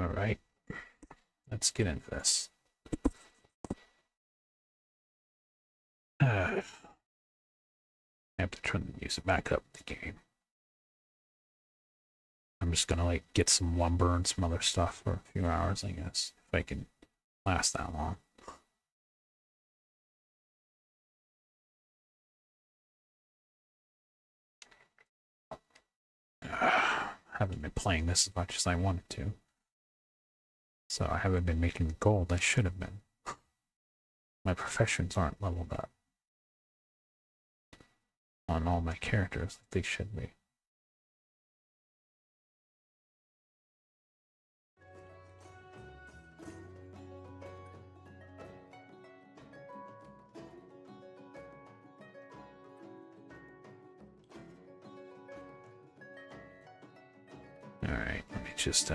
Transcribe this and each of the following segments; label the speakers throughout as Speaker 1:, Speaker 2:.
Speaker 1: All right, let's get into this. I have to turn the music back up the game. I'm just gonna like get some lumber and some other stuff for a few hours, I guess, if I can last that long. Haven't been playing this as much as I wanted to. So I haven't been making the gold I should have been. My professions aren't leveled up on all my characters like they should be. Alright, let me just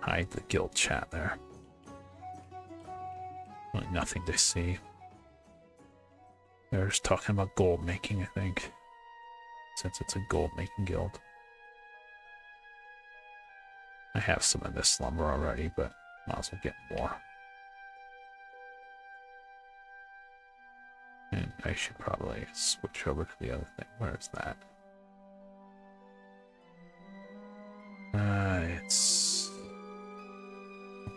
Speaker 1: hide the guild chat there. Really nothing to see. They're just talking about gold making, I think. Since it's a gold making guild. I have some of this lumber already, but might as well get more. And I should probably switch over to the other thing. Where is that? It's...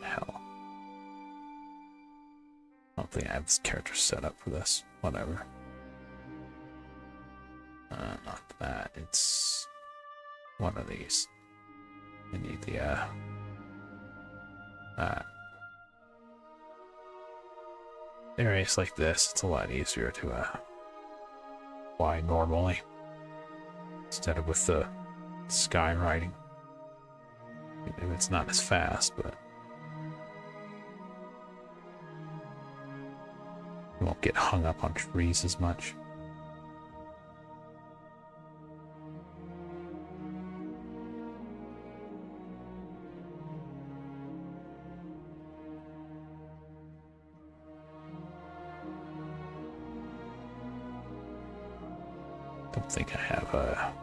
Speaker 1: hell. I don't think I have this character set up for this. Whatever. Not that. It's one of these. I need the, areas like this, it's a lot easier to, fly normally. Instead of with the skywriting. Maybe it's not as fast, but you won't get hung up on trees as much. Don't think I have a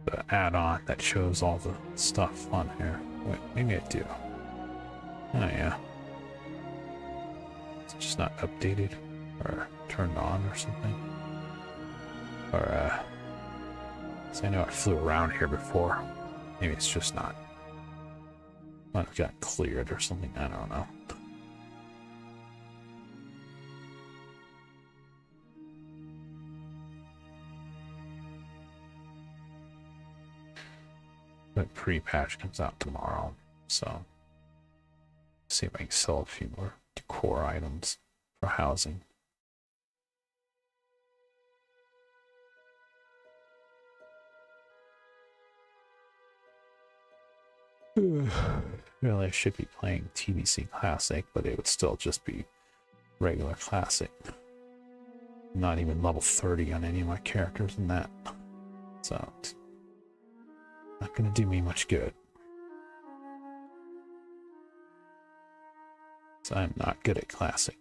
Speaker 1: the add-on that shows all the stuff on here. Wait, maybe I do. Oh yeah. It's just not updated or turned on or something. Or so I know I flew around here before. Maybe it's just not. Might have got cleared or something. I don't know. But pre-patch comes out tomorrow, so see if I can sell a few more decor items for housing. Really, I should be playing TBC Classic, but it would still just be regular Classic. Not even level 30 on any of my characters in that. So it's not gonna do me much good. So I'm not good at Classic.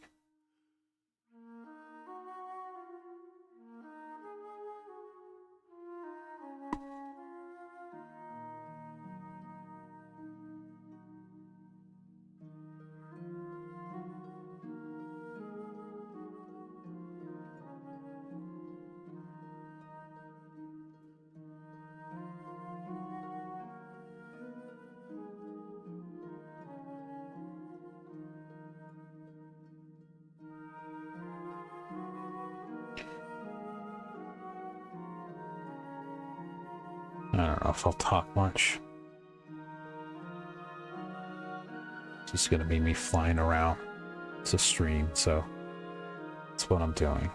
Speaker 1: I don't know if I'll talk much. It's just gonna be me flying around to stream, so that's what I'm doing.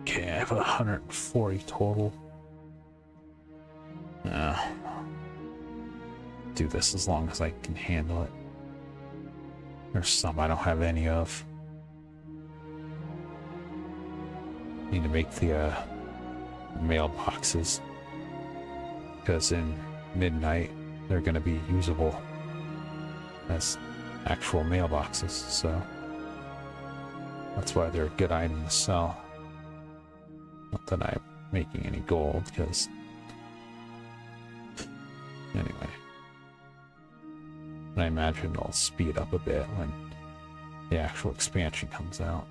Speaker 1: Okay, I have 140 total. Do this as long as I can handle it. There's some I don't have any of. Need to make the mailboxes, because in midnight they're going to be usable as actual mailboxes, so that's why they're a good item to sell. Not that I'm making any gold, because anyway. And I imagine it'll speed up a bit when the actual expansion comes out.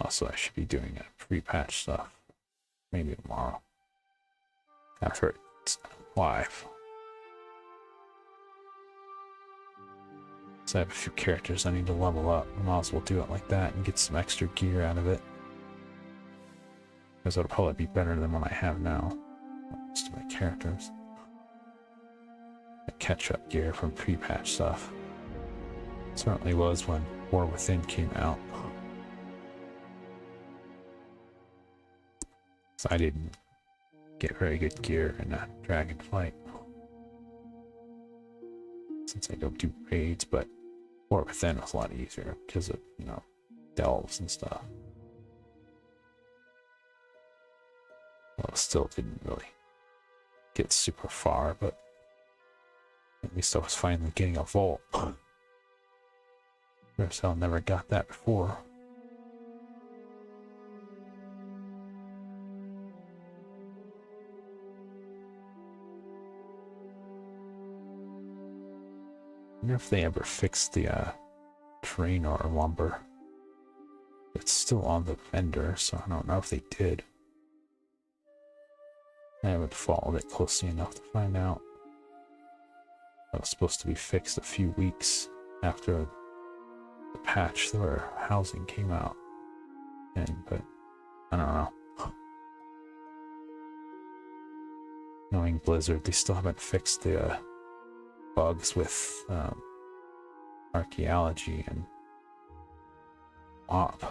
Speaker 1: Also, I should be doing a pre-patch stuff maybe tomorrow after it's live. So I have a few characters I need to level up. I might as well do it like that and get some extra gear out of it, because it'll probably be better than what I have now. Most of my characters. The catch-up gear from pre-patch stuff. It certainly was when War Within came out. So I didn't get very good gear in Dragonflight, since I don't do raids, but War Within was a lot easier because of, you know, delves and stuff. Well, still didn't really get super far, but at least I was finally getting a vault. Duracell never got that before. I wonder if they ever fixed the terrain or lumber. It's still on the vendor, so I don't know if they did. I haven't followed it closely enough to find out. That was supposed to be fixed a few weeks after the patch where housing came out. But I don't know. Knowing Blizzard, they still haven't fixed the bugs with archaeology and op.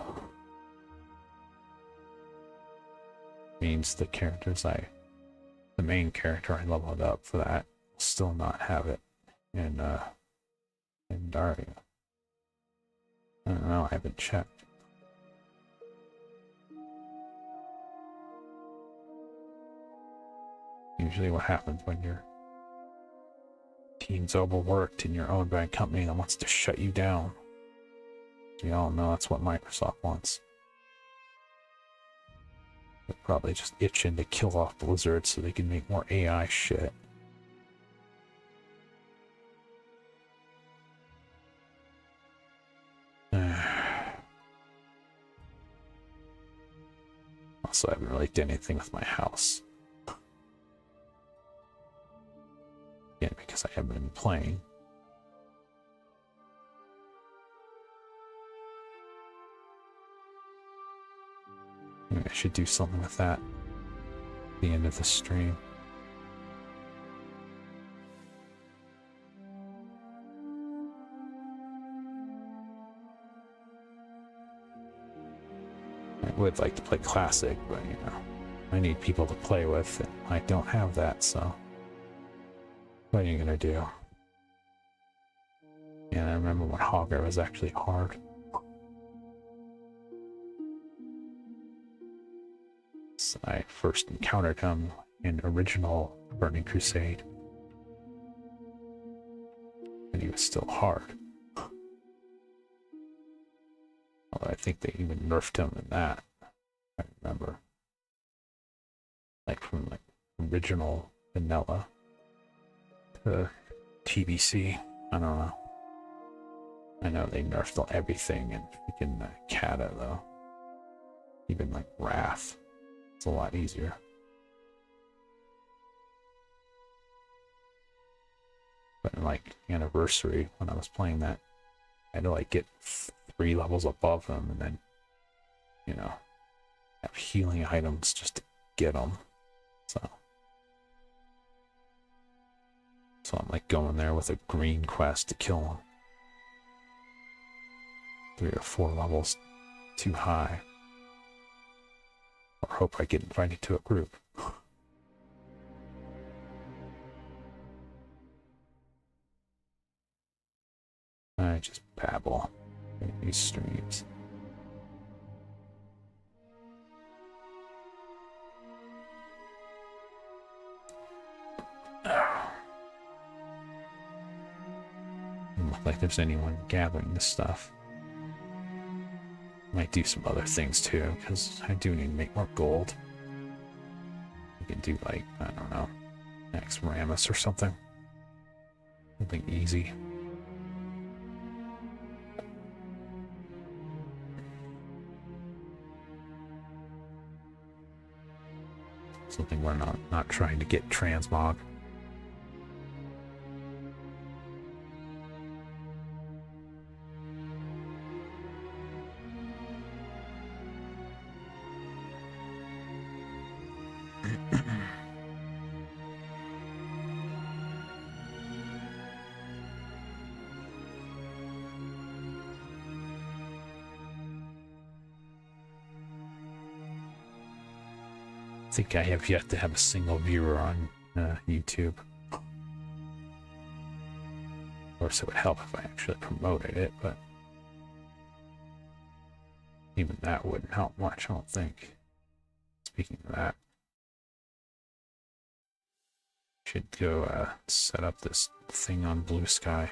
Speaker 1: Means the main character I leveled up for that will still not have it in Daria. I don't know, I haven't checked. Usually what happens when your team's overworked and you're owned by a company that wants to shut you down. We all know that's what Microsoft wants. They're probably just itching to kill off Blizzard so they can make more AI shit. Also, I haven't really done anything with my house. Again, because I haven't been playing. Maybe I should do something with that at the end of the stream. I would like to play Classic, but you know, I need people to play with, and I don't have that, so what are you gonna do? And I remember when Hogger was actually hard. So I first encountered him in original Burning Crusade, and he was still hard. Although I think they even nerfed him in that. I remember, like from original vanilla to TBC. I don't know. I know they nerfed everything in freaking Kata though. Even like Wrath, it's a lot easier. But in like Anniversary, when I was playing that, I had to like get 3 levels above them, and then, you know, have healing items just to get them. So I'm like going there with a green quest to kill them. 3 or 4 levels too high. Or hope I get invited to a group. I just babble in these streams. Doesn't look like there's anyone gathering this stuff. Might do some other things too, because I do need to make more gold. You can do like, I don't know, Max Ramus or something. Something easy. Something we're not trying to get transmog. I think I have yet to have a single viewer on YouTube. Of course, it would help if I actually promoted it, but even that wouldn't help much, I don't think. Speaking of that, I should go set up this thing on Blue Sky.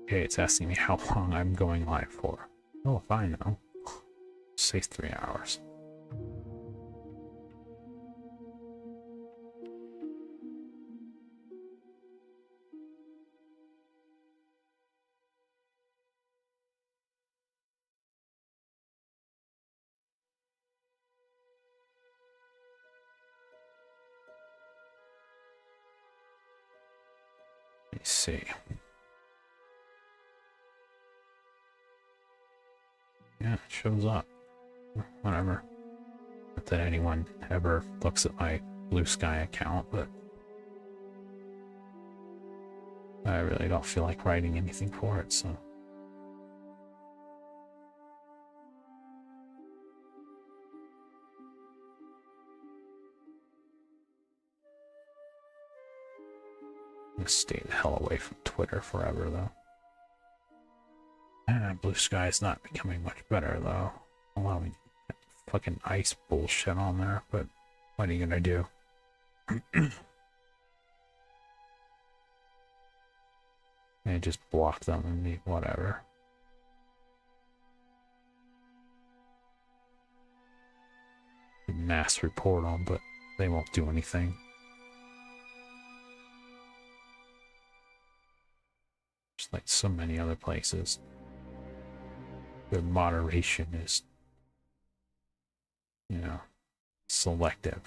Speaker 1: Okay, it's asking me how long I'm going live for. Oh, if I know. Say 3 hours. Let me see. Yeah, it shows up. Whatever. Not that anyone ever looks at my Blue Sky account, but I really don't feel like writing anything for it, so. I'm gonna stay the hell away from Twitter forever, though. Blue Sky is not becoming much better, though. Allowing fucking ice bullshit on there, but what are you gonna do? I just block them and whatever. Mass report them, but they won't do anything. Just like so many other places. Their moderation is, you know, selective.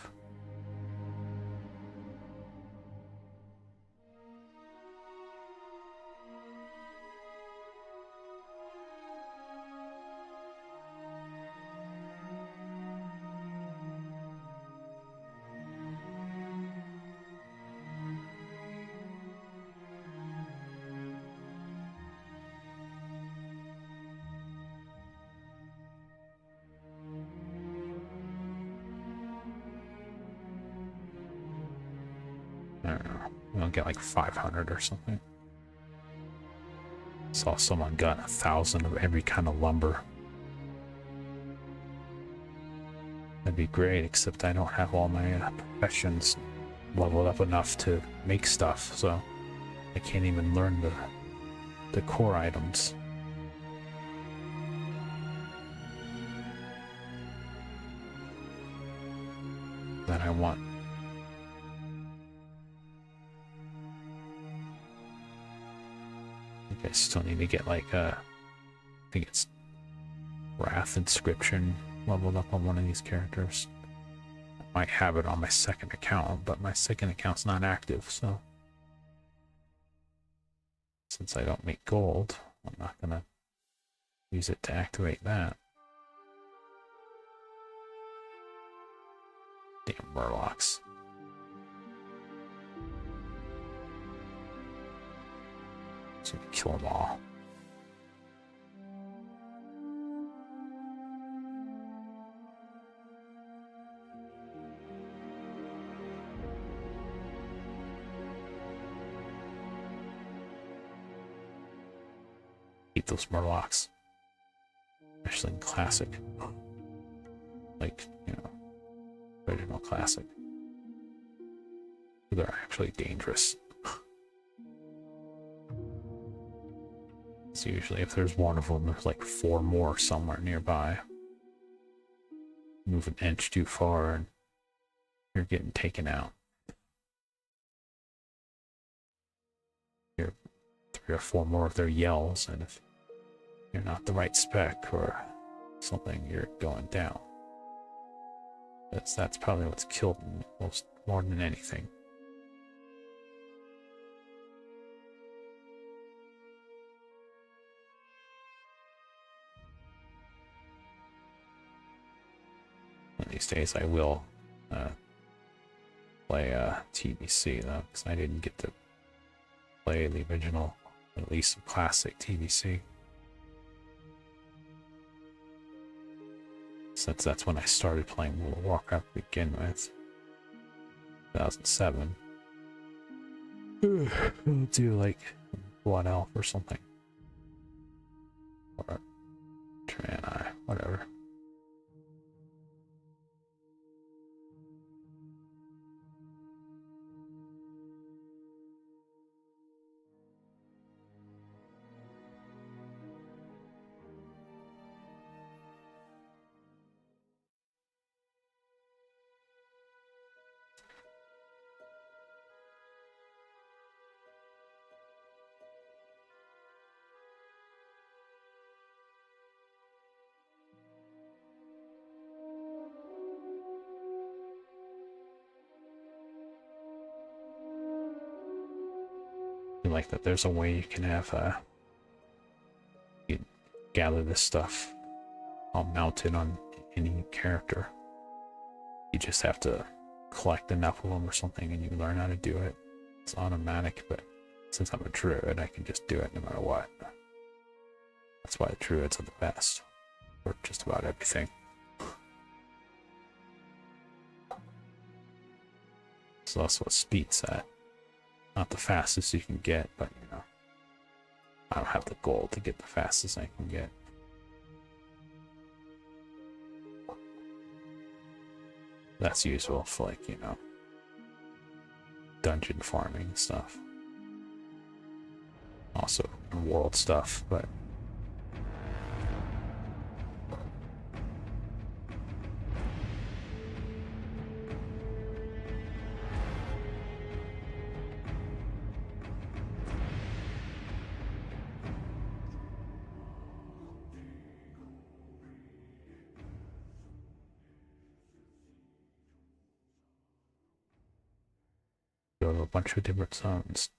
Speaker 1: I don't know. We'll get like 500 or something. Saw someone got 1,000 of every kind of lumber. That'd be great, except I don't have all my professions leveled up enough to make stuff, so I can't even learn the core items. That I want. I think I still need to get like I think it's Wrath Inscription leveled up on one of these characters. I might have it on my second account, but my second account's not active, so since I don't make gold, I'm not gonna use it to activate that. Damn Murlocs. So we kill them all. Hate those Murlocs. Especially in Classic. Like, you know, original Classic. They're actually dangerous. So usually if there's one of them, there's like 4 more somewhere nearby. Move an inch too far and you're getting taken out. You're 3 or 4 more of their yells, and if you're not the right spec or something, you're going down. That's probably what's killed me more than anything. One of these days I will play TBC though, because I didn't get to play the original, at least classic TBC. Since that's when I started playing World of Warcraft to begin with. 2007. I'll do like Blood Elf or something. Or Draenei, whatever. Like that there's a way you can have you gather this stuff all mounted on any character. You just have to collect enough of them or something and you learn how to do it. It's automatic, but since I'm a druid I can just do it no matter what. That's why the druids are the best for just about everything. So that's what speed's at. Not the fastest you can get, but you know, I don't have the goal to get the fastest I can get. That's useful for, like, you know, dungeon farming and stuff. Also world stuff, but go to a bunch of different zones.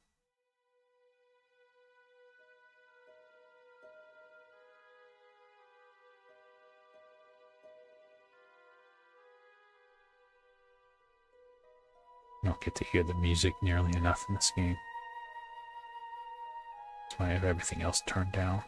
Speaker 1: You don't get to hear the music nearly enough in this game. That's why I have everything else turned down.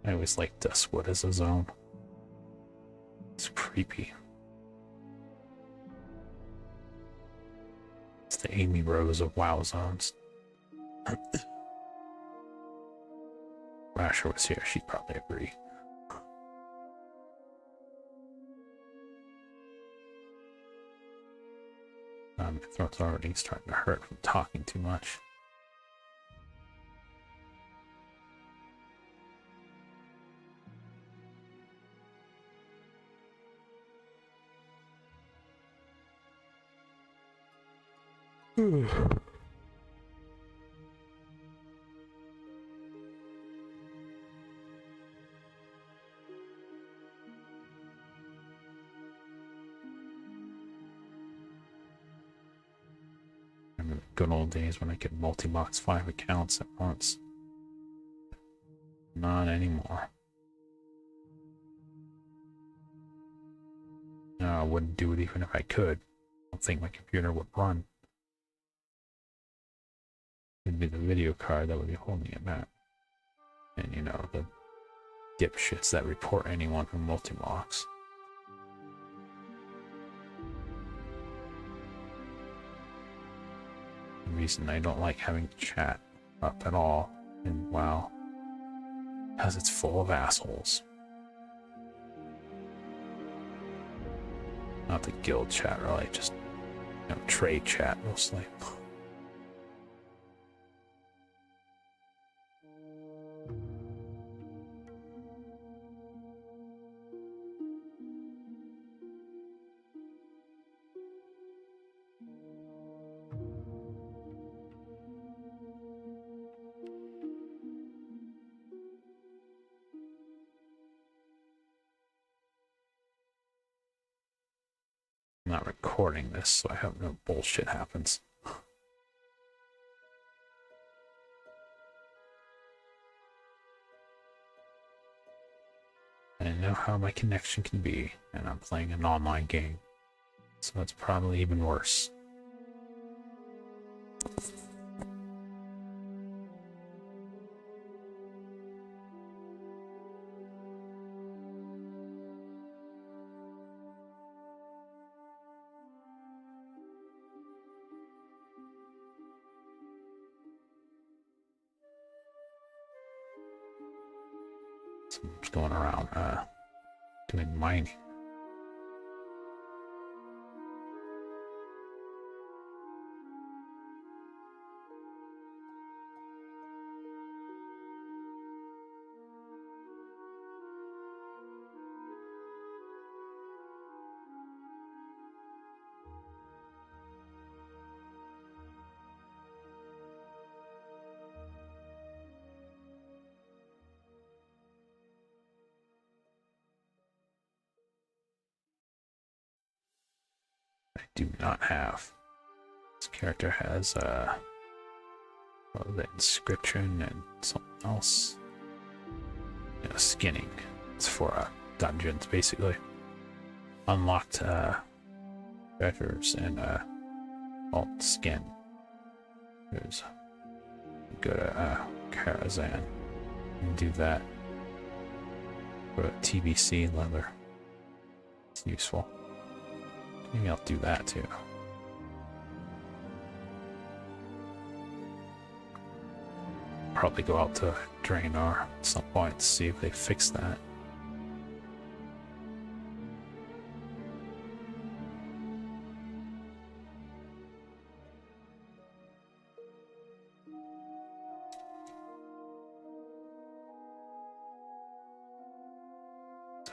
Speaker 1: I always liked Duskwood as a zone. It's creepy. It's the Amy Rose of WoW zones. Rasher was here, she'd probably agree. My throat's already starting to hurt from talking too much. Remember the good old days when I could multi-box 5 accounts at once. Not anymore. No, I wouldn't do it even if I could. I don't think my computer would run. It'd be the video card that would be holding it back. And you know, the dipshits that report anyone from multi-box. The reason I don't like having chat up at all in WoW, because it's full of assholes. Not the guild chat, really, just, you know, trade chat mostly. I'm not recording this, so I hope no bullshit happens. I know how my connection can be, and I'm playing an online game, so it's probably even worse. Someone's going around doing mining. I do not have. This character has the inscription and something else. You know, skinning. It's for dungeons, basically. Unlocked treasures and alt skin. There's go to Karazhan and do that for TBC leather. It's useful. Maybe I'll do that too. Probably go out to Draenor at some point to see if they fix that.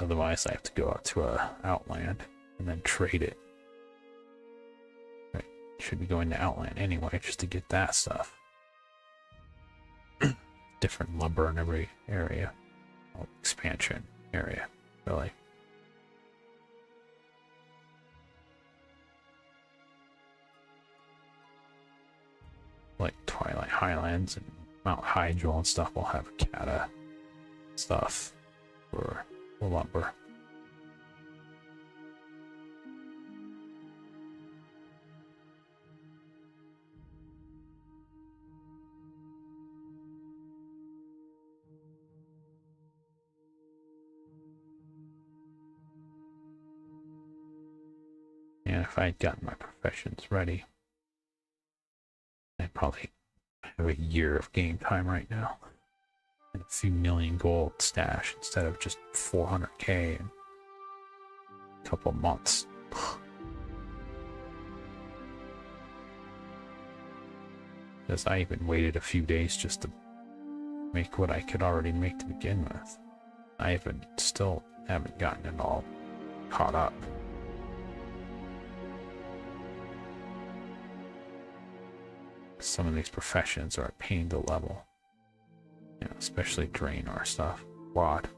Speaker 1: Otherwise, I have to go out to Outland and then trade it. Right. Should be going to Outland anyway, just to get that stuff. Different lumber in every area. Expansion area, really. Like Twilight Highlands and Mount Hydrol and stuff will have Kata stuff for the lumber. And if I had gotten my professions ready, I'd probably have a year of game time right now. And a few million gold stash instead of just 400k in a couple of months. Because I even waited a few days just to make what I could already make to begin with. I still haven't gotten it all caught up. Some of these professions are a pain to level. You know, especially Draenor stuff. Quad.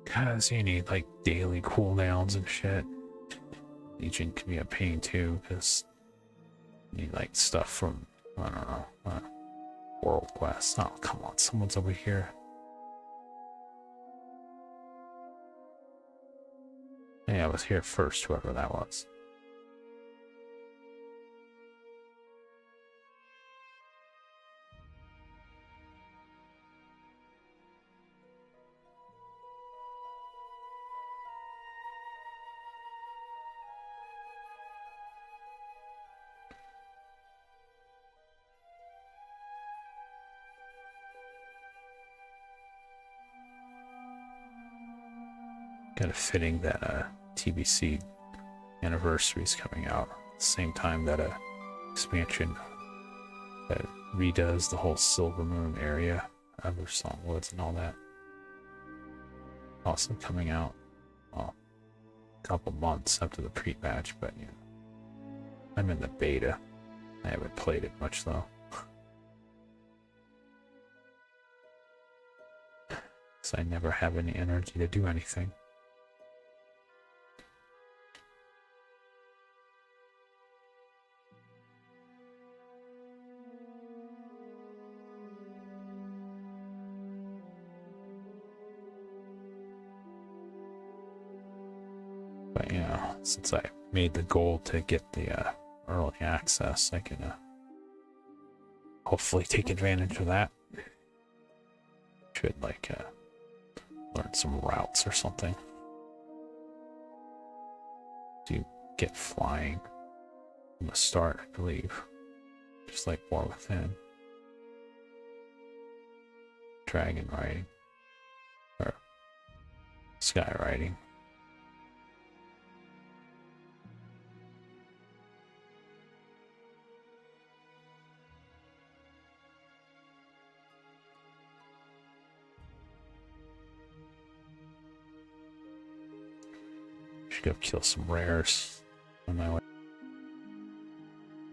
Speaker 1: Because you need like daily cooldowns and shit. Legion can be a pain too, because you need like stuff from, I don't know, World Quest. Oh, come on, someone's over here. Yeah, I was here first, whoever that was. Kind of fitting that TBC anniversary is coming out at the same time that expansion that redoes the whole Silver Moon area, Eversong Woods and all that. Also coming out, well, a couple months after the pre-patch, but you know, I'm in the beta. I haven't played it much though. So I never have any energy to do anything. But you know, since I made the goal to get the early access, I can hopefully take advantage of that. Should like learn some routes or something to get flying from the start, I believe. Just like War Within. Dragon riding. Or sky riding. Should go kill some rares on my way.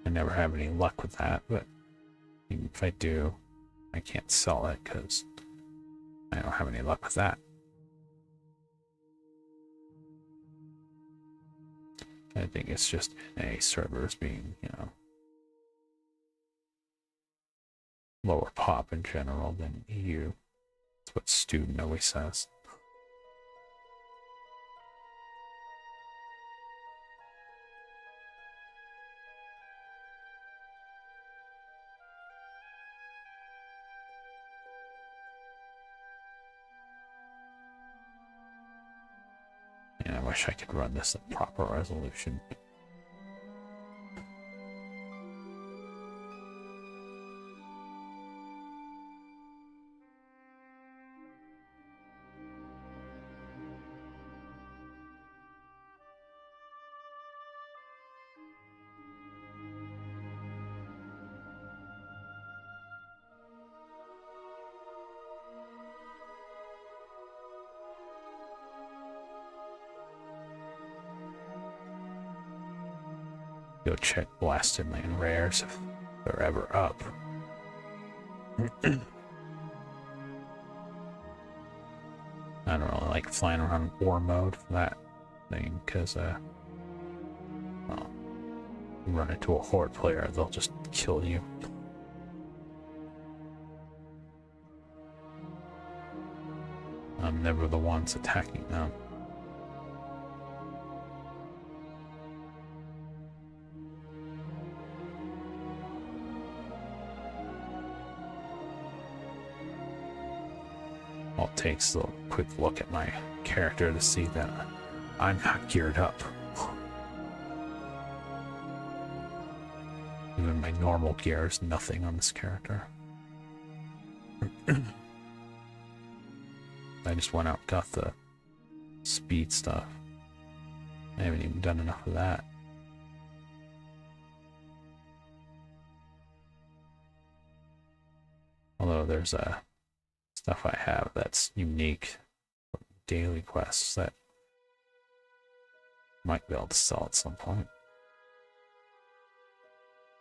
Speaker 1: I never have any luck with that, but even if I do, I can't sell it because I don't have any luck with that. I think it's just NA servers being, you know, lower pop in general than EU. That's what Student always says. And I wish I could run this at proper resolution. Go check Blasted Land rares if they're ever up. I don't really like flying around war mode for that thing because well, you run into a horde player, they'll just kill you. I'm never the ones attacking them. All it takes a quick look at my character to see that I'm not geared up. Even my normal gear is nothing on this character. I just went out and got the speed stuff. I haven't even done enough of that. Although there's stuff I have that's unique daily quests that might be able to sell at some point.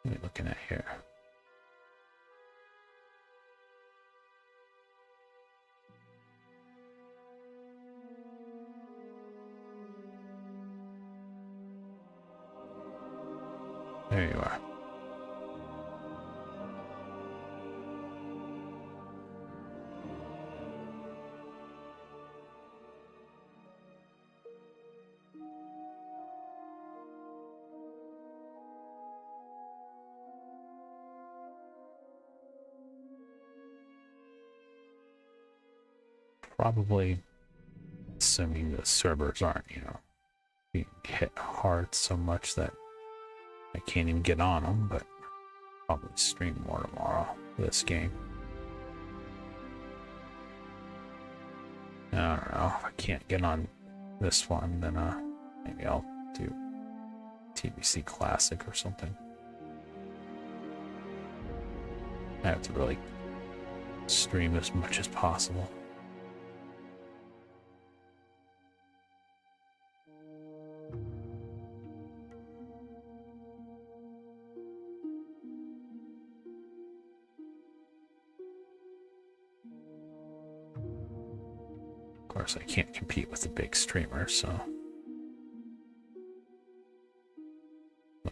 Speaker 1: What are we looking at here? There you are. Probably, assuming the servers aren't, being hit hard so much that I can't even get on them, but probably stream more tomorrow for this game. I don't know, if I can't get on this one, then maybe I'll do TBC Classic or something. I have to really stream as much as possible. Of course, I can't compete with the big streamers, so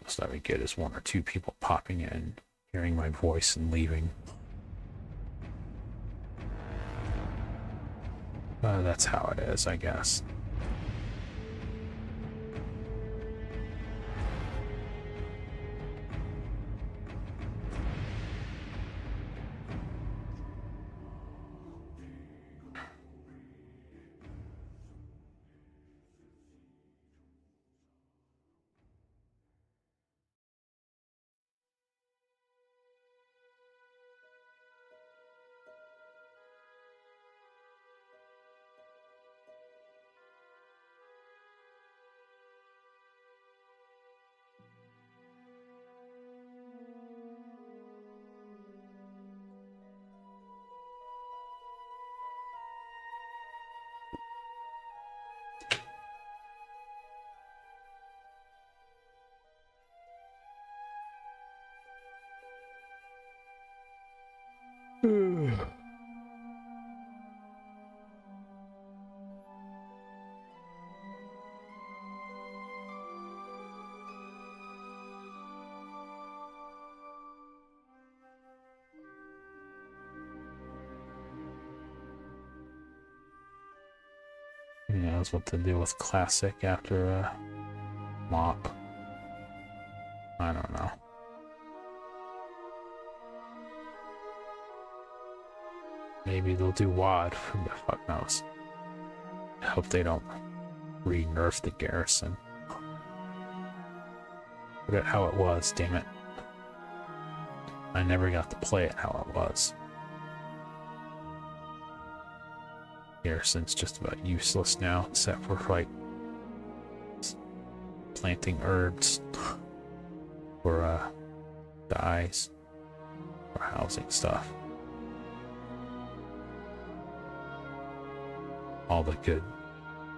Speaker 1: most I would get is one or two people popping in, hearing my voice and leaving. That's how it is, I guess. Who knows what to do with Classic after Mop? I don't know. Maybe they'll do WAD. Who the fuck knows? I hope they don't re-nerf the garrison. Forget how it was, damn it. I never got to play it how it was. Garrison's just about useless now, except for like planting herbs for dyes or housing stuff. All the good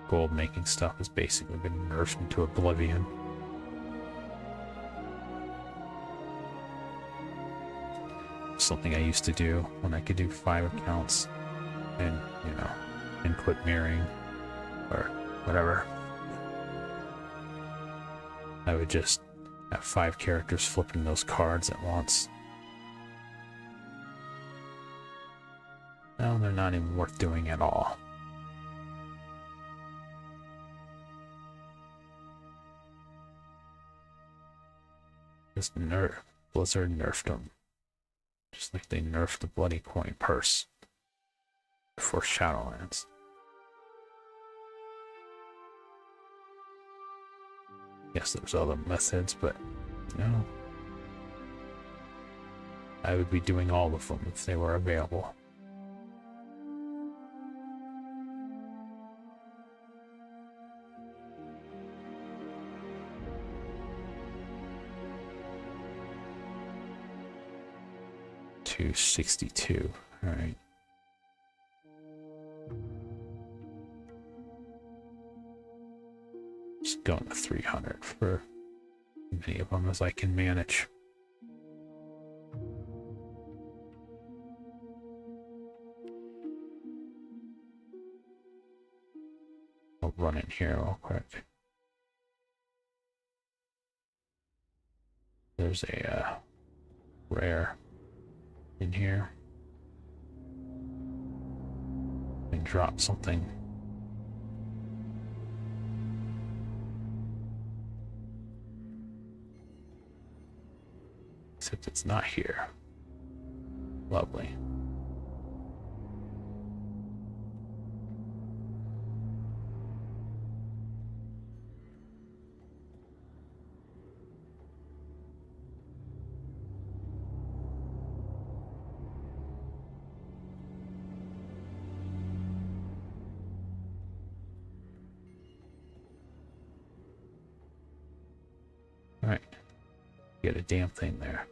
Speaker 1: gold making stuff has basically been nerfed into oblivion. Something I used to do when I could do 5 accounts and, input mirroring or whatever. I would just have 5 characters flipping those cards at once. Now they're not even worth doing at all. Just Blizzard nerfed them. Just like they nerfed the bloody coin purse before Shadowlands. Yes, there's other methods, but I would be doing all of them if they were available. 262. All right. Just going to 300 for as many of them as I can manage. I'll run in here real quick. There's a rare in here. And drop something. Except it's not here. Lovely. All right. Get a damn thing there.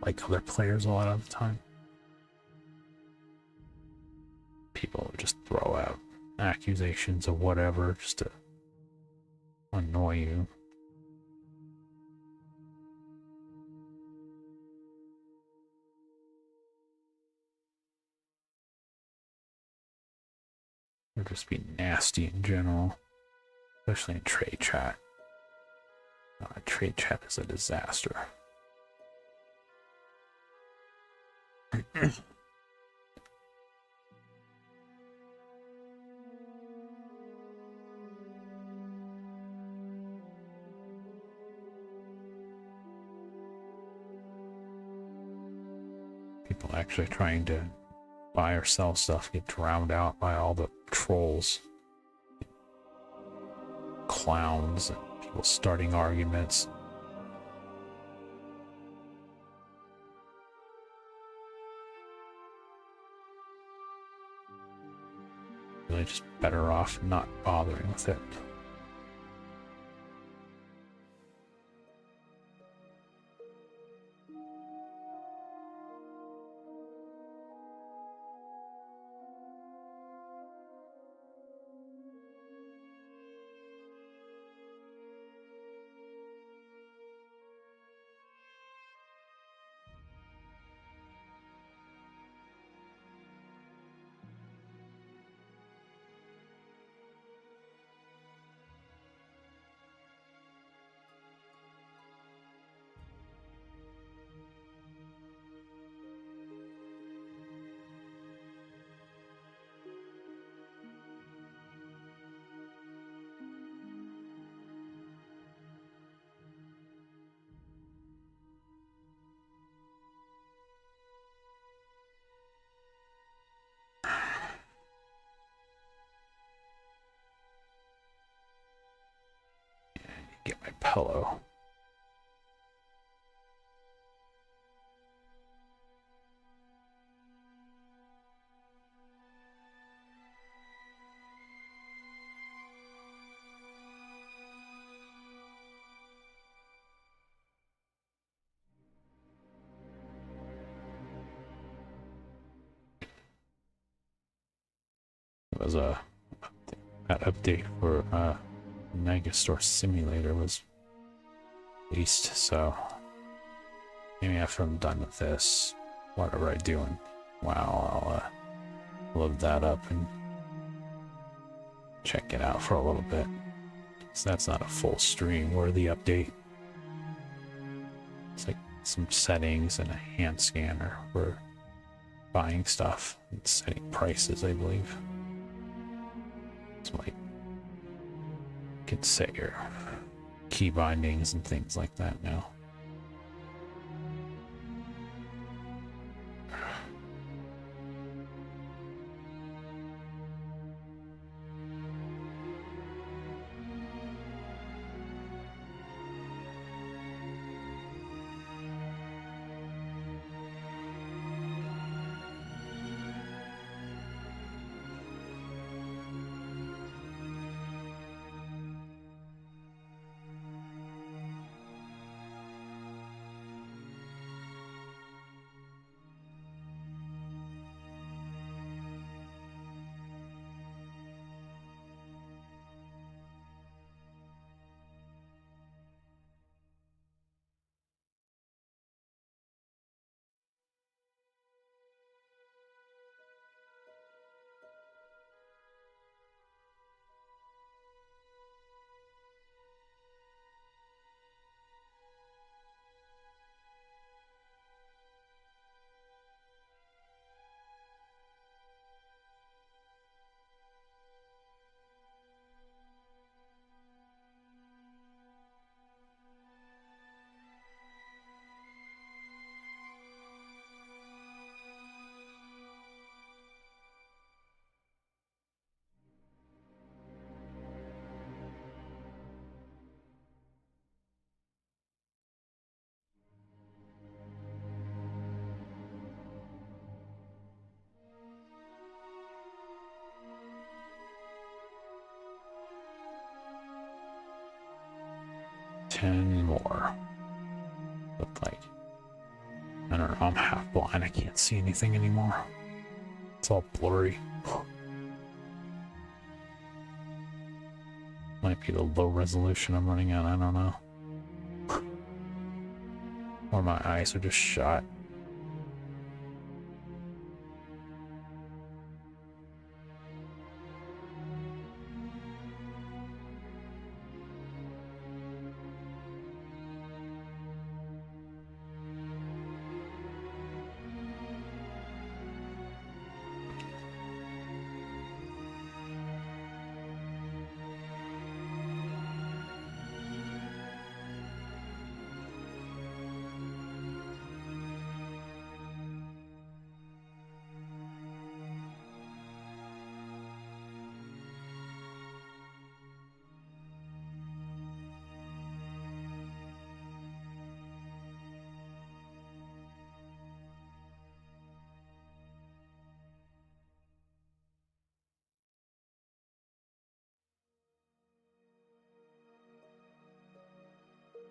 Speaker 1: Like other players a lot of the time. People just throw out accusations of whatever just to annoy you. Or just be nasty in general, especially in trade chat. Trade chat is a disaster. People actually trying to buy or sell stuff get drowned out by all the trolls, clowns, and people starting arguments. Really just better off not bothering with it. Get my pillow. It was that update for Megastore Simulator was released, so maybe after I'm done with this, whatever I do in WoW, I'll load that up and check it out for a little bit. So that's not a full stream worthy update. It's like some settings and a hand scanner for buying stuff and setting prices, I believe. So like, you can set your key bindings and things like that now. Ten more. But like, I don't know, I'm half blind, I can't see anything anymore. It's all blurry. Might be the low resolution I'm running at, I don't know. Or my eyes are just shot.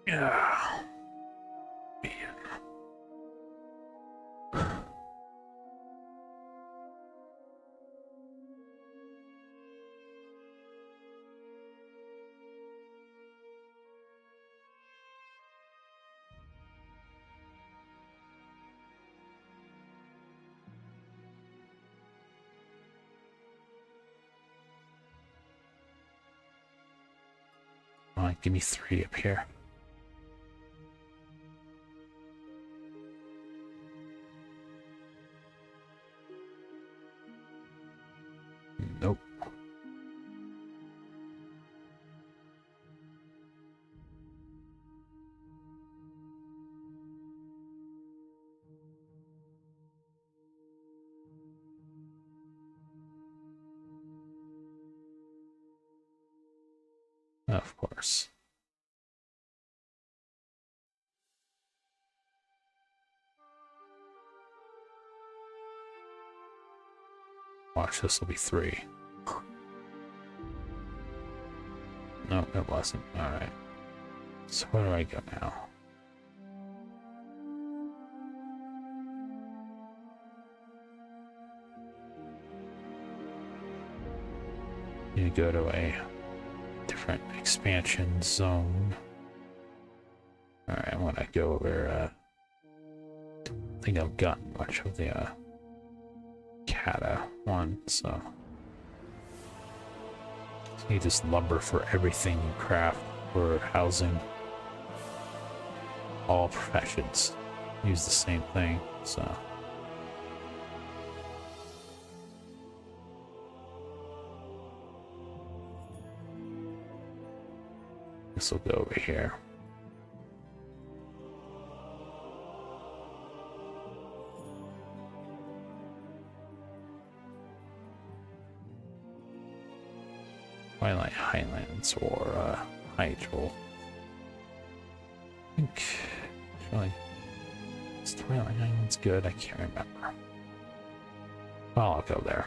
Speaker 1: Yeah. Man. All right, give me 3 up here. Nope. Of course. Watch, this will be 3. No, it wasn't. Alright. So where do I go now? You go to a different expansion zone. Alright, I'm gonna go where I think I've gotten much of the Kata one, so you need this lumber for everything you craft for housing. All professions use the same thing, so This will go over here. Twilight Highlands or Hyjal. I think actually is Twilight Highlands good? I can't remember. Well, I'll go there.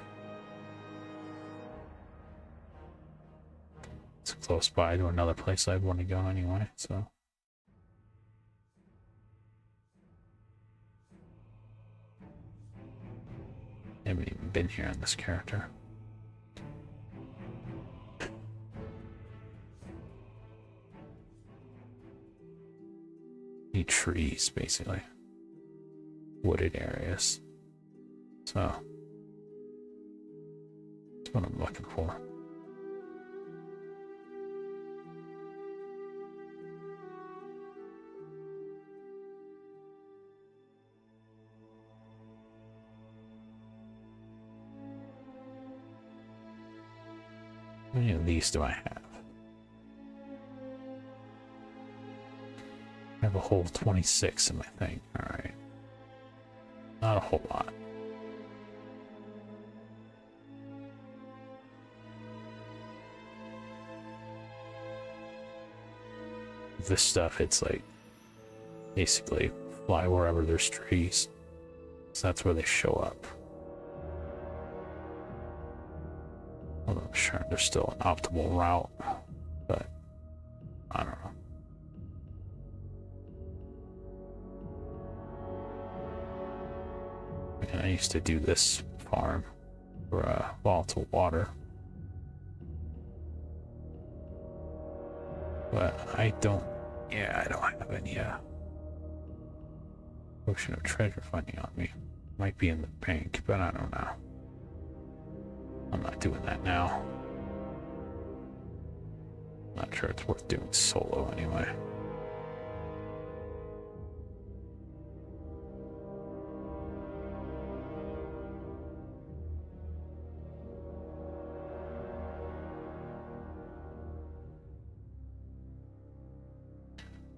Speaker 1: It's close by to another place I'd want to go anyway, so. I haven't even been here on this character. Need trees, basically. Wooded areas. So. That's what I'm looking for. How many of these do I have? I have a whole 26 in my thing. Alright. Not a whole lot. This stuff, it's like basically fly wherever there's trees. So that's where they show up. Although I'm sure there's still an optimal route, but I don't know. I used to do this farm for volatile water, but I don't have any potion of treasure finding on me. Might be in the bank, but I don't know. I'm not doing that now. Not sure it's worth doing solo anyway.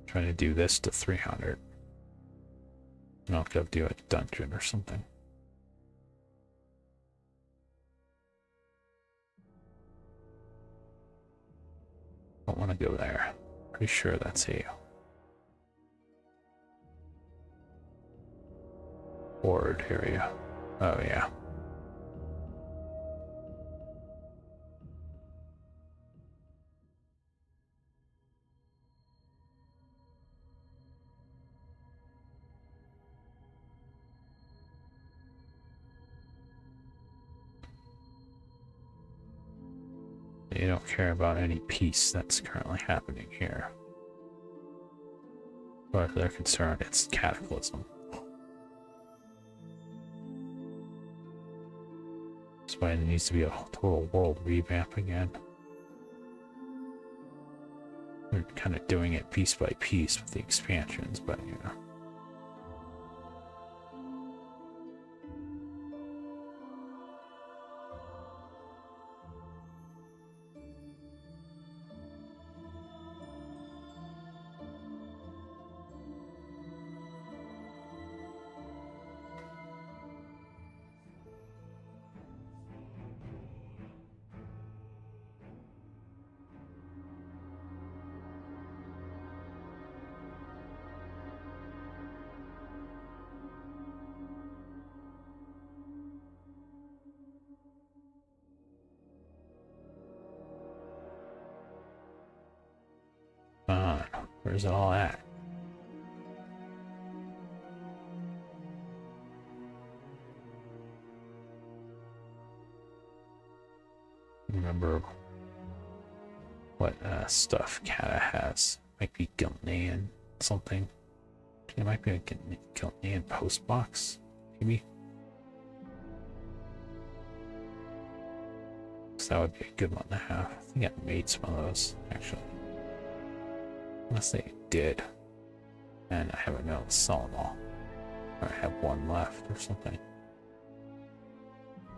Speaker 1: Trying to do this to 300. And I'll go do a dungeon or something. Don't want to go there. Pretty sure that's a horde area. Oh yeah. You don't care about any peace that's currently happening here. As far as they're concerned, it's cataclysm. That's why there needs to be a total world revamp again. They're kind of doing it piece by piece with the expansions, but you know. Where's it all at? Remember what stuff Kata has. Might be Gilnean something. It might be a Gilnean post box, maybe. So that would be a good one to have. I think I made some of those actually. Unless they did, and I haven't been able to sell them all, or I have one left or something.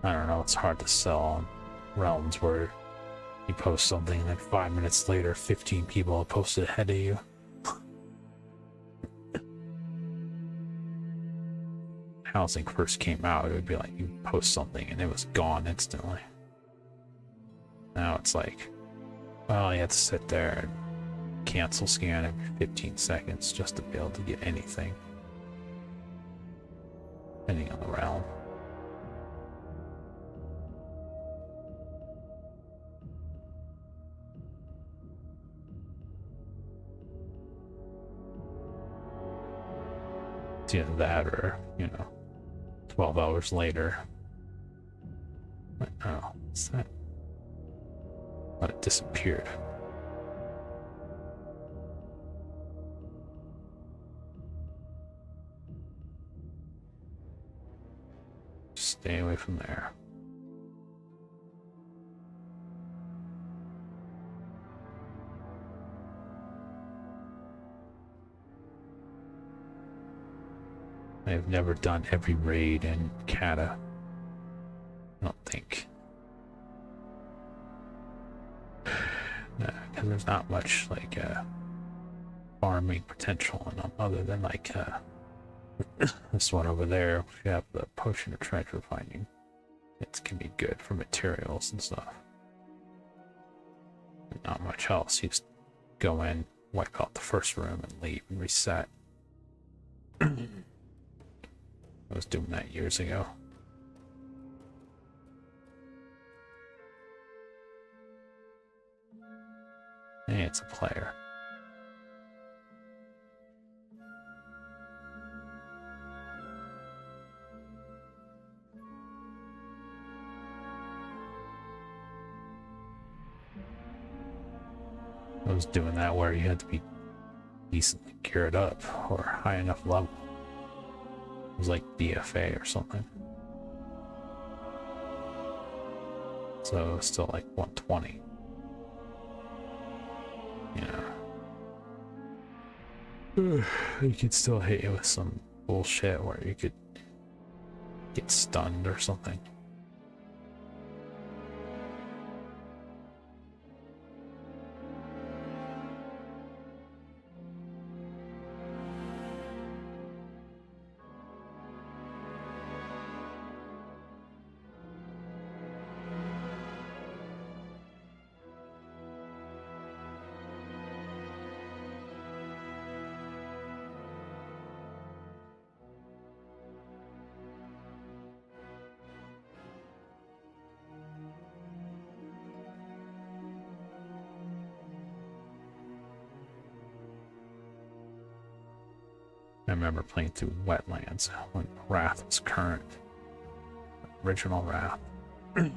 Speaker 1: I don't know. It's hard to sell on realms where You post something, and then 5 minutes later, 15 people have posted ahead of you. Housing first came out, it would be like you post something and it was gone instantly. Now it's like, well, you have to sit there and cancel scan every 15 seconds just to be able to get anything. Depending on the realm. It's either that or, 12 hours later. Oh, what's that? But it disappeared. Stay away from there. I've never done every raid in Kata. I don't think. Nah, because there's not much like farming potential in them other than like this one over there. We have the potion of treasure finding. It can be good for materials and stuff. But not much else. You just go in, wipe out the first room, and leave and reset. I was doing that years ago. Hey, it's a player. I was doing that where you had to be decently geared up or high enough level. It was like BFA or something. So it was still like 120. You could still hit you with some bullshit where you could get stunned or something. I remember playing through Wetlands when Wrath was current. Original Wrath. That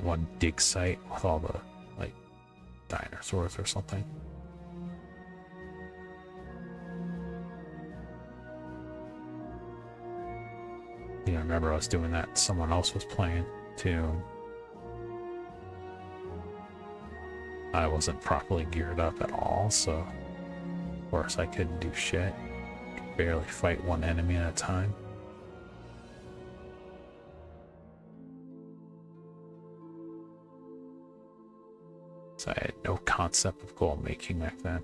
Speaker 1: one dig site with all the, like, dinosaurs or something. Yeah, I remember I was doing that. Someone else was playing too. I wasn't properly geared up at all, so of course I couldn't do shit. Could barely fight one enemy at a time. So I had no concept of goal making back then.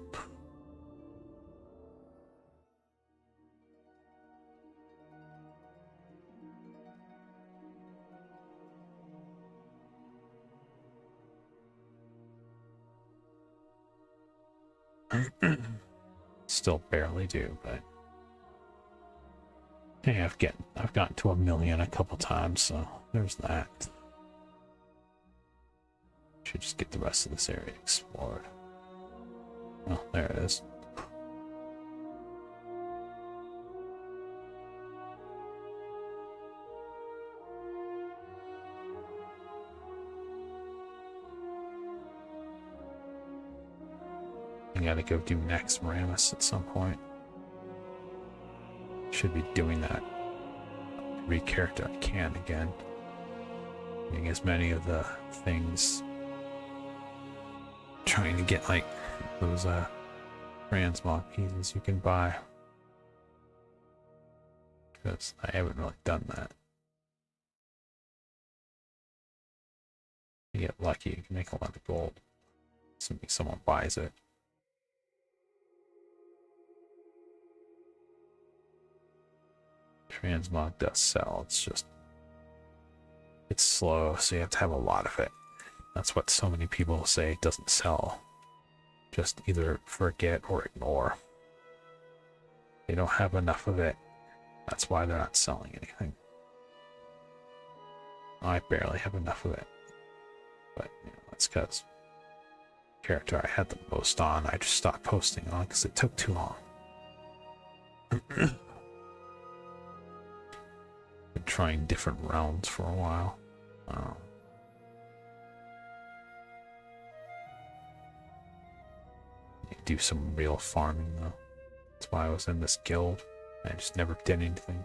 Speaker 1: Still barely do, but hey, I've gotten to 1 million a couple times, so there's that. Should just get the rest of this area explored. Oh, there it is. I gotta go do next Ramus at some point. Should be doing that. Every character I can again. Getting as many of the things. Trying to get like those transmog pieces you can buy. Because I haven't really done that. You get lucky, you can make a lot of gold. Assuming someone buys it. Transmog does sell, it's slow, so you have to have a lot of it. That's what so many people say it doesn't sell. Just either forget or ignore. They don't have enough of it. That's why they're not selling anything. I barely have enough of it. But that's because the character I had the most on, I just stopped posting on because it took too long. Been trying different rounds for a while. You do some real farming though. That's why I was in this guild. I just never did anything.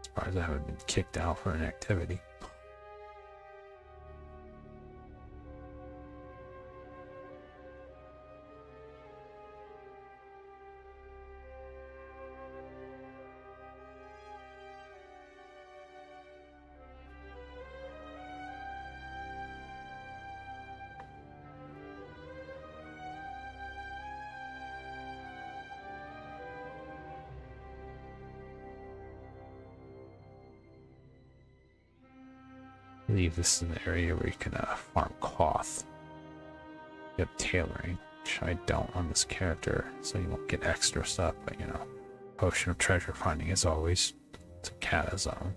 Speaker 1: Surprised I haven't been kicked out for an activity. I believe this is an area where you can farm cloth. You have tailoring, which I don't on this character, so you won't get extra stuff, but potion of treasure finding is always it's a kata zone.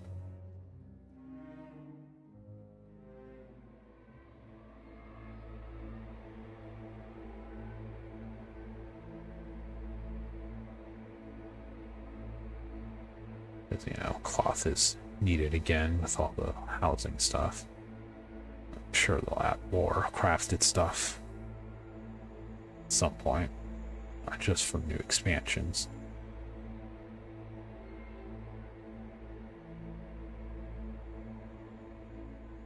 Speaker 1: Because, cloth is needed again with all the housing stuff. I'm sure they'll add more crafted stuff at some point, not just from new expansions.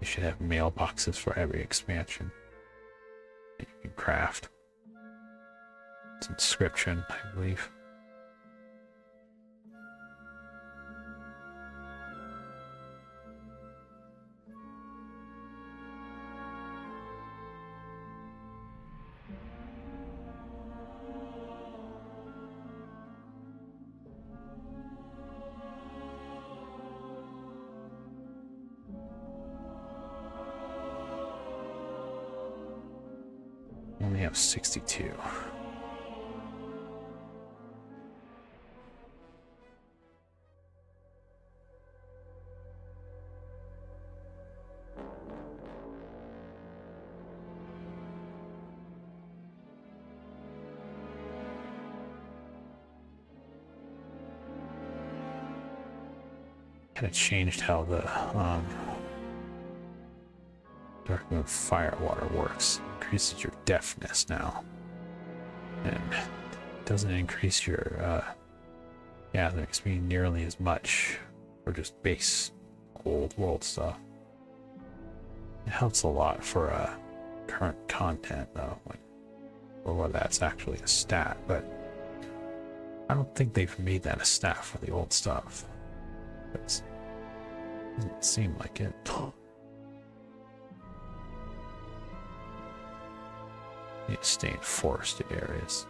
Speaker 1: You should have mailboxes for every expansion that you can craft. It's inscription, I believe. Only have 62. Kind of changed how the Dark Moon Firewater works. Increases your deafness now, and doesn't increase your gathering speed nearly as much for just base old world stuff. It helps a lot for current content though, or whether that's actually a stat, but I don't think they've made that a stat for the old stuff. It doesn't seem like it. You stay in forested areas.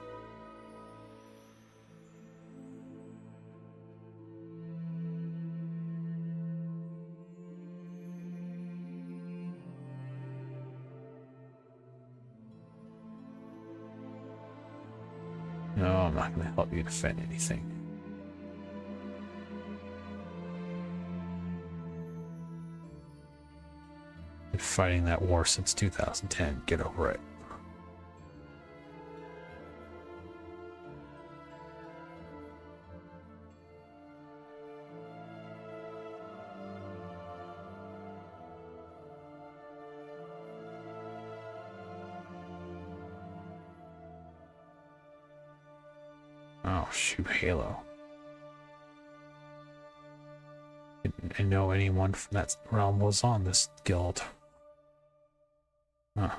Speaker 1: No, I'm not going to help you defend anything. Been fighting that war since 2010. Get over it. Oh, shoot, Halo. Didn't know anyone from that realm was on this guild. Huh.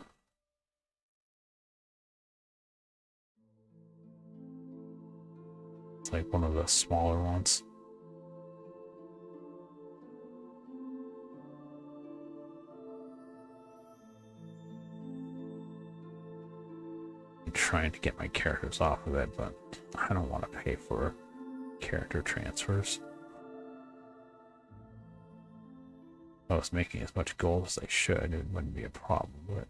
Speaker 1: It's like one of the smaller ones. trying to get my characters off of it, but I don't want to pay for character transfers. If I was making as much gold as I should, it wouldn't be a problem, but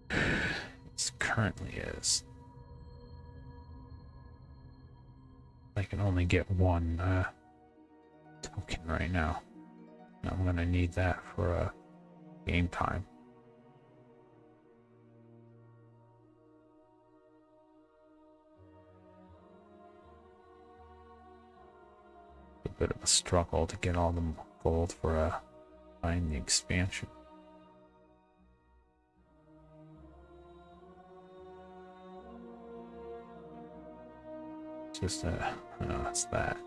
Speaker 1: it currently is. I can only get one token right now. I'm going to need that for game time. A bit of a struggle to get all the gold for buying the expansion. It's just no, that's that.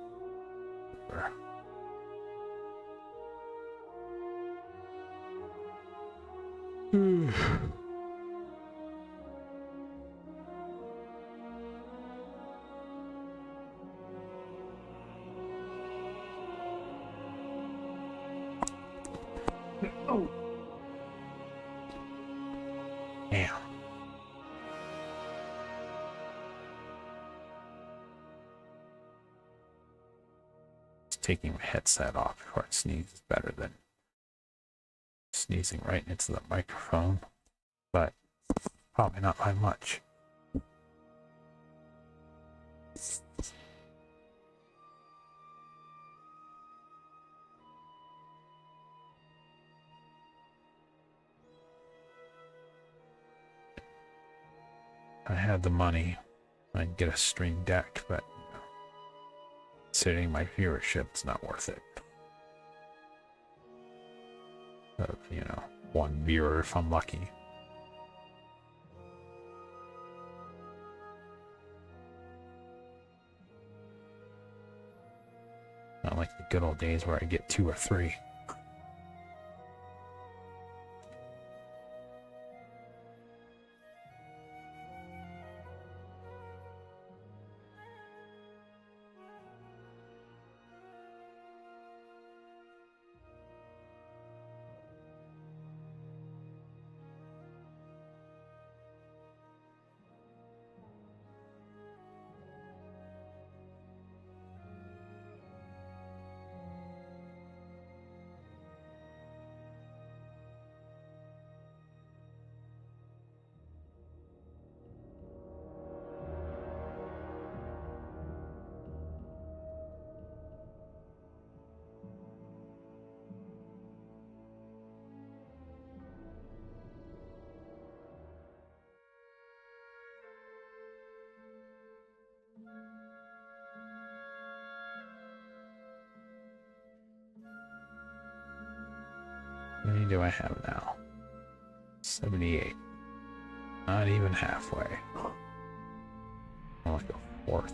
Speaker 1: Oh. Damn. Taking my headset off before I sneeze is better than sneezing right into the microphone, but probably not by much. I had the money, I'd get a stream deck, but considering my viewership, it's not worth it. You know, one viewer if I'm lucky. Not like the good old days where I get 2 or 3. How many do I have now? 78. Not even halfway. I'll like a 4th.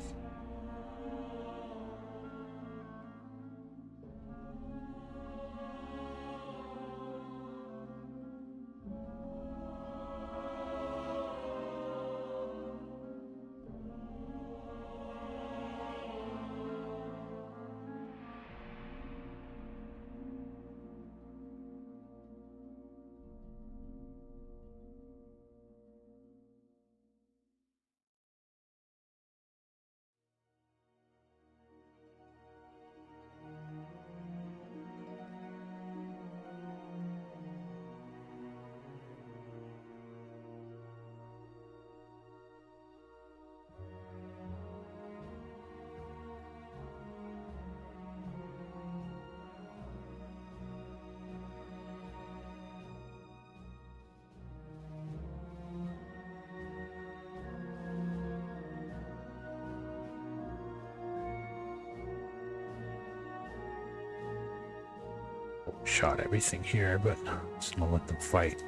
Speaker 1: Shot everything here, but just gonna let them fight.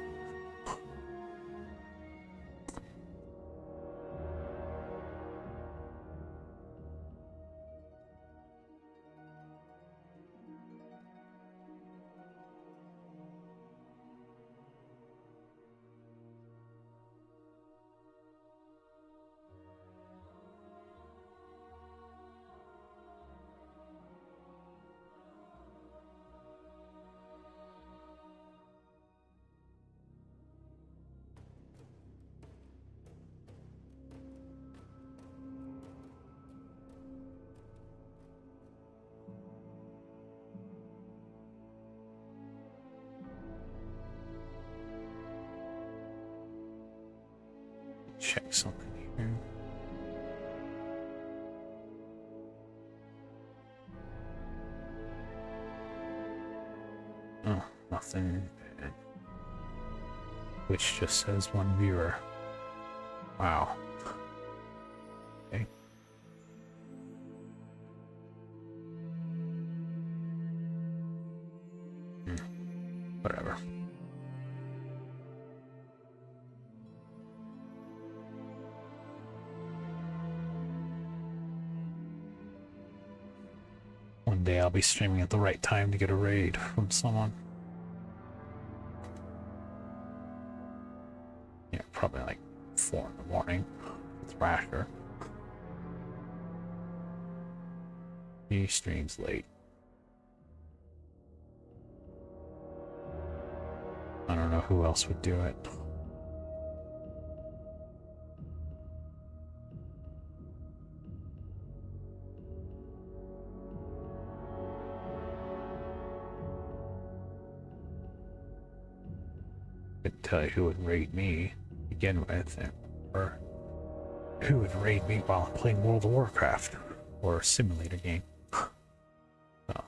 Speaker 1: check something here. Oh, nothing. Which just says one viewer. Wow. Okay. Whatever. One day I'll be streaming at the right time to get a raid from someone. Yeah, probably like 4 in the morning with Thrasher. He streams late. I don't know who else would do it. Couldn't tell you who would raid me to begin with, or who would raid me while I'm playing World of Warcraft or a simulator game. So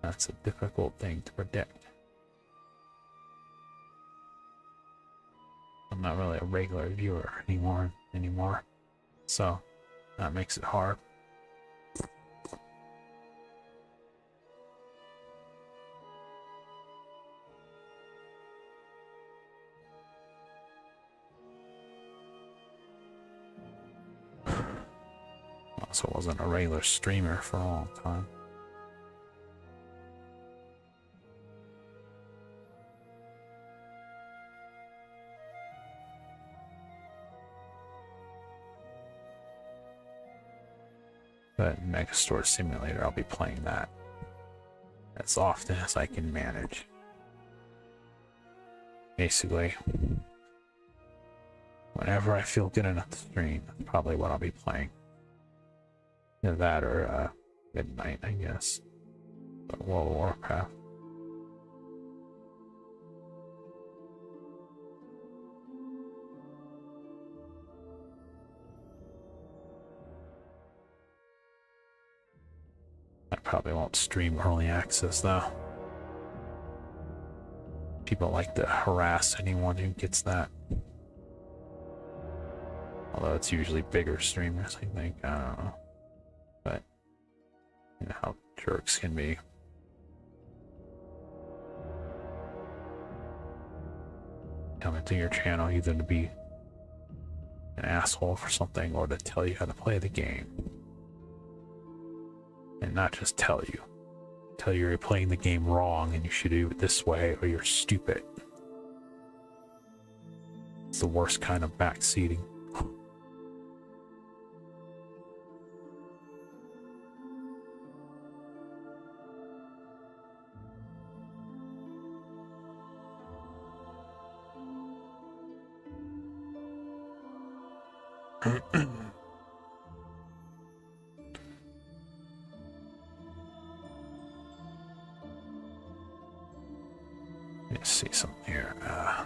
Speaker 1: that's a difficult thing to predict. I'm not really a regular viewer anymore, so that makes it hard. Also wasn't a regular streamer for a long time. But Megastore Simulator, I'll be playing that as often as I can manage. Basically, whenever I feel good enough to stream, that's probably what I'll be playing. Either that or midnight, I guess. But World of Warcraft. I probably won't stream early access though. People like to harass anyone who gets that. Although it's usually bigger streamers, I think. I don't know. But you know how jerks can be. Come into your channel either to be an asshole for something or to tell you how to play the game. And not just tell you you're playing the game wrong and you should do it this way or you're stupid. It's the worst kind of backseating. Let's see something here. Yeah,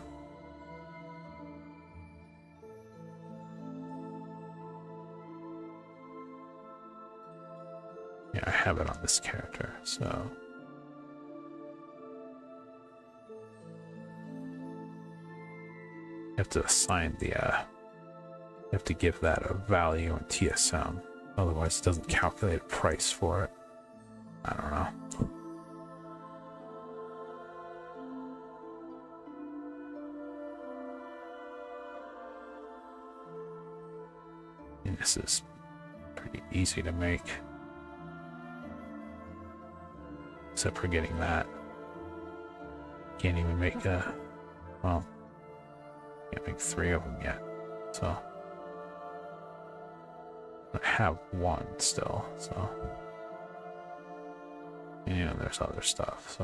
Speaker 1: I have it on this character, so you have to assign the you have to give that a value in TSM, otherwise it doesn't calculate a price for it. I don't know. And this is pretty easy to make. Except for getting that. Can't even make a, well, can't make 3 of them yet. So I have 1 still, so. And you know, there's other stuff, so.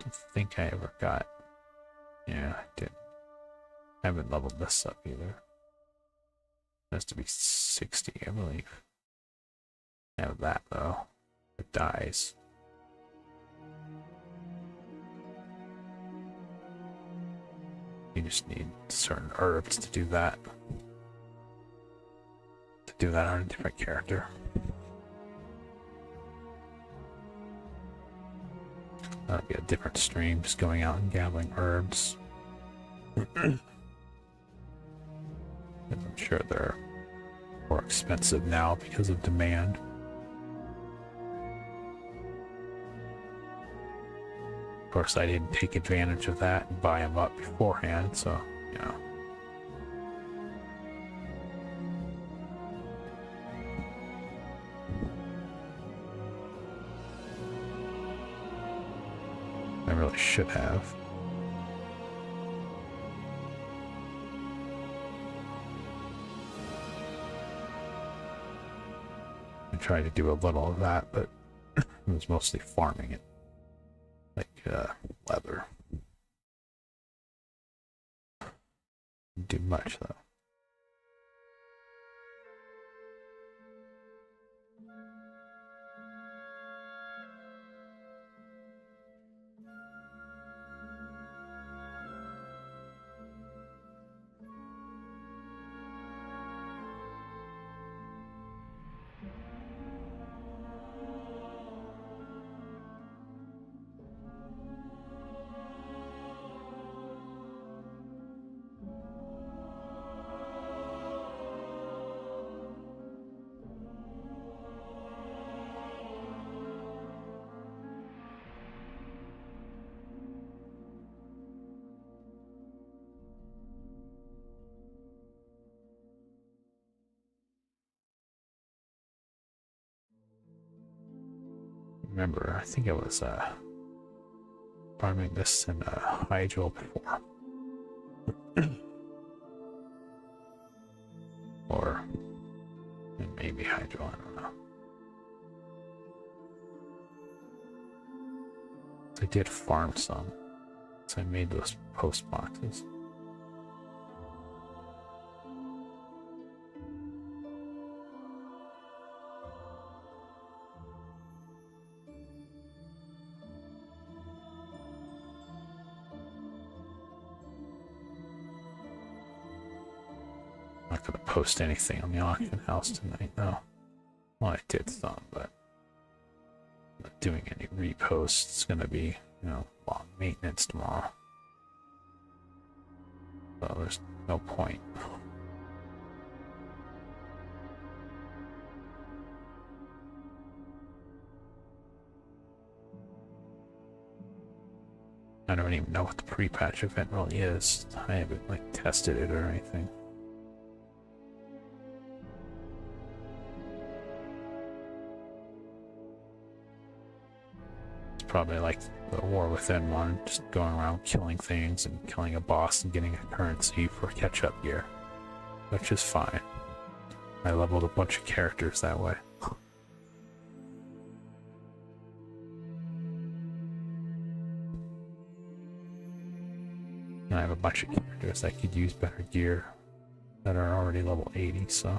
Speaker 1: I don't think I ever got, yeah, I did. I haven't leveled this up either. It has to be 60, I believe. I have that though. It dies. You just need certain herbs to do that. To do that on a different character. That'll be a different stream, just going out and gathering herbs. I'm sure they're more expensive now because of demand. Of course, I didn't take advantage of that and buy them up beforehand, so, you know. I really should have. I tried to do a little of that, but it was mostly farming it. Like leather. Didn't do much though. Remember, I think I was farming this in Hydro before. Or maybe Hydro, I don't know. I did farm some, so I made those post boxes. Not gonna post anything on the auction house tonight, though. Well, I did some, but I'm not doing any reposts. It's gonna be, you know, long maintenance tomorrow. So there's no point. I don't even know what the pre-patch event really is. I haven't like tested it or anything. Probably like the War Within one, just going around killing things and killing a boss and getting a currency for catch-up gear, which is fine. I leveled a bunch of characters that way. And I have a bunch of characters that could use better gear that are already level 80, so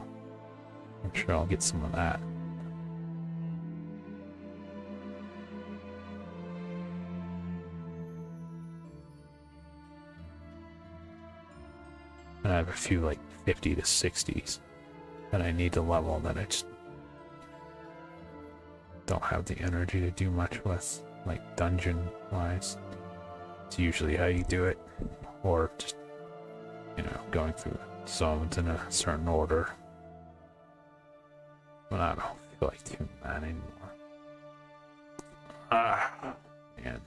Speaker 1: I'm sure I'll get some of that. And I have a few like 50 to 60s that I need to level that I just don't have the energy to do much with, like dungeon wise. It's usually how you do it, or just, you know, going through zones in a certain order. But I don't feel like doing that anymore. Ah, man.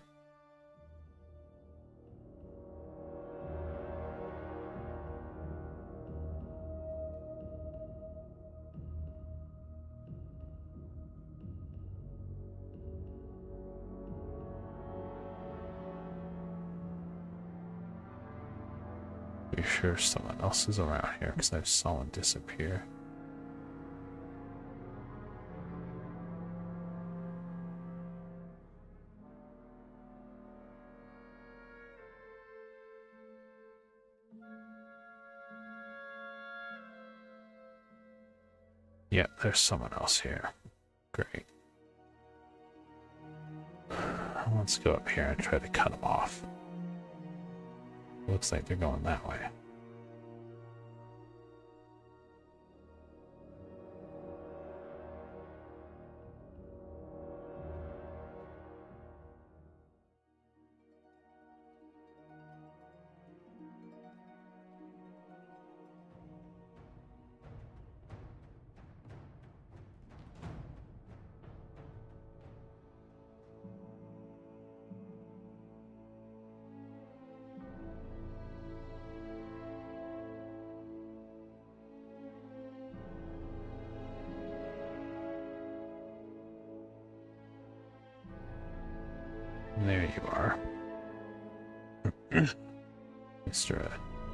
Speaker 1: Be sure someone else is around here because I saw one disappear. Yeah, there's someone else here. Great. Let's go up here and try to cut him off. Looks like they're going that way. There you are. Mr.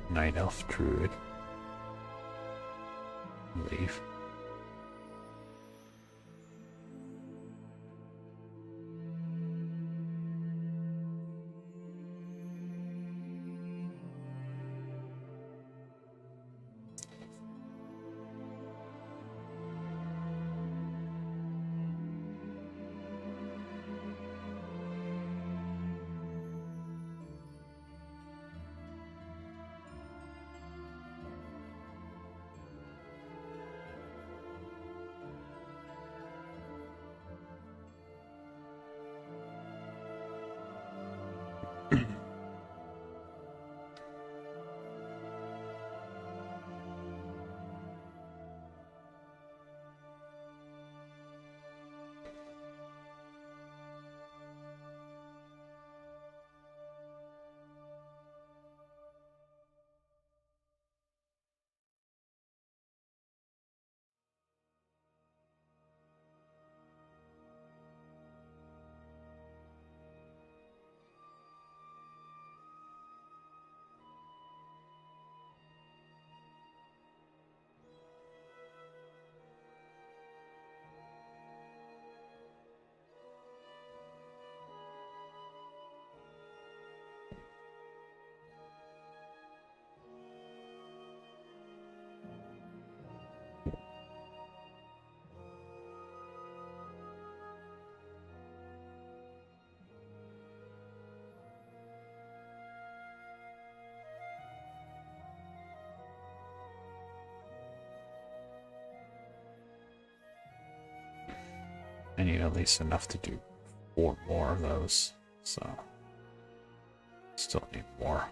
Speaker 1: Night Elf Druid. Leave. I need at least enough to do 4 more of those, so still need more.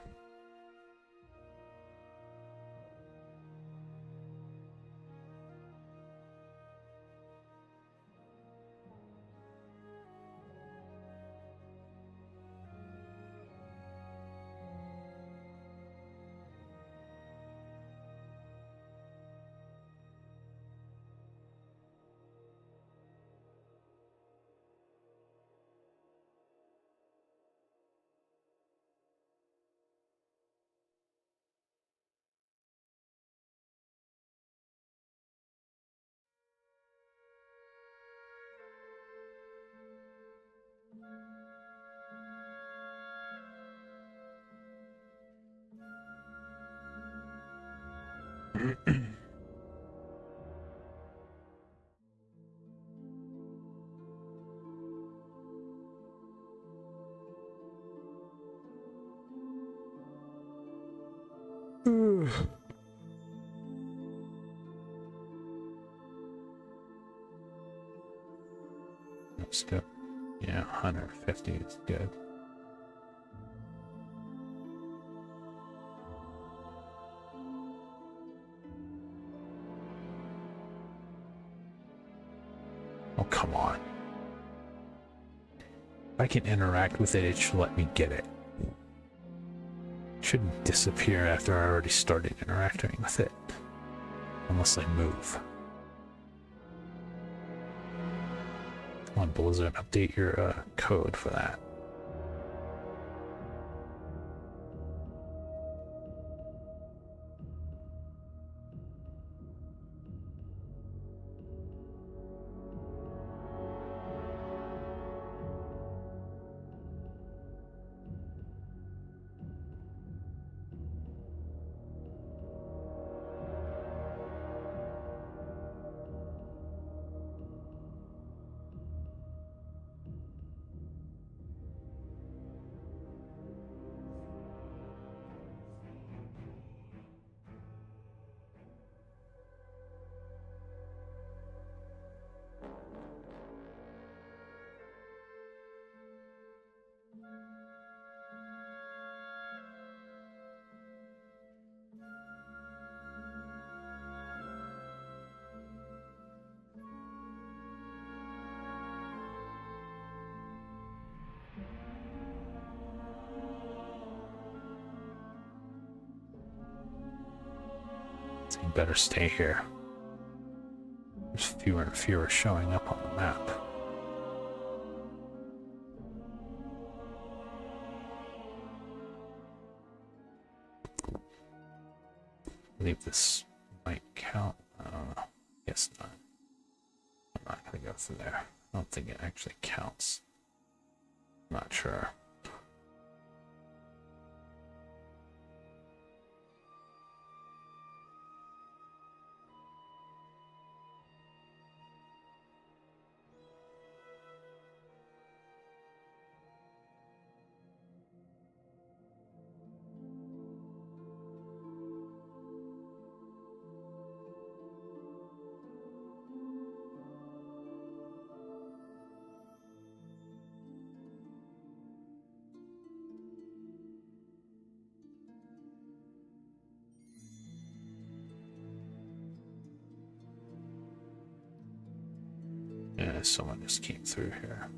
Speaker 1: That's good. Yeah, 150 is good. Oh, come on. If I can interact with it, it should let me get it. It shouldn't disappear after I already started interacting with it. Unless I move. Come on, Blizzard, update your code for that. So you better stay here. There's fewer and fewer showing up on the map. I believe this might count. I don't know. Guess not. I'm not going to go through there. I don't think it actually counts. I'm not sure. Yeah, someone just came through here.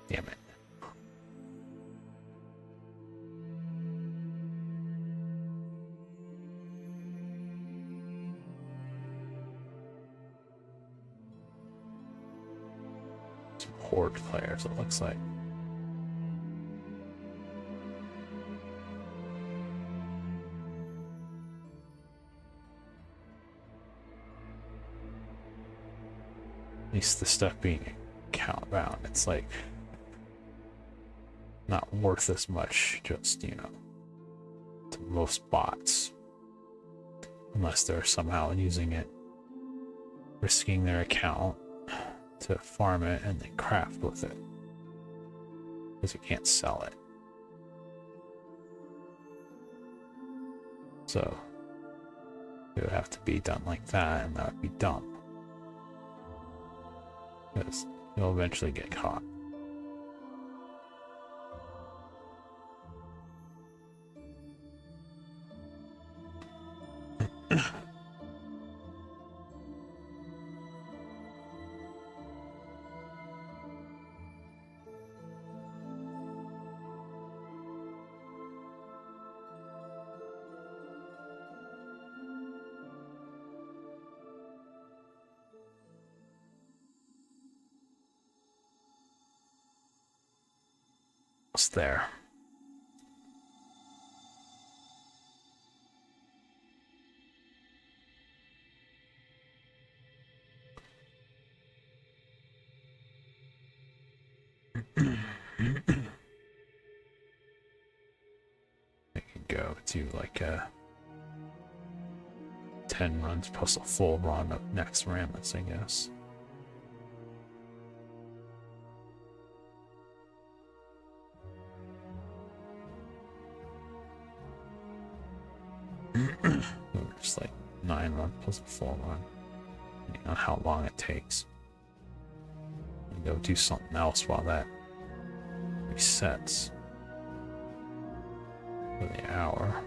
Speaker 1: Damn it. Some horde players, it looks like. At least the stuff being count bound, it's like not worth as much, just, you know, to most bots. Unless they're somehow using it, risking their account to farm it and then craft with it. Because you can't sell it. So it would have to be done like that, and that would be dumb. Because you'll eventually get caught. What's there? I could go to like a 10 runs plus a full run of next Rammus, I guess. Or just like 9-run plus a 4-run, depending on how long it takes. And go do something else while that resets for the hour.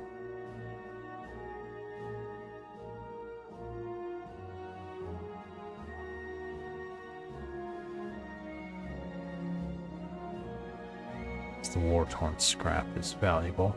Speaker 1: The war-torn scrap is valuable.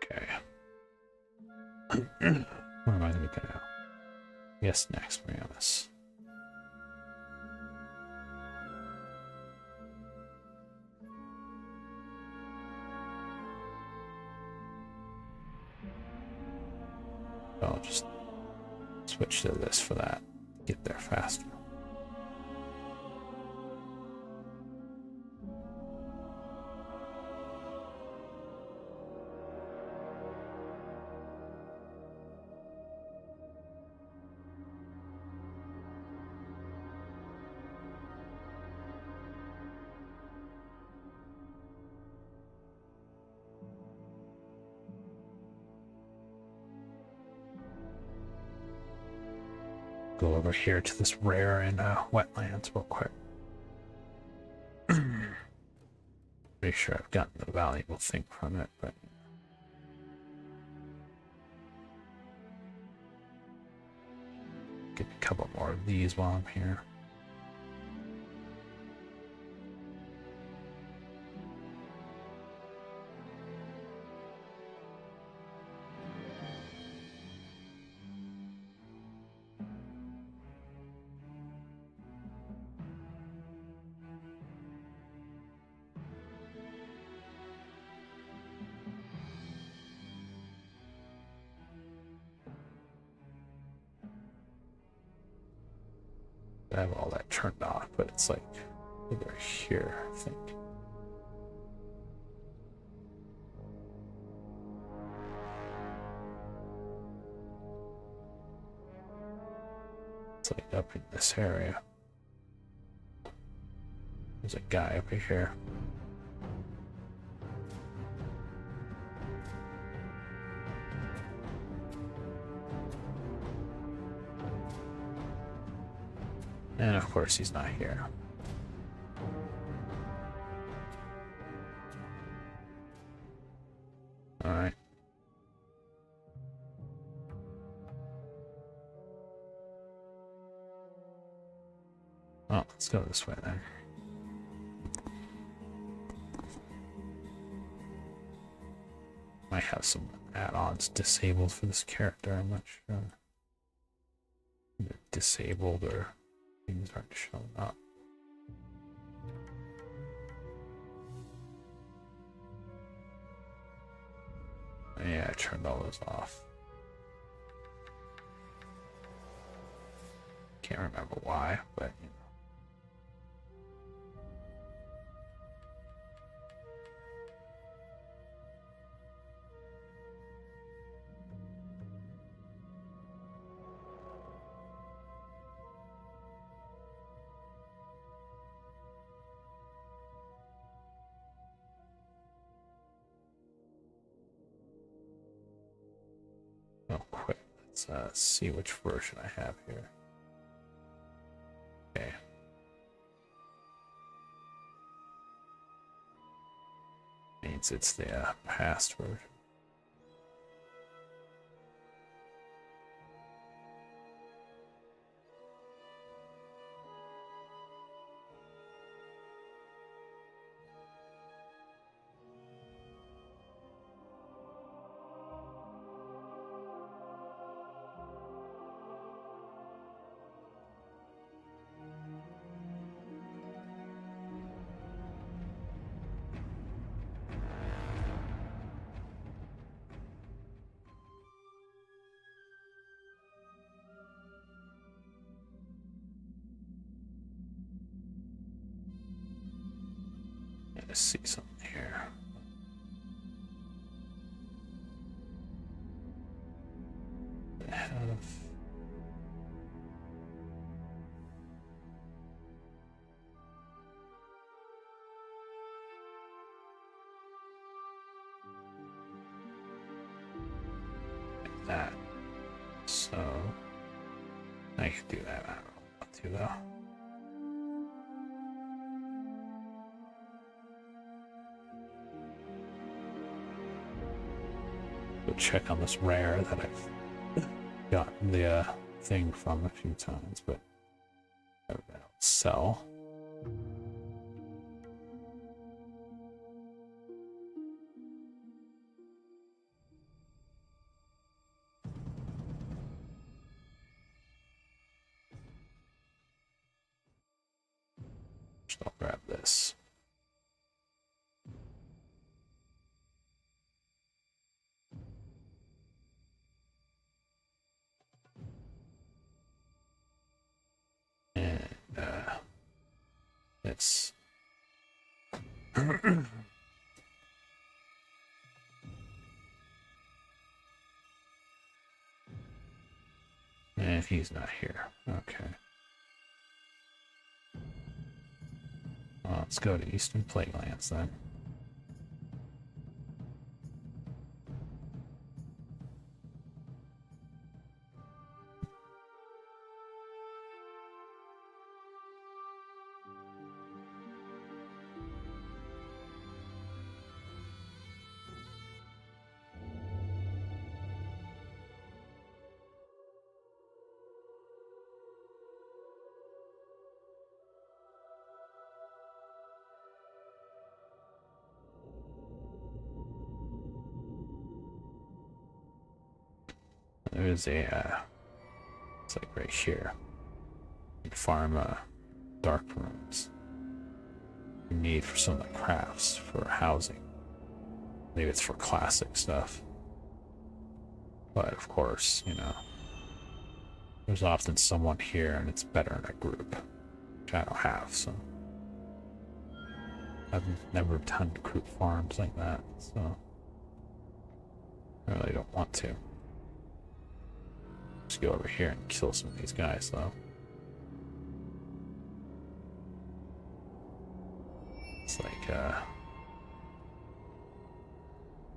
Speaker 1: Okay. Where am I going to go now? Yes, next, Marianas. I'll just switch to this for that. Get there faster. Go over here to this rare and wetlands real quick. Pretty sure I've gotten the valuable thing from it, but get a couple more of these while I'm here. I have all that turned off, but it's like over here, I think. It's like up in this area. There's a guy over here. And of course he's not here. All right. Well, let's go this way then. Might have some add-ons disabled for this character, I'm not sure. disabled or things aren't showing up. Yeah, I turned all those off. Can't remember why, but you know. Oh, quick. Let's see which version I have here. Okay. Means it's the past version. Let's see something here. I have that. So I could do that. I don't know what to though. Go check on this rare that I've gotten the thing from a few times, but I don't sell. I'll grab this. And it's and he's not here. Okay. Well, let's go to Eastern Plaguelands then. There's a, it's like right here. You can farm dark runes. You need for some of the crafts for housing. Maybe it's for classic stuff. But of course, you know, there's often someone here and it's better in a group, which I don't have, so. I've never done group farms like that, so I really don't want to. Let's go over here and kill some of these guys, though. It's like,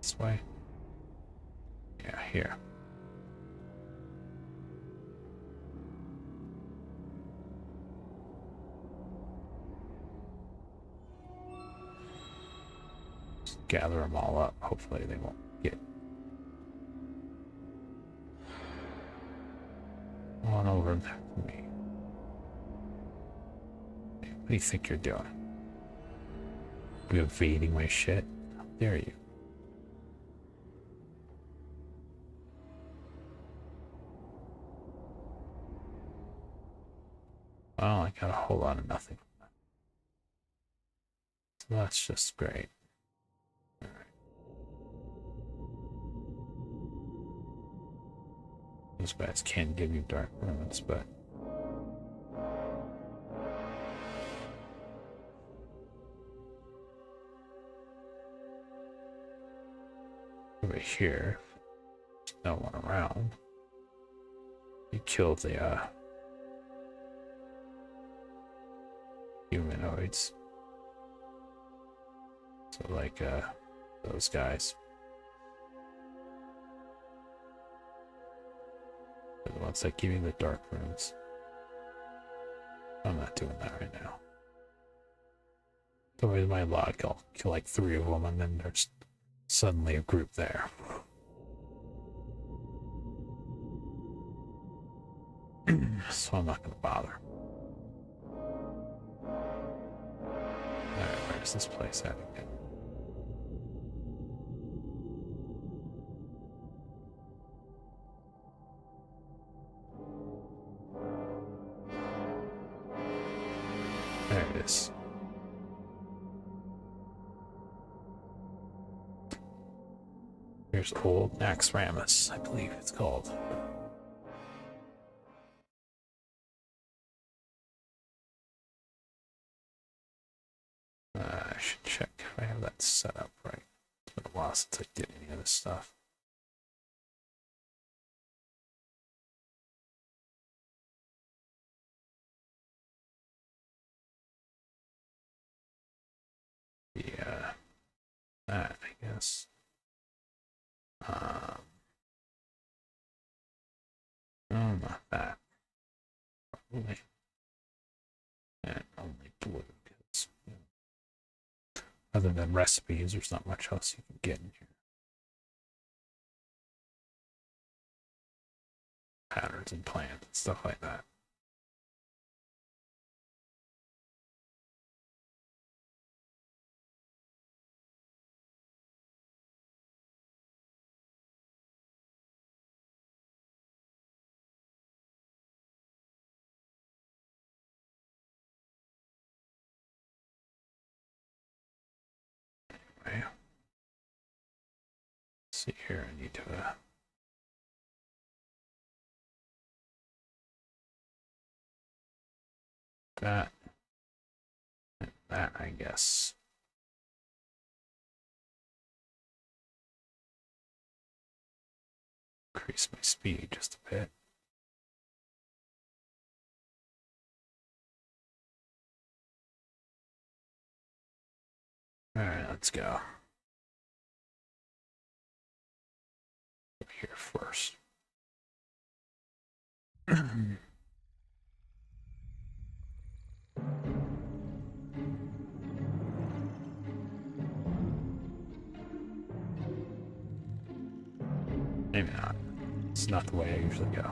Speaker 1: this way? Yeah, here. Just gather them all up. Hopefully they won't get on over to me. What do you think you're doing? You evading my shit? How dare you? Well, I got a whole lot of nothing. So that's just great. All right. Those guys can give you dark runes, but over here, there's no one around. You killed the humanoids. So like those guys. They're the ones that give you the dark runes. I'm not doing that right now. The way my luck, I'll kill like 3 of them and then there's suddenly a group there. So I'm not gonna bother. Alright, where's this place at again? There it is. Here's old Naxxramas, I believe it's called. I should check if I have that set up right. It's been a while since I did any of this stuff. Yeah, that I guess. No, not that. Probably. And only blue, because you know, other than recipes, there's not much else you can get in here. Patterns and plans and stuff like that. Right. Let's see here, I need to that and that, I guess. Increase my speed just a bit. Alright, let's go. Over here first. Maybe not. It's not the way I usually go.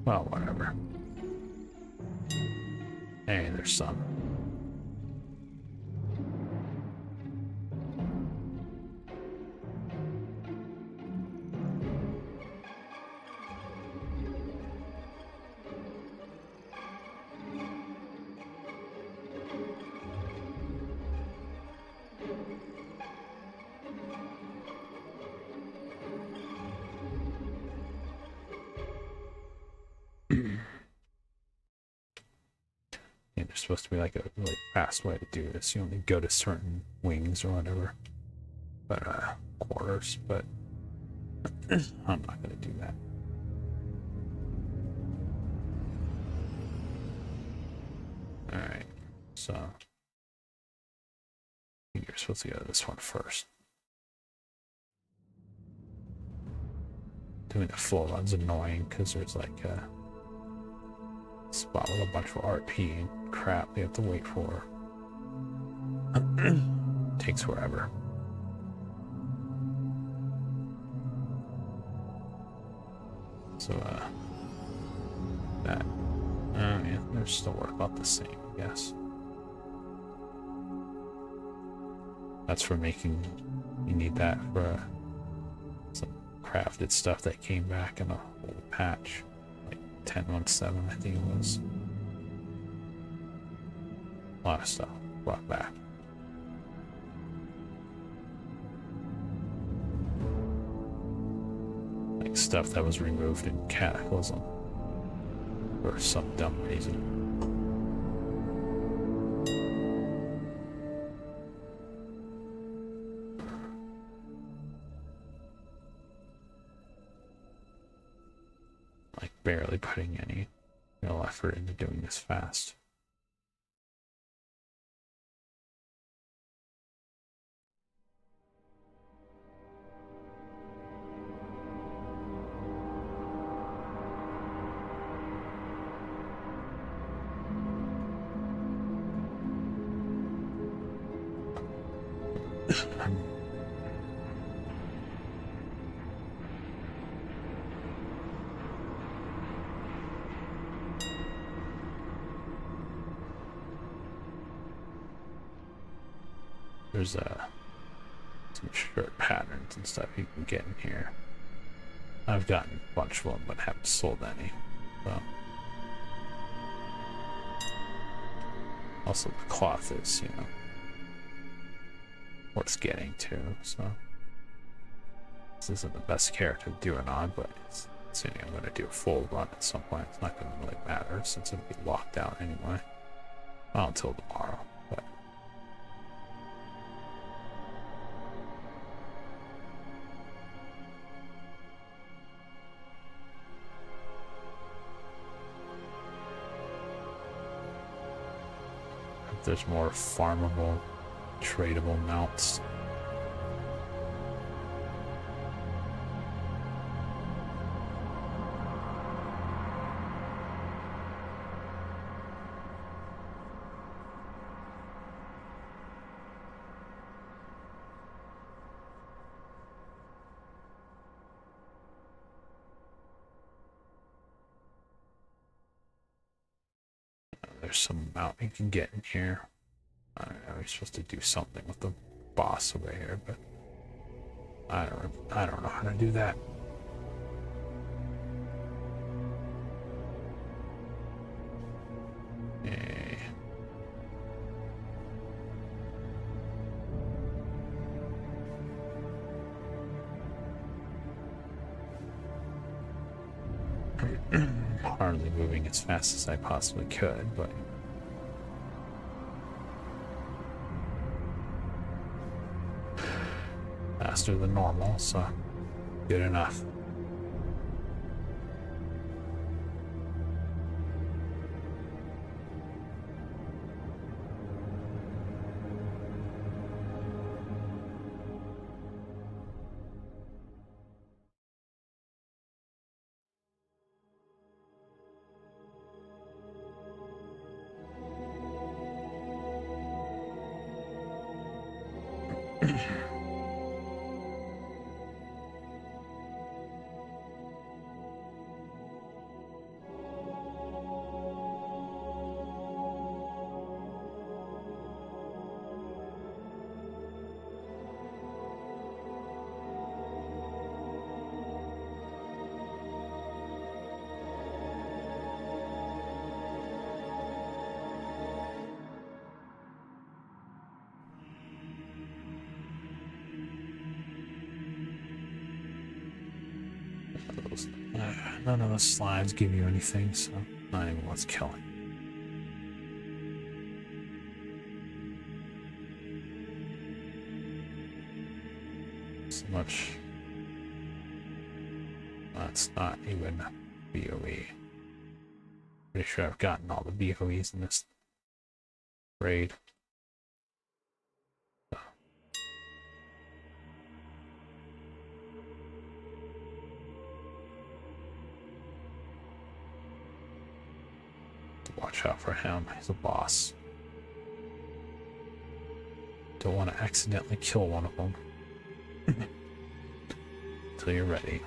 Speaker 1: Well, whatever. Hey, there's some. And there's supposed to be like a really fast way to do this. You only go to certain wings or whatever. But quarters, but I'm not gonna do that. Alright, so you're supposed to go to this one first. Doing a full run's annoying because there's like a spot with a bunch of RP and crap they have to wait for. Takes forever. So that yeah, they're still work about the same, I guess. That's for making, you need that for some crafted stuff that came back in a old patch, like 10.17 I think it was. A lot of stuff brought back. Like stuff that was removed in Cataclysm for some dumb reason. Like barely putting any real effort into doing this fast. There's some shirt patterns and stuff you can get in here. I've gotten a bunch of them, but haven't sold any. So. Also, the cloth is, you know, worth getting to. So this isn't the best character to do it on, but assuming I'm going to do a full run at some point, it's not going to really matter since it'll be locked out anyway. Not until tomorrow, but. There's more farmable, tradable mounts. There's some mount you can get in here. I don't know, you're supposed to do something with the boss over here, but I don't know how to do that. Yay. Hardly moving as fast as I possibly could, but faster than normal, so good enough. None of the slides give you anything, so not even worth killing. So much. That's not even BOE. Pretty sure I've gotten all the BOEs in this raid. Watch out for him, he's a boss. Don't want to accidentally kill one of them. Until you're ready.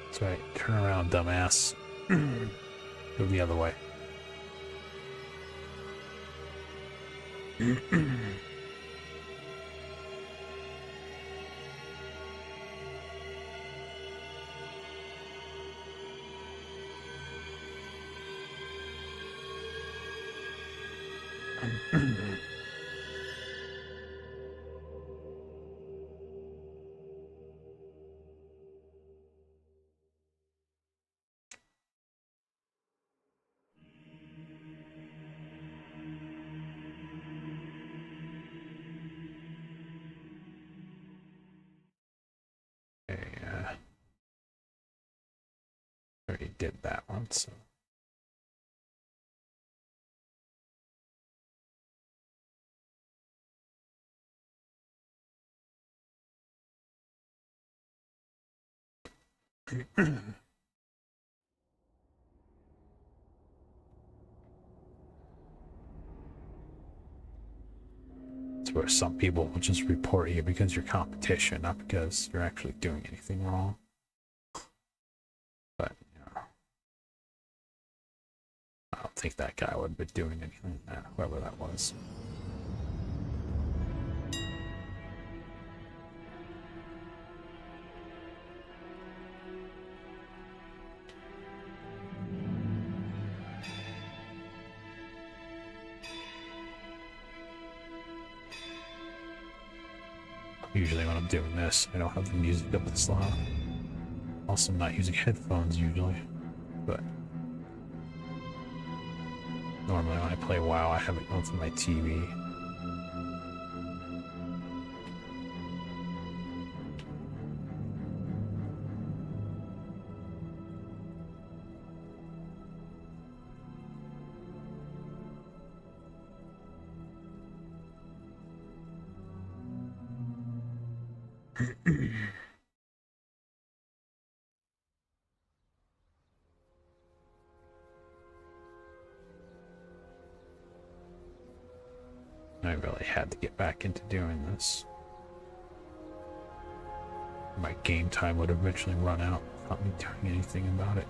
Speaker 1: That's right, turn around, dumbass. Go the other way. Already did that one, so. It's where some people will just report you because you're competition, not because you're actually doing anything wrong. But, you know, I don't think that guy would have been doing anything, whoever that was. Usually when I'm doing this, I don't have the music up this loud. Also, I'm not using headphones usually, but normally when I play WoW, I have it going through my TV. I really had to get back into doing this. My game time would eventually run out without me doing anything about it.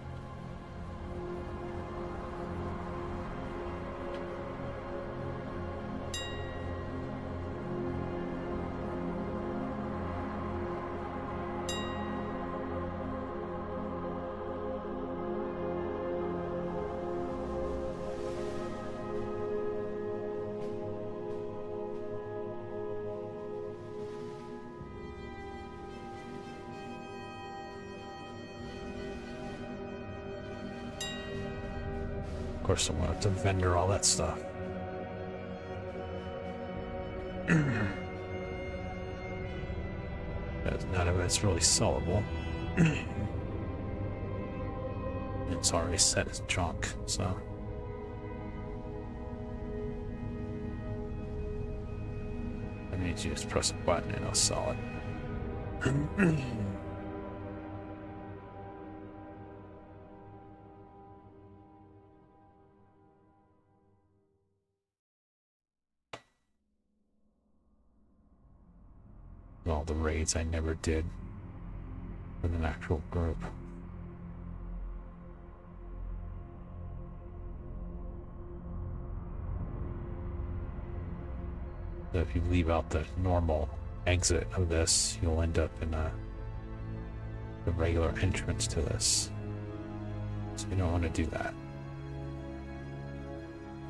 Speaker 1: Of course, I'm gonna have to vendor all that stuff. Because none of it's really sellable. It's already set as junk, so. That means you just press a button and it'll sell it. All the raids I never did with an actual group. So if you leave out the normal exit of this, you'll end up in the regular entrance to this. So you don't want to do that.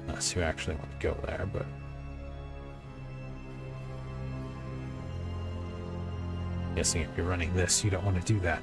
Speaker 1: Unless you actually want to go there, but guessing if you're running this, you don't want to do that.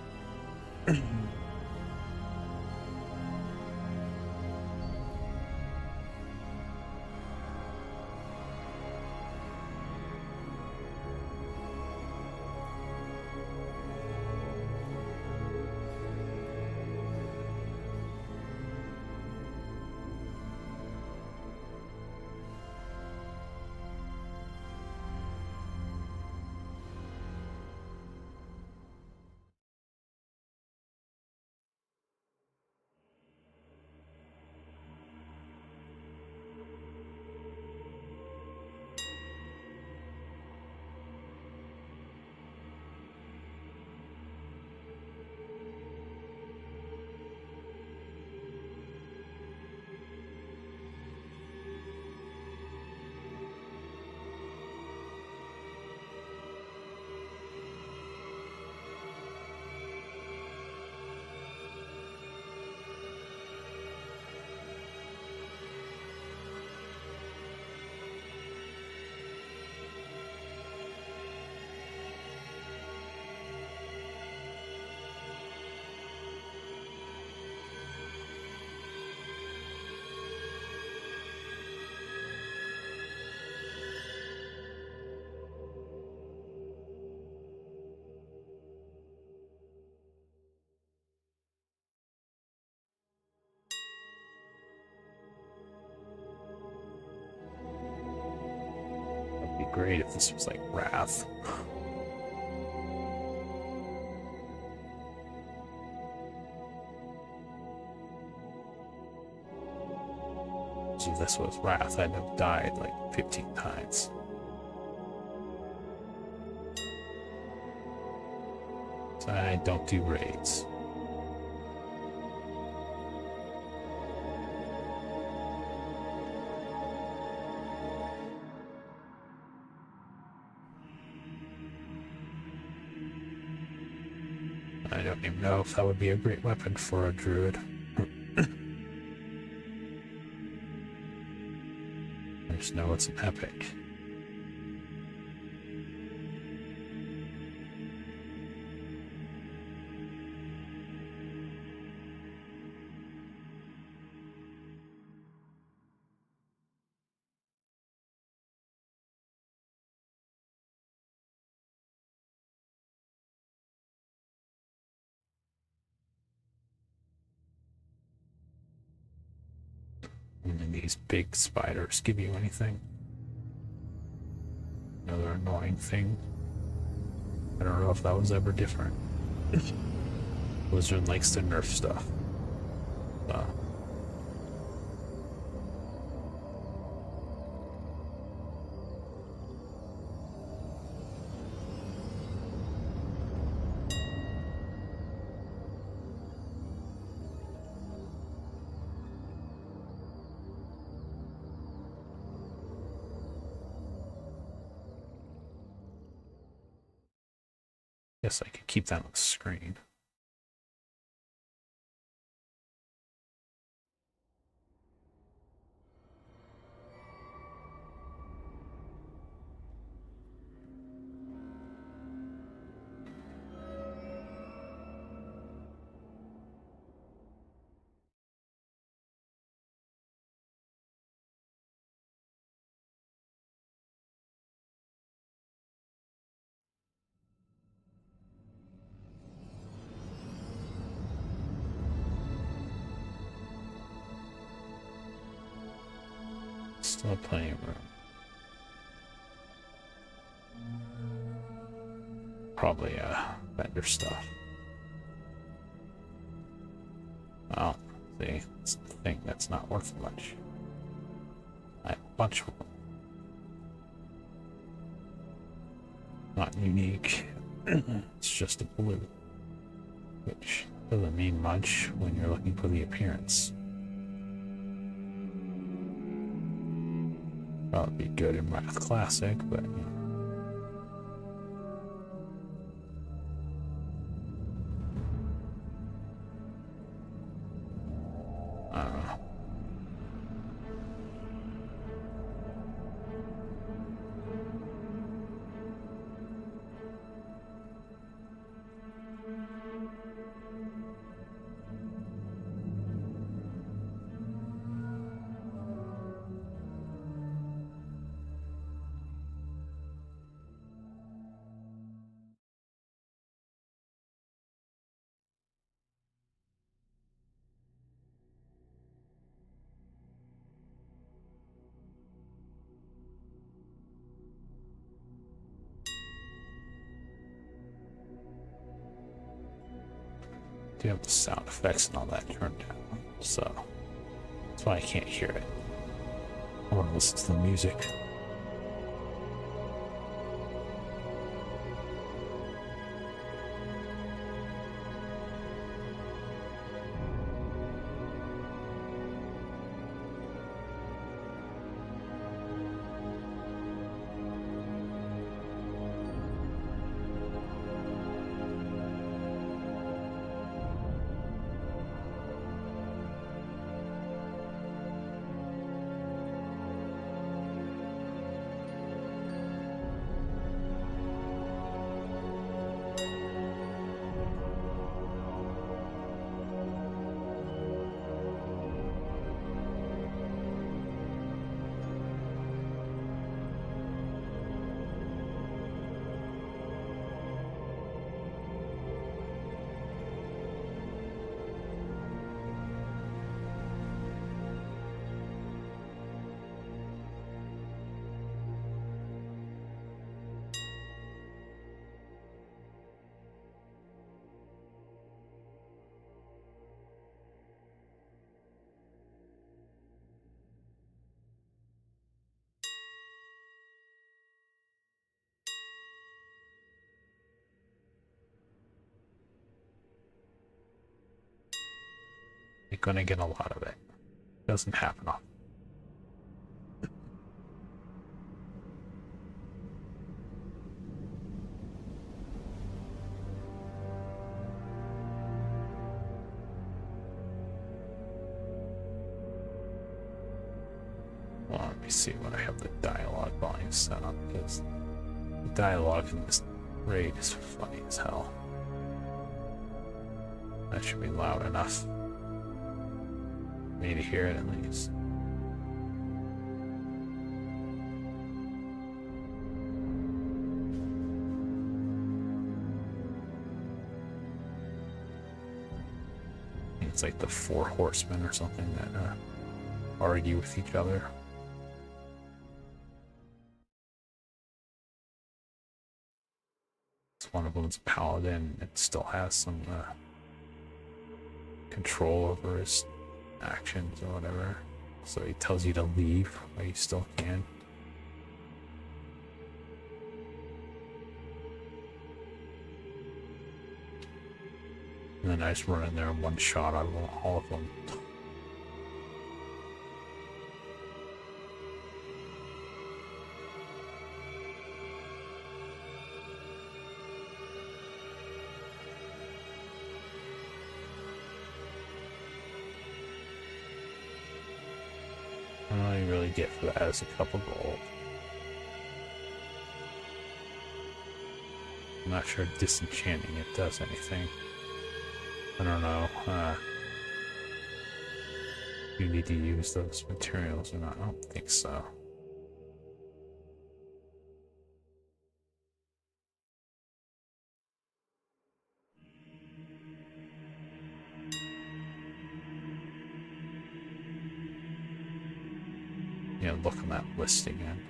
Speaker 1: great if this was like Wrath. So if this was Wrath, I'd have died like 15 times. So I don't do raids. I don't even know if that would be a great weapon for a druid. I just know it's an epic. And these big spiders give you anything? Another annoying thing. I don't know if that was ever different. Blizzard likes to nerf stuff. Guess I could keep that on the screen. Still plenty of room. Probably vendor stuff. Oh, see, it's the thing that's not worth much. I have a bunch of them. Not unique. It's just a blue, which doesn't mean much when you're looking for the appearance. Probably be good in Wrath Classic, but you know. I don't know. Do have the sound effects and all that turned down, so that's why I can't hear it. I want to listen to the music. You're gonna get a lot of it. Doesn't happen often. Well, let me see when I have the dialogue volume set up, because the dialogue in this raid is funny as hell. That should be loud enough for me to hear it at least. It's like the four horsemen or something that argue with each other. One of them's a paladin and still has some control over his actions or whatever. So he tells you to leave while you still can. And then I just run in there and one shot on all of them. All you really get for that is a couple gold. I'm not sure disenchanting it does anything. I don't know. You need to use those materials or not? I don't think so. Yeah, look on that list again.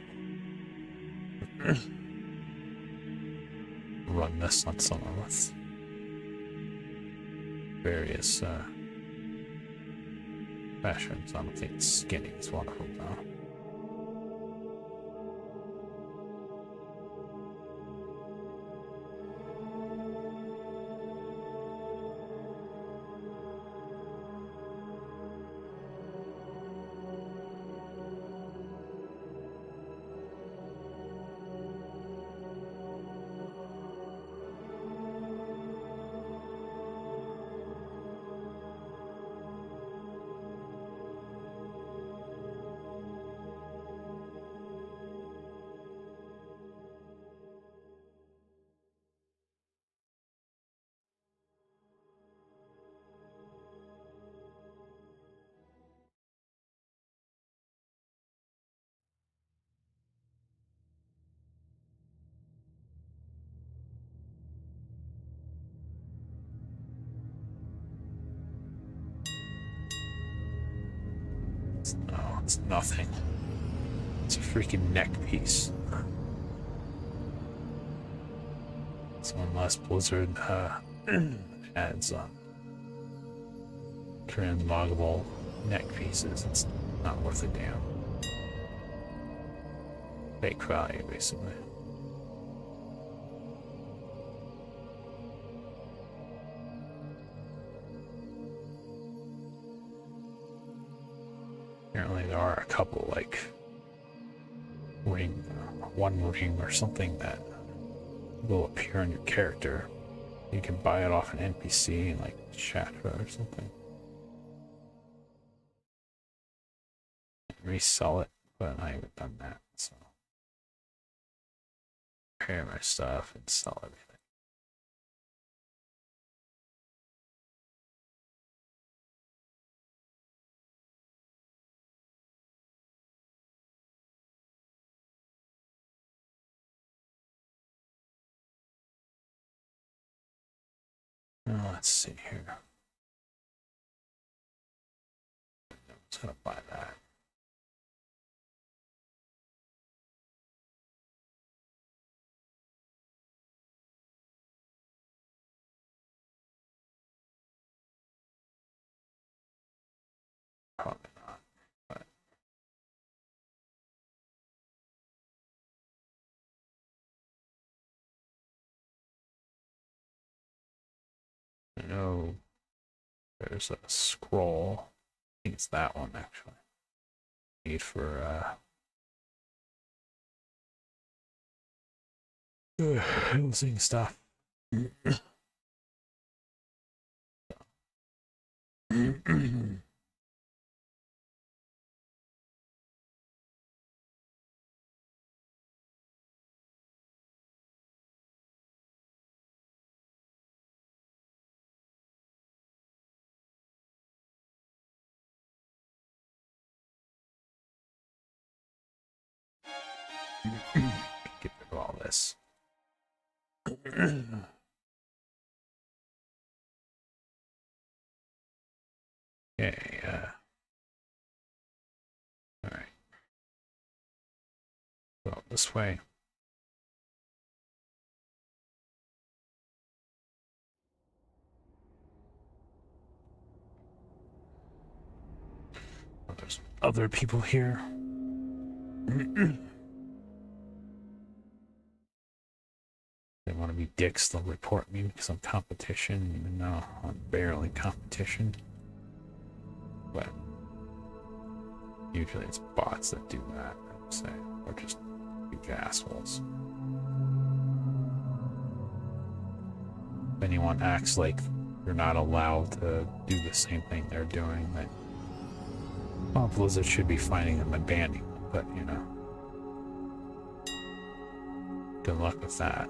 Speaker 1: Run this on someone with various fashions. I don't think skinning is one of them though. No, it's nothing. It's a freaking neck piece. So unless Blizzard adds transmoggable neck pieces, it's not worth a damn. Fake value, basically. Apparently there are a couple, like one ring or something that will appear on your character. You can buy it off an NPC in like Shatra or something. Resell it, but I haven't done that, so prepare my stuff and sell everything. Now, let's see here. I'm just gonna buy that. Probably not, but no. There's a scroll. I think it's that one actually. Need for using stuff. Get rid of all this. Okay, all right. Go this way. Oh, there's other people here. They want to be dicks, they'll report me because I'm competition, even though I'm barely competition. But usually it's bots that do that, I would say, or just huge assholes. If anyone acts like you're not allowed to do the same thing they're doing, then well, Blizzard should be finding them and banning them, but you know, good luck with that.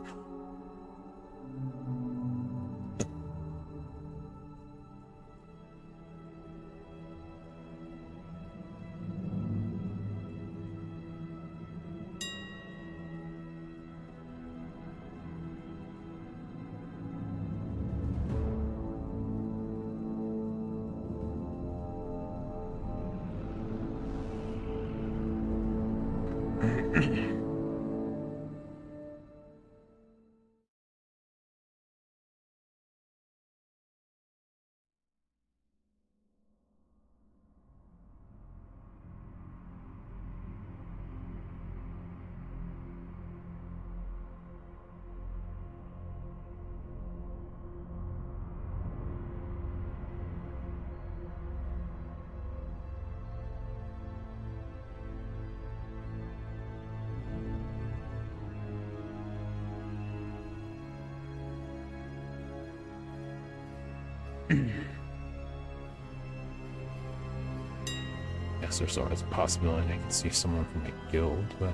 Speaker 1: Yes, there's always a possibility I can see someone from a guild, but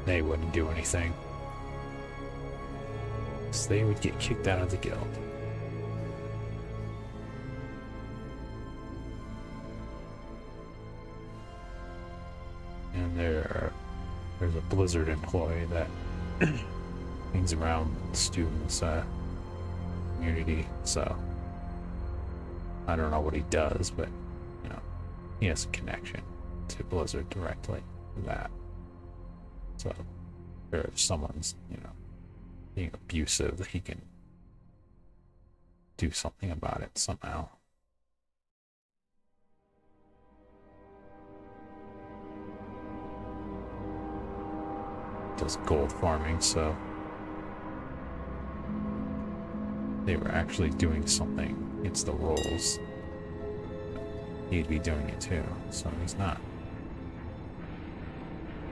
Speaker 1: they wouldn't do anything. So they would get kicked out of the guild. And there's a Blizzard employee that hangs around the students' community, so I don't know what he does, but you know, he has a connection to Blizzard directly for that. So if someone's, you know, being abusive, that he can do something about it somehow. Does gold farming, so they were actually doing something against the rules. He'd be doing it too, so he's not.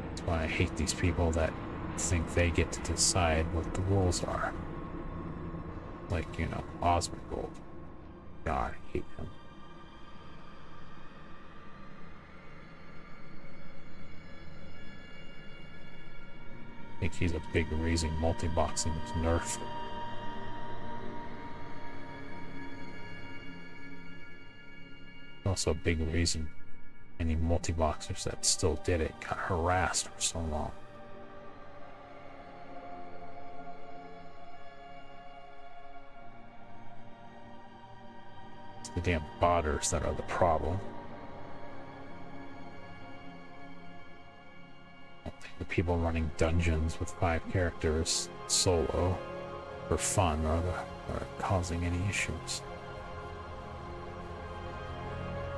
Speaker 1: That's why I hate these people that think they get to decide what the rules are. Like, you know, Osmongold. God, I hate him. I think he's a big reason multi-boxing is nerfed. Also a big reason any multi-boxers that still did it got harassed for so long. It's the damn botters that are the problem. I don't think the people running dungeons with 5 characters solo for fun are causing any issues.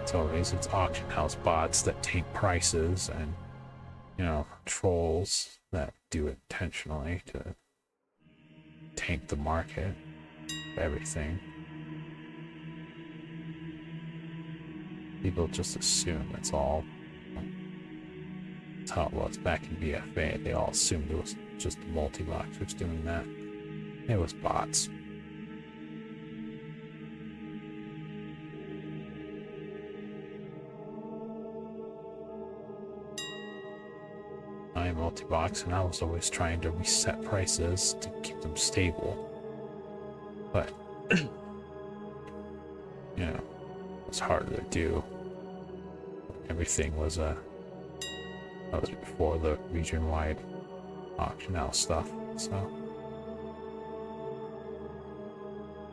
Speaker 1: It's always it's auction house bots that tank prices and, you know, trolls that do it intentionally to tank the market, everything. People just assume it's all. That's how it was back in BFA. They all assumed it was just the multi-boxers doing that. It was bots. I multi-box, and I was always trying to reset prices to keep them stable. But, you know, it was harder to do. Everything was that was before the region-wide auction house stuff, so.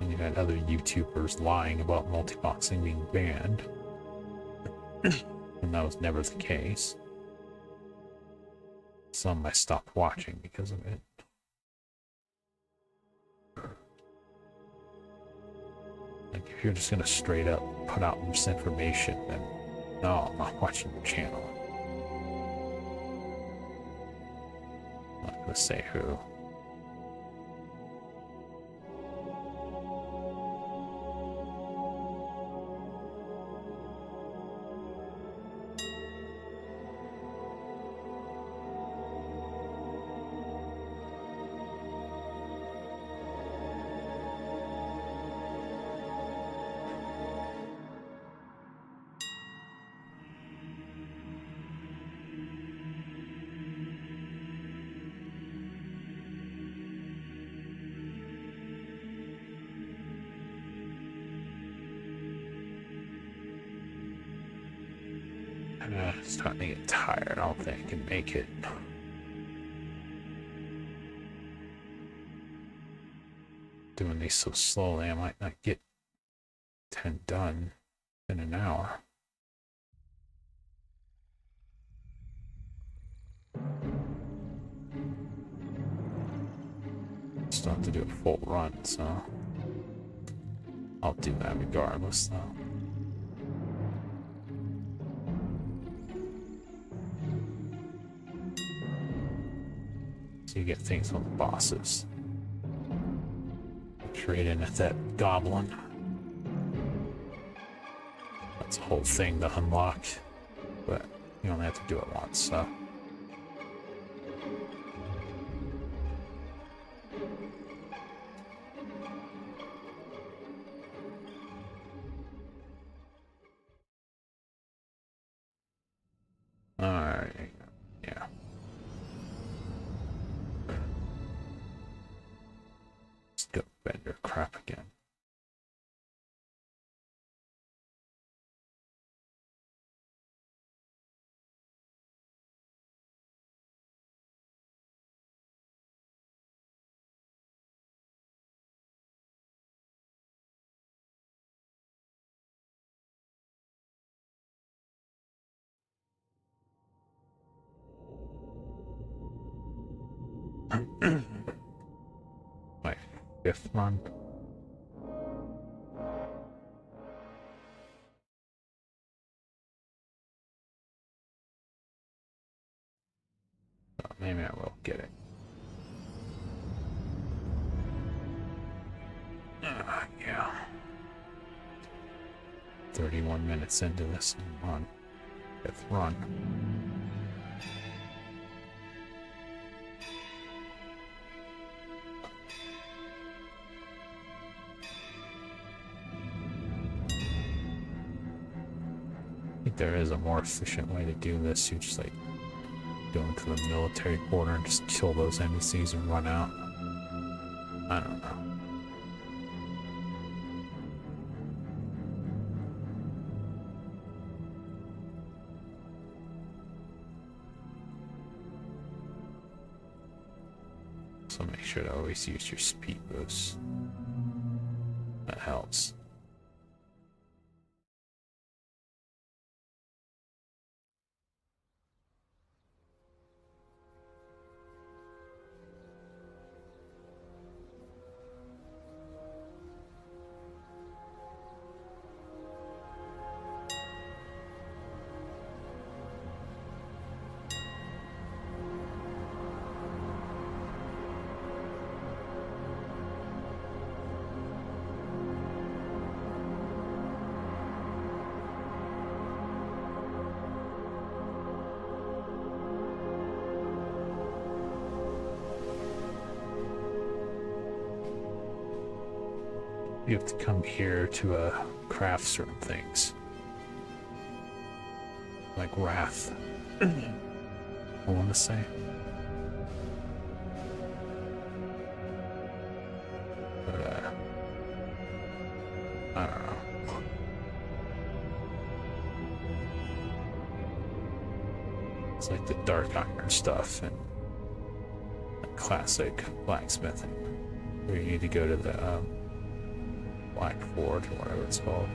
Speaker 1: And you had other YouTubers lying about multi-boxing being banned. And that was never the case. Some I stopped watching because of it. Like, if you're just gonna straight up put out misinformation, then no, I'm not watching your channel. I'm not gonna say who. I'm starting to get tired. I don't think I can make it. Doing these so slowly, I might not get 10 done in an hour. Still have to do a full run, so I'll do that regardless, though. So you get things from the bosses. Trade in at that goblin. That's a whole thing to unlock, but you only have to do it once, so. Alright, yeah. Let's go vendor crap again. My 5th run. Maybe I will get it. Yeah. 31 minutes into this run. 5th run. I think there is a more efficient way to do this. You just like go into the military quarter and just kill those NPCs and run out. I don't know. So make sure to always use your speed boost. That helps. You have to come here to craft certain things. Like Wrath, I want to say. But, I don't know. It's like the dark iron stuff and the classic blacksmithing, where you need to go to the Black Forge or whatever it's called.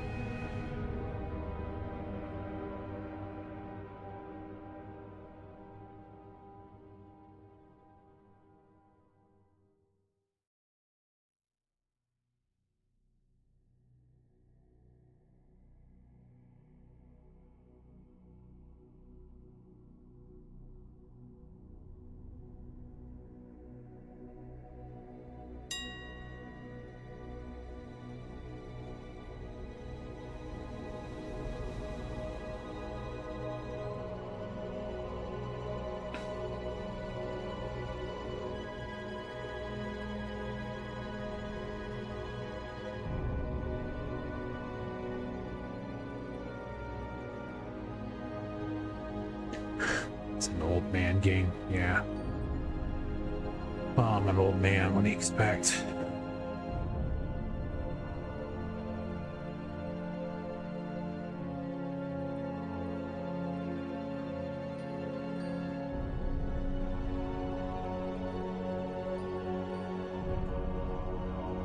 Speaker 1: It's an old man game, yeah. Well, I'm an old man, what do you expect?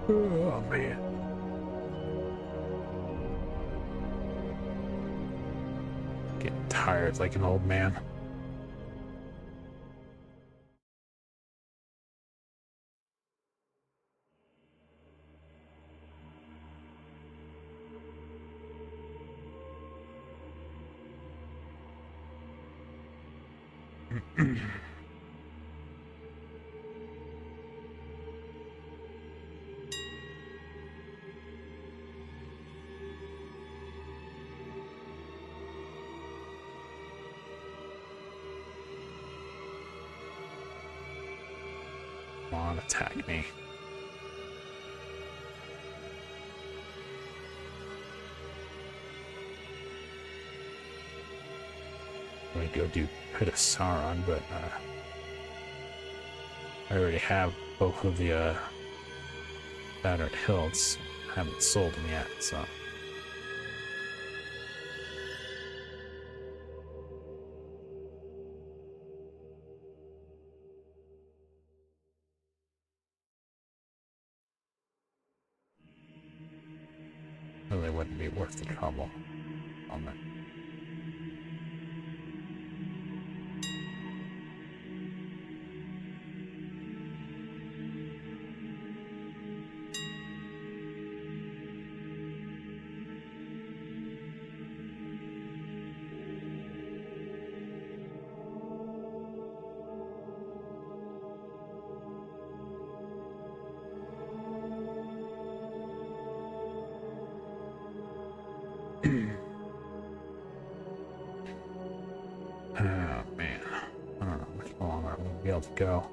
Speaker 1: Oh man. Getting tired like an old man. Come on, attack me. I'm gonna go do Pit of Sauron, but I already have both of the Battered Hills. Haven't sold them yet, so. Really wouldn't be worth the trouble on that. Oh man, I don't know how much longer I'm gonna be able to go.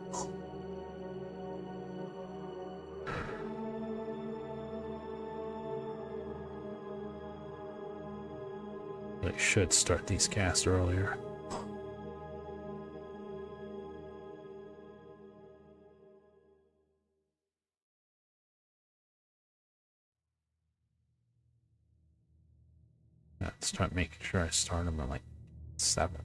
Speaker 1: Really should start these casts earlier. Let's start making sure I start them at like 7.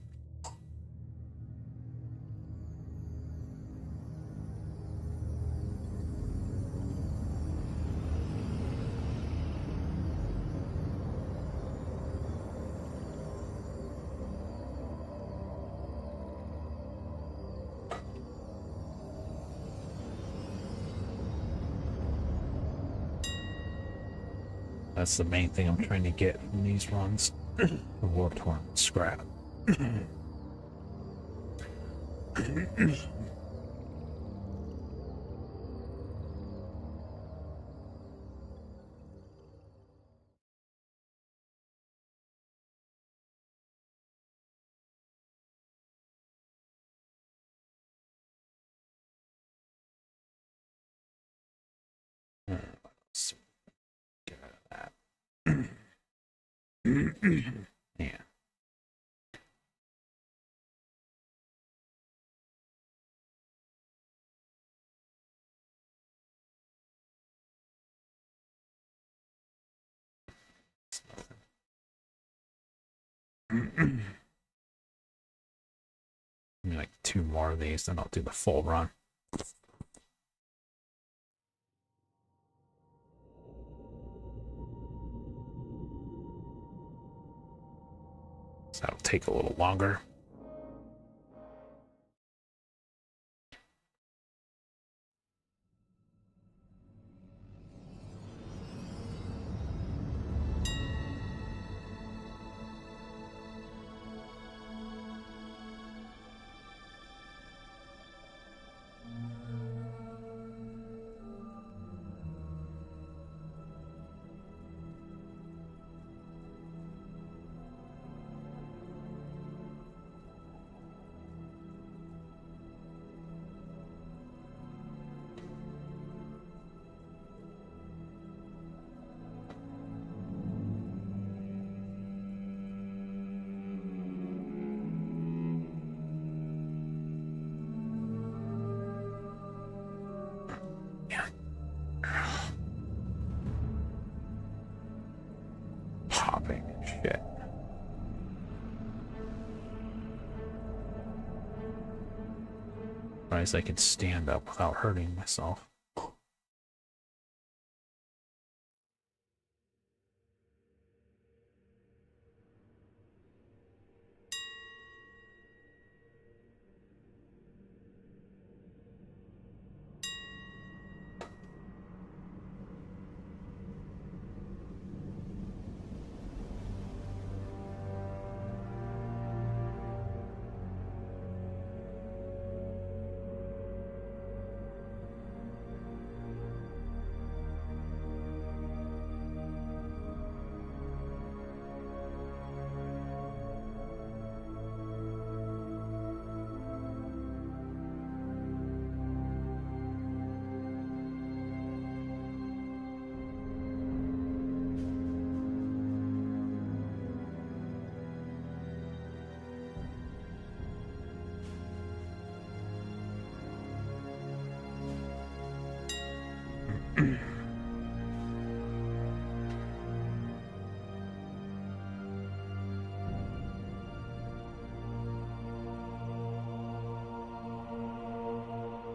Speaker 1: That's the main thing I'm trying to get from these runs. The War Torn scrap. Yeah. Like 2 more of these, then I'll do the full run. So that'll take a little longer. Popping and shit. Otherwise, I can stand up without hurting myself.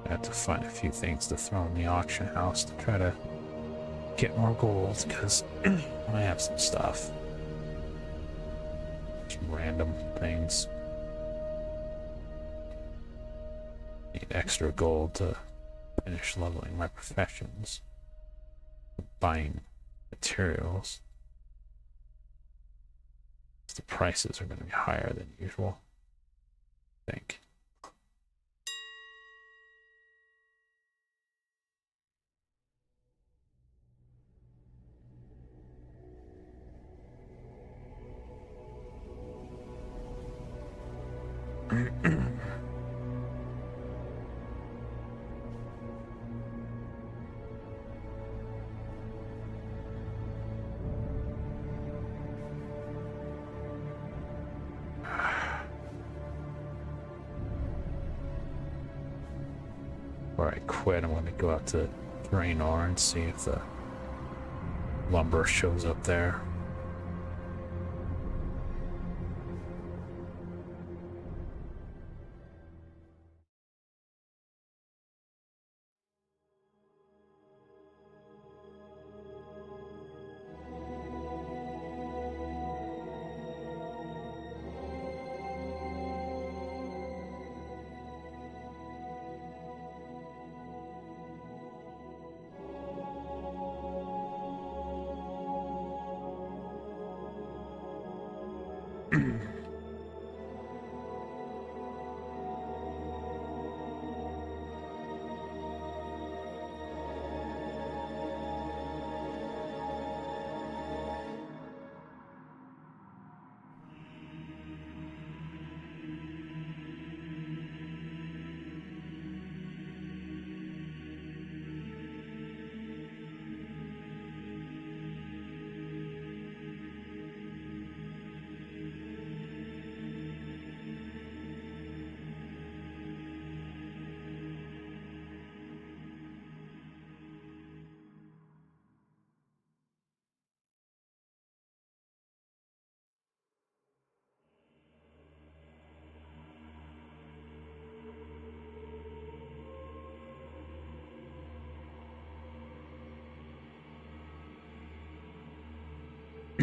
Speaker 1: I have to find a few things to throw in the auction house to try to get more gold, because I have some stuff. Some random things. Need extra gold to finish leveling my professions. Buying materials. The prices are going to be higher than usual, I think. Before I quit, I'm going to go out to Draenor and see if the lumber shows up there.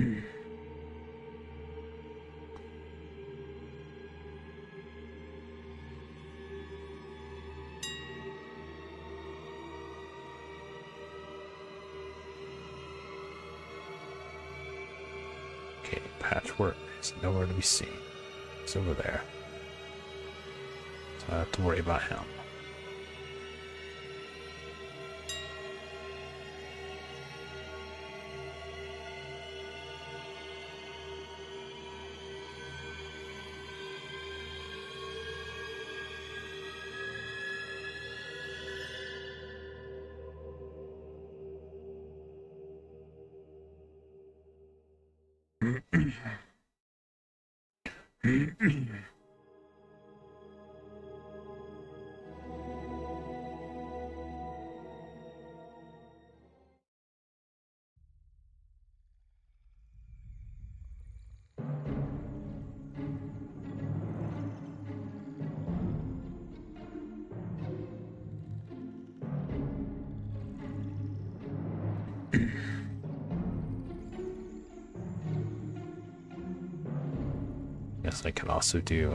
Speaker 1: Okay, Patchwork is nowhere to be seen. He's over there. So I have to worry about him. Guess I could also do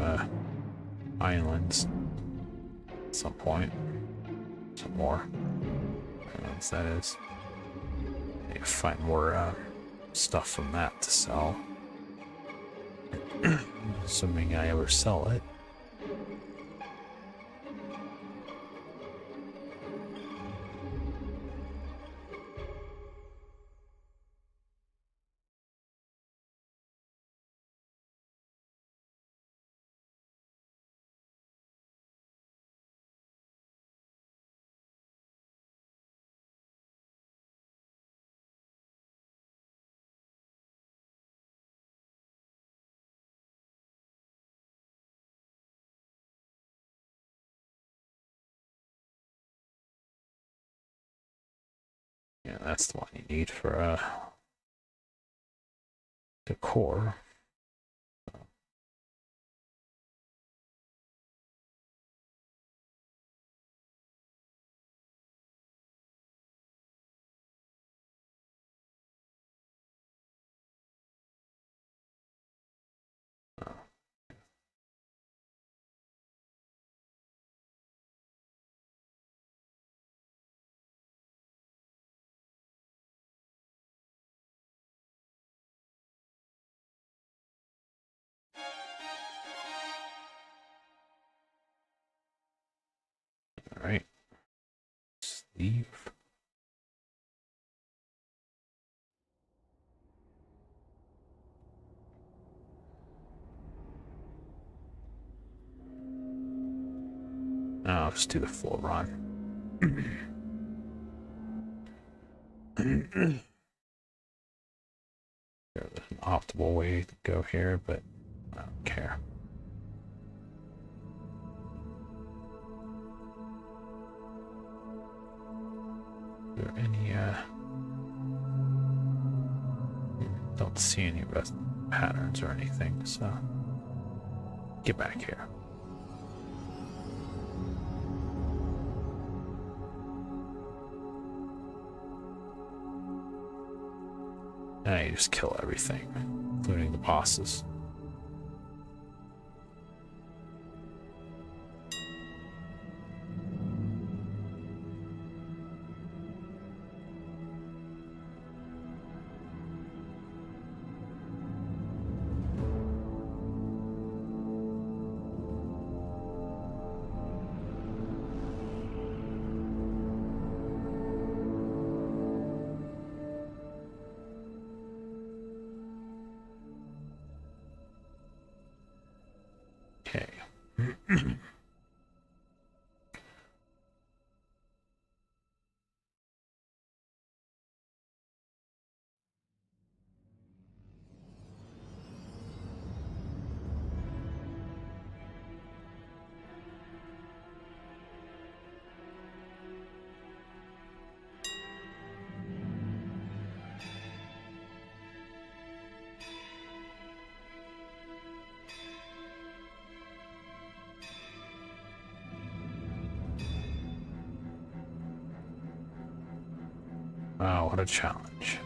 Speaker 1: islands at some point. Some more islands, that is. Need to find more stuff from that to sell. Assuming I ever sell it. Yeah, that's the one you need for decor. All right, sleeve. No, I'll just do the full run. There's an optimal way to go here, but I don't care. Is there any don't see any rest patterns or anything, so get back here. Now you just kill everything, including the bosses. Okay. Wow, what a challenge.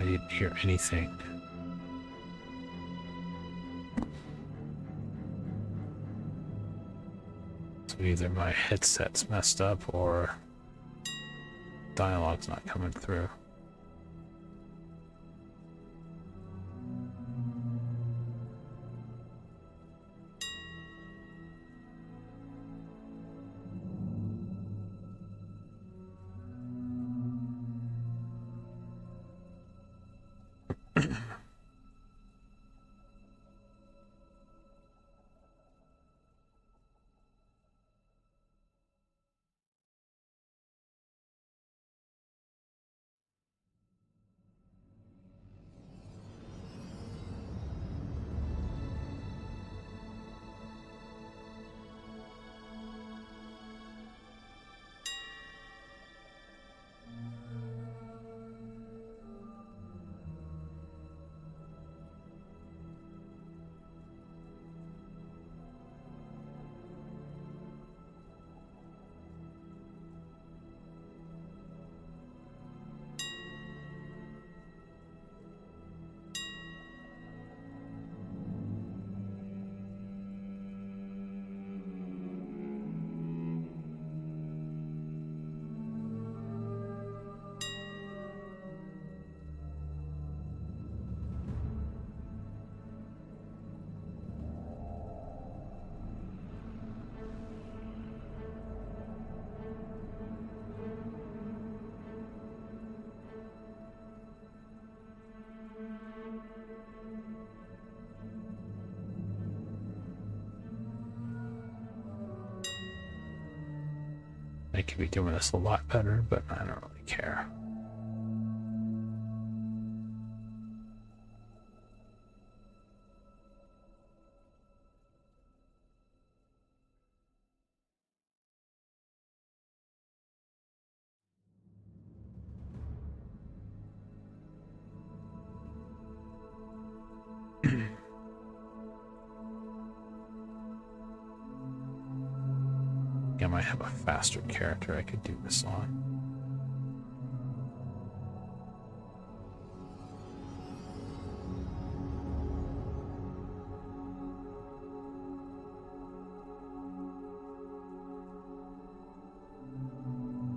Speaker 1: I didn't hear anything. So either my headset's messed up or dialogue's not coming through. I could be doing this a lot better, but I don't really care. I might have a faster character I could do this on.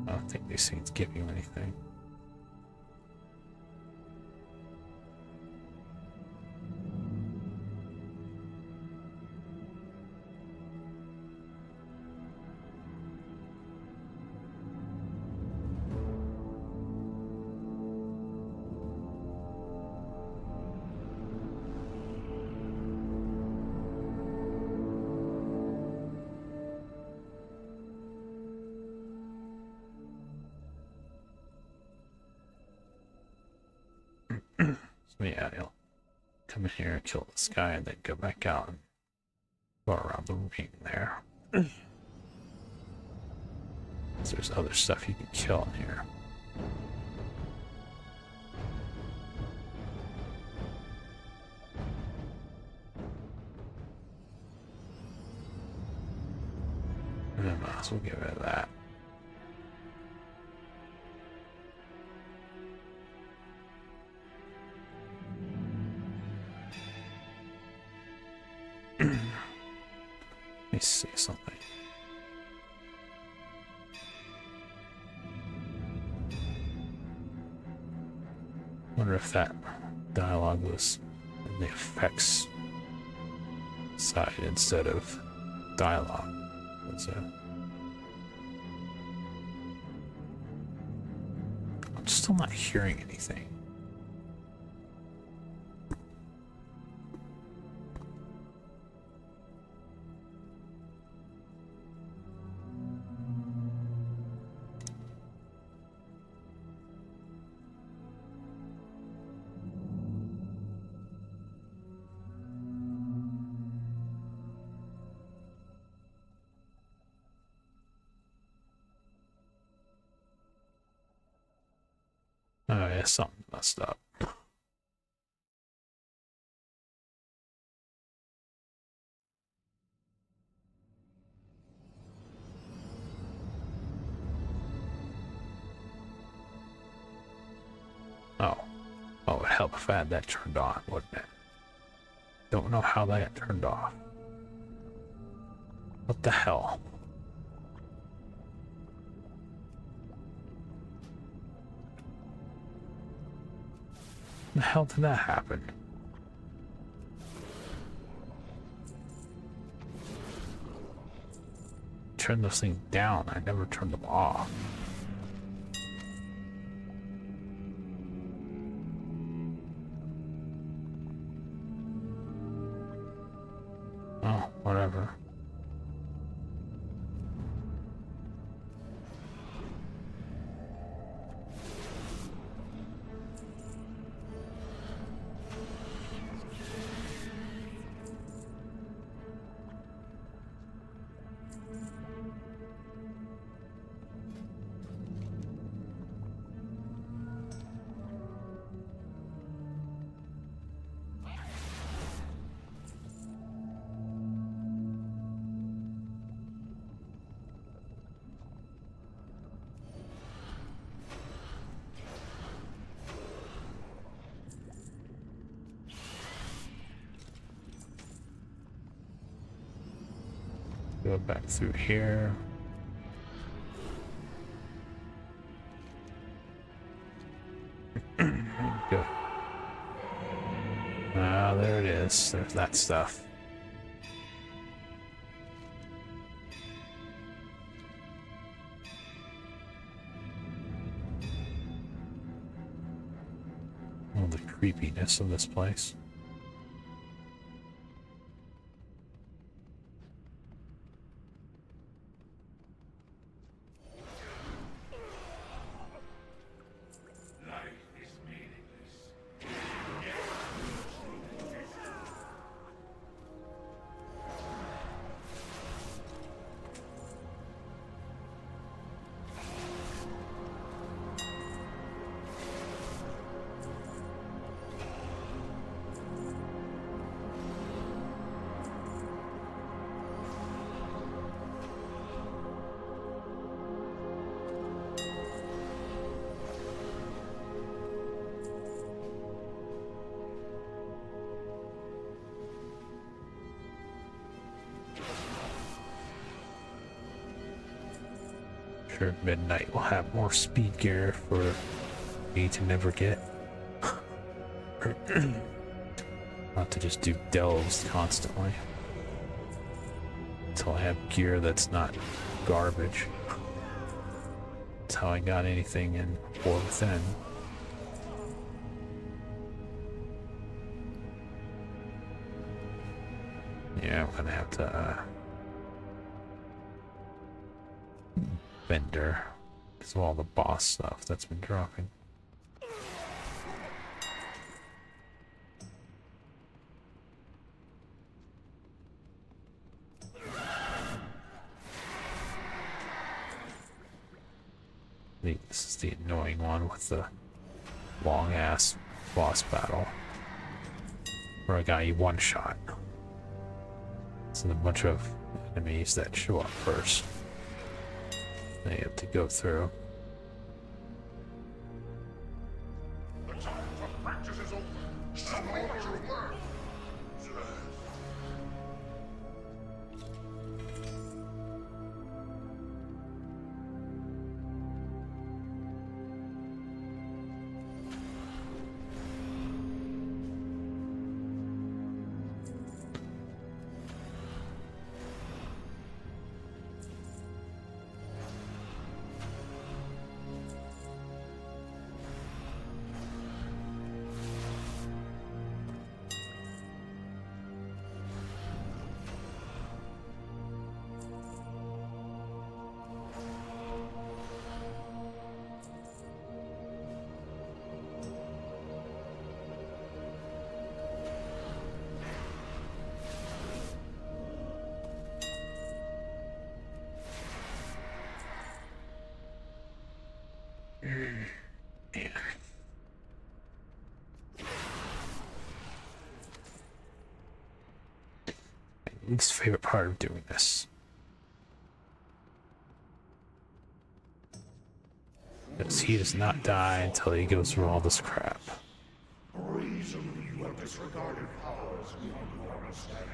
Speaker 1: I don't think these things give you anything. So yeah, you'll come in here and kill this guy and then go back out and go around the ring there. So there's other stuff you can kill in here. And then might as well get rid of that. Let me see something. Wonder if that dialogue was in the effects side instead of dialogue. That's it. I'm still not hearing anything. Oh yeah, something messed up. Oh. Oh, it would help if I had that turned on, wouldn't it? Don't know how that got turned off. What the hell? The hell did that happen? Turn those things down. I never turned them off. Oh, whatever. Go back through here. Good. Ah, there it is. There's that stuff. Oh, the creepiness of this place. Sure, midnight will have more speed gear for me to never get. Not to just do delves constantly. Until I have gear that's not garbage. That's how I got anything in or within. Yeah, I'm gonna have to vendor because of all the boss stuff that's been dropping. I think this is the annoying one with the long ass boss battle where I got you one shot. So a bunch of enemies that show up first. They have to go through.
Speaker 2: The time for practice is over. Show me what you're worth.
Speaker 1: Least favorite part of doing this. Because he does not die until he goes through all this crap.
Speaker 2: your disregarded powers beyond your understanding.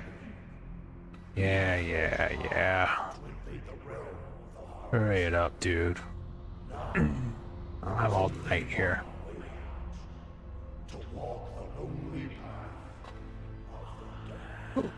Speaker 1: Yeah.
Speaker 2: To invade the realm of the heart.
Speaker 1: Hurry it up, dude. I'll have all night here.
Speaker 2: To walk the lonely path of the damned.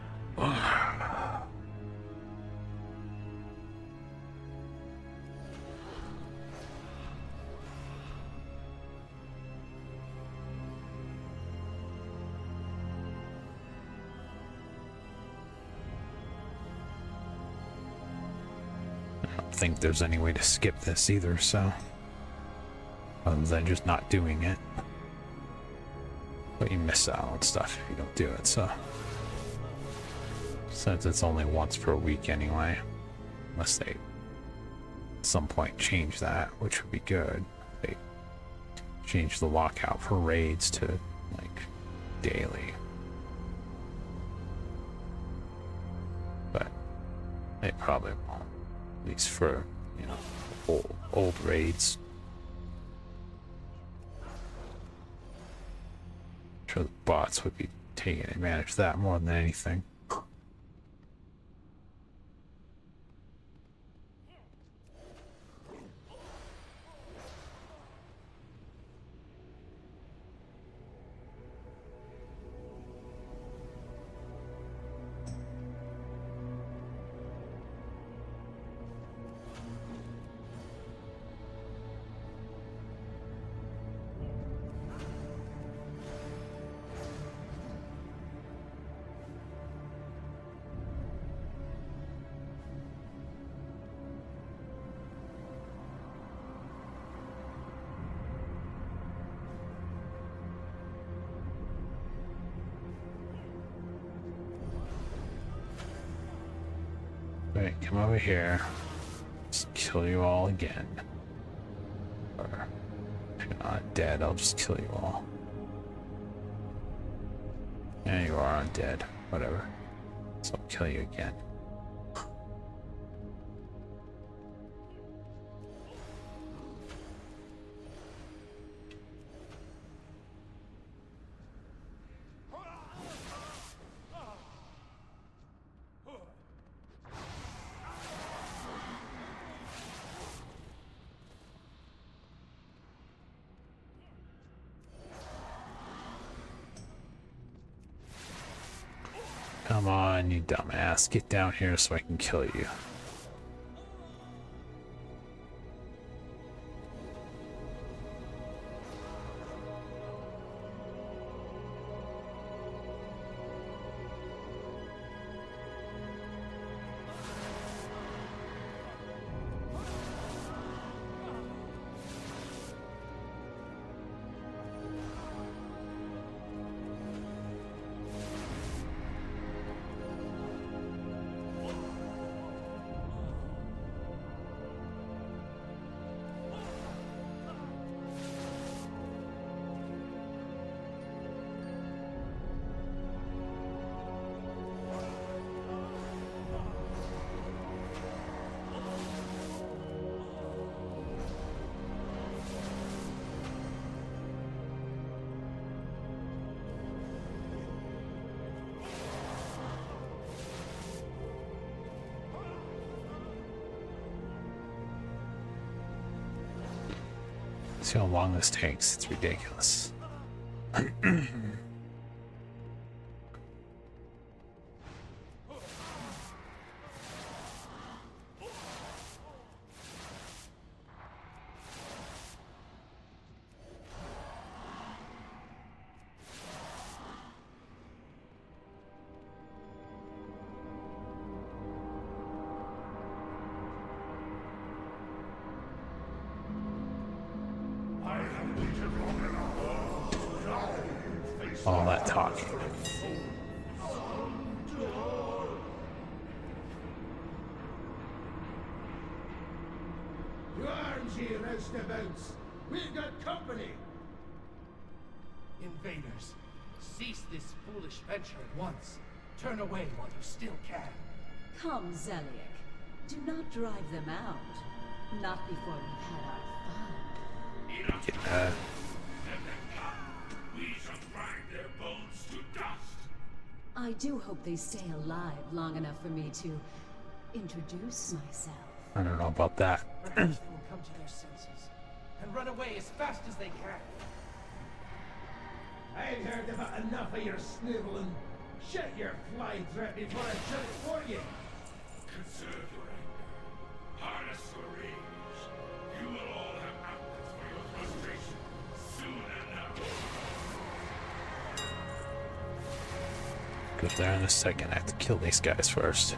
Speaker 1: I don't think there's any way to skip this either, so other than just not doing it. But you miss out on stuff if you don't do it, so since it's only once per week anyway, unless they at some point change that, which would be good. They change the lockout for raids to like daily, but they probably won't, at least for, you know, old raids. I'm sure the bots would be taking advantage of that more than anything. Right, come over here. Just kill you all again. Or if you're not dead, I'll just kill you all. Yeah, you are undead. Whatever. So I'll kill you again. Come on, you dumbass. Get down here so I can kill you. See how long this takes. It's ridiculous. All that talking.
Speaker 3: To arms, ye roustabouts! We've got company!
Speaker 4: Invaders, cease this foolish venture at once. Turn away while you still can.
Speaker 5: Come, Zeliek. Do not drive them out. Not before we've had our fun.
Speaker 2: Enough. Let them come. We shall grind their bones to
Speaker 5: I do hope they stay alive long enough for me to introduce myself.
Speaker 1: I don't know about that.
Speaker 4: Perhaps they will come to their senses and run away as fast as they can.
Speaker 3: I've heard about enough of your sniveling. Shut your fly threat before I shut it for you.
Speaker 2: Conserve your anger. Harness your rage. You will all have outlets for your frustration soon enough.
Speaker 1: Go there in a second. I have to kill these guys first.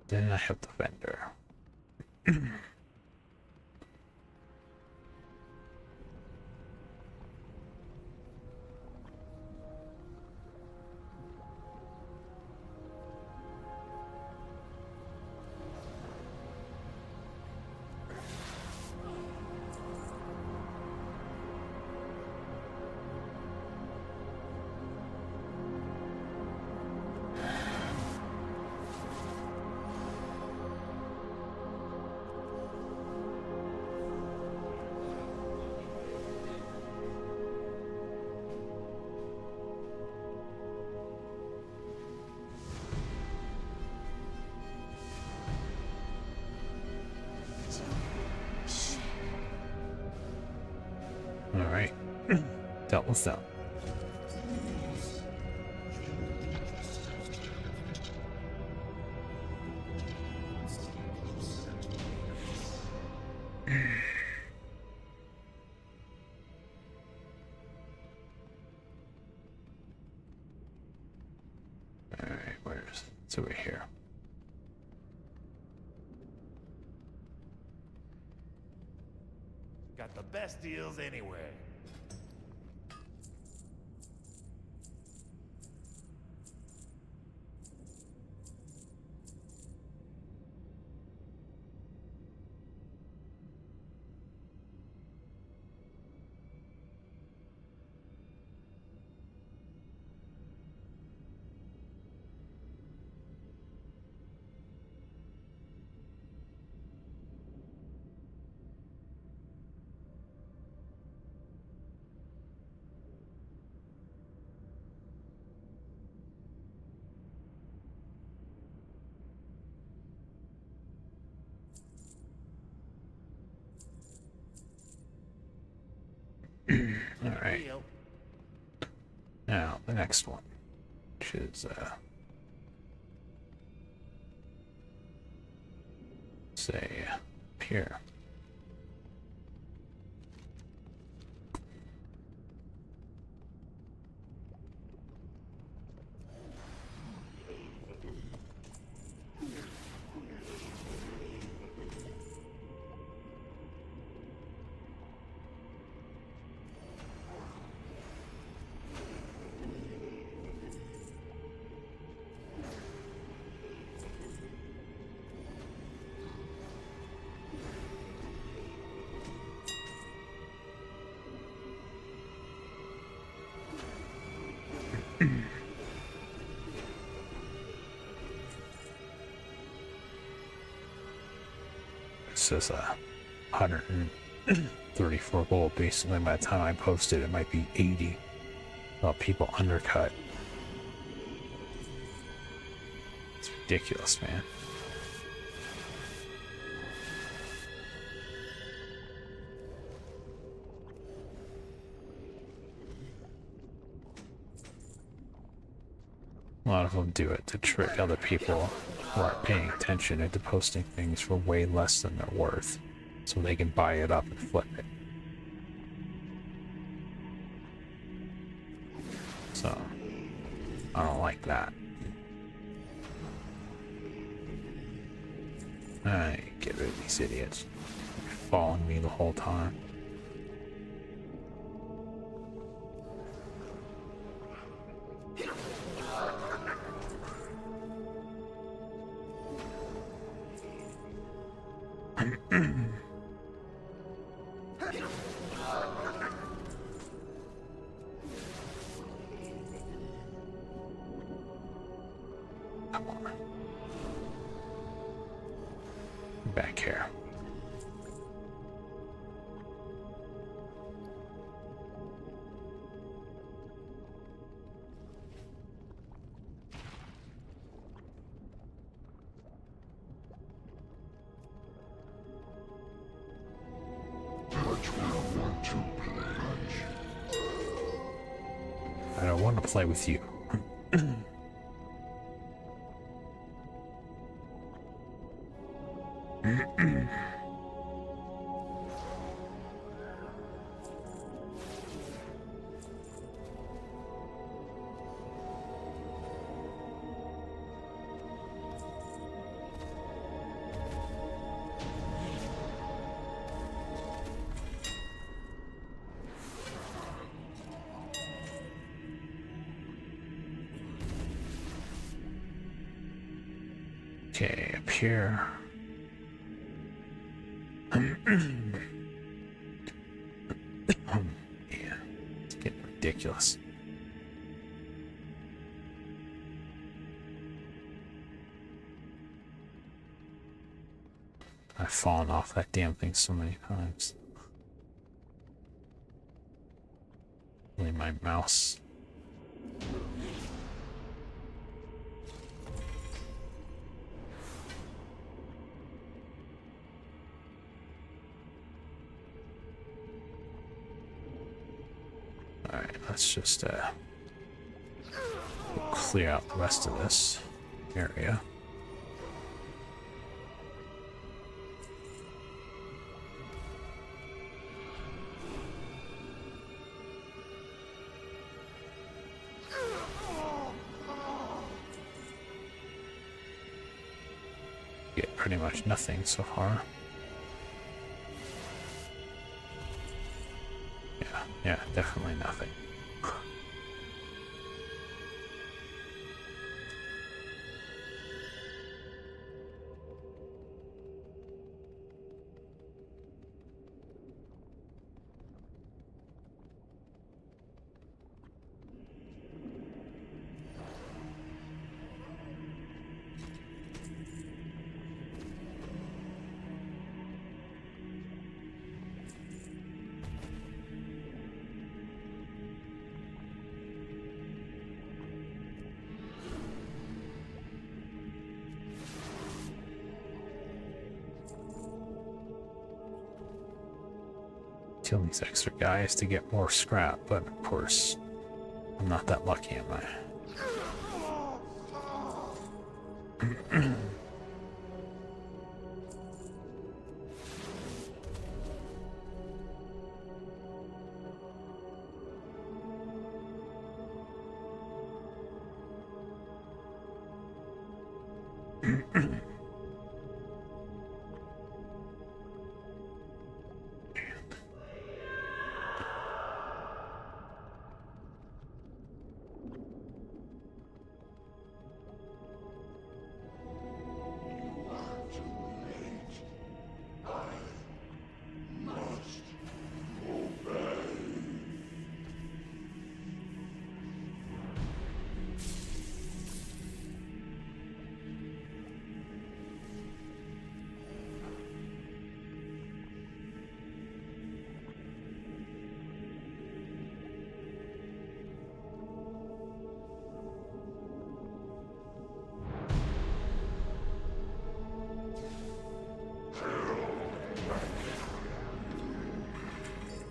Speaker 1: Then I have the vendor. Alright. Dealt with them. Alright, where's it's over here.
Speaker 6: Got the best deals anywhere.
Speaker 1: Alright. Now, the next one, which is, say, up here. This is 134 gold. Basically, by the time I post it, it might be 80. People undercut. It's ridiculous, man. A lot of them do it to trick other people who aren't paying attention into posting things for way less than they're worth, so they can buy it up and flip it. So, I don't like that. I get rid of these idiots. They're following me the whole time. come on. Back here. I don't want to play with you. Okay, up here. Yeah, it's getting ridiculous. I've fallen off that damn thing so many times. Only my mouse. Alright, let's just clear out the rest of this area. Get pretty much nothing so far. Yeah, definitely nothing. Kill these extra guys to get more scrap, but of course, I'm not that lucky, am I?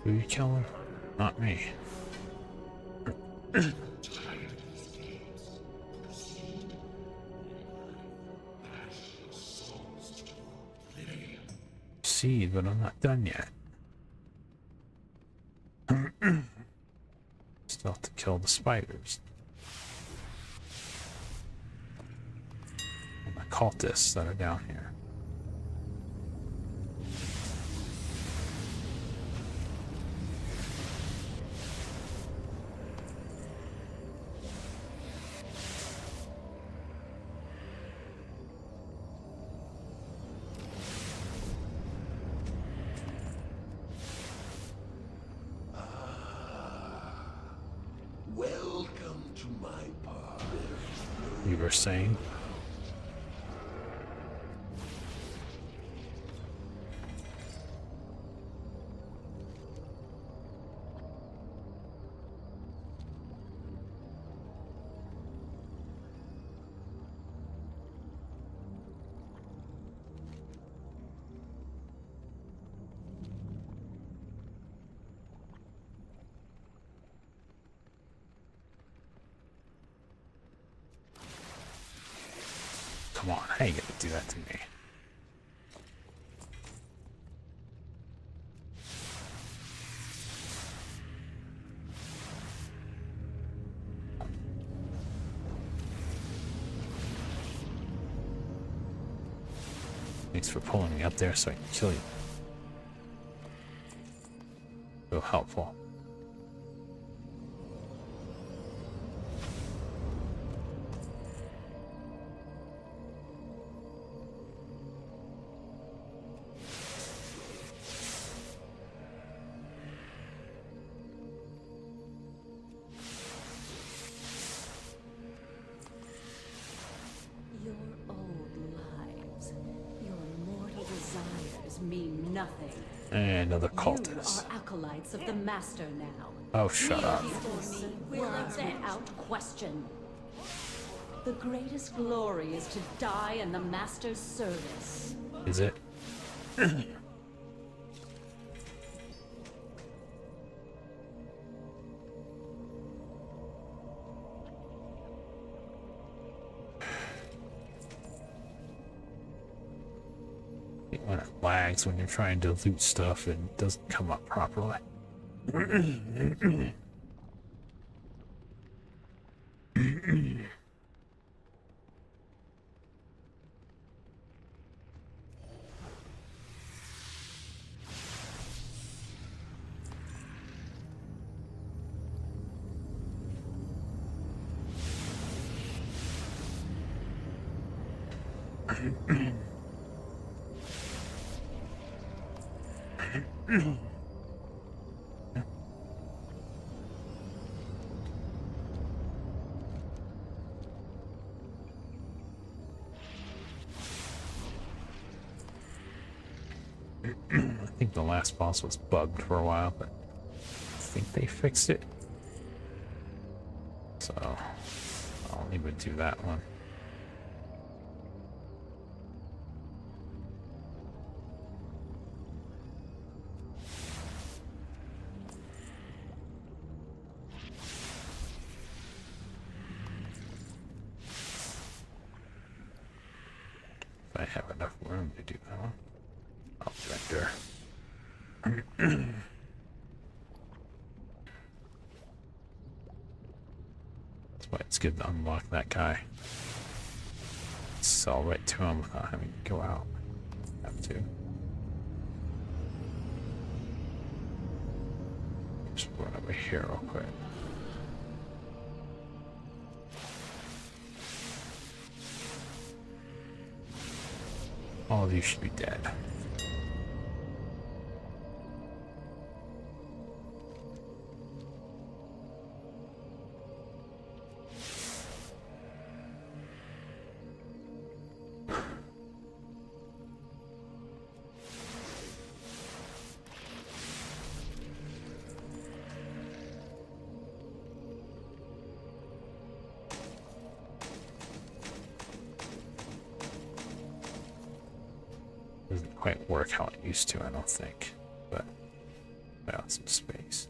Speaker 1: Who you killing? Not me. Proceed, but I'm not done yet. Still have to kill the spiders. And the cultists that are down here.
Speaker 2: Welcome to my party.
Speaker 1: You were saying? Come on, how you gonna do that to me? Thanks for pulling me up there so I can kill you. So helpful.
Speaker 5: Your old lives, your mortal desires mean nothing.
Speaker 1: And another
Speaker 5: You
Speaker 1: cultist.
Speaker 5: are acolytes of the Master now.
Speaker 1: Oh, shut up.
Speaker 5: Words without question. The greatest glory is to die in the Master's service.
Speaker 1: Is it? When it lags when you're trying to loot stuff and doesn't come up properly. I think the last boss was bugged for a while, but I think they fixed it. So I'll even do that one. If I have enough room to do that one. I'll be right there. That's why it's good to unlock that guy. Sell right to him without having to go out. Have to. Just run over here real quick. All of you should be dead. Doesn't quite work how it used to, I don't think. But I got some space.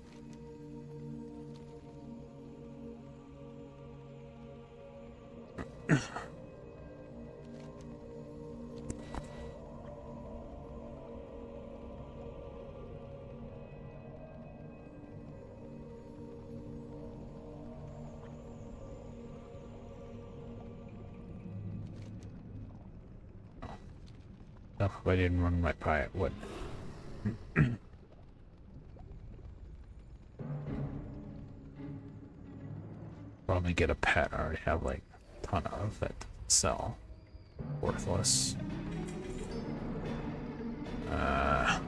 Speaker 1: If I didn't run right by it, would. Probably get a pet. I already have like a ton of that sell. Worthless. I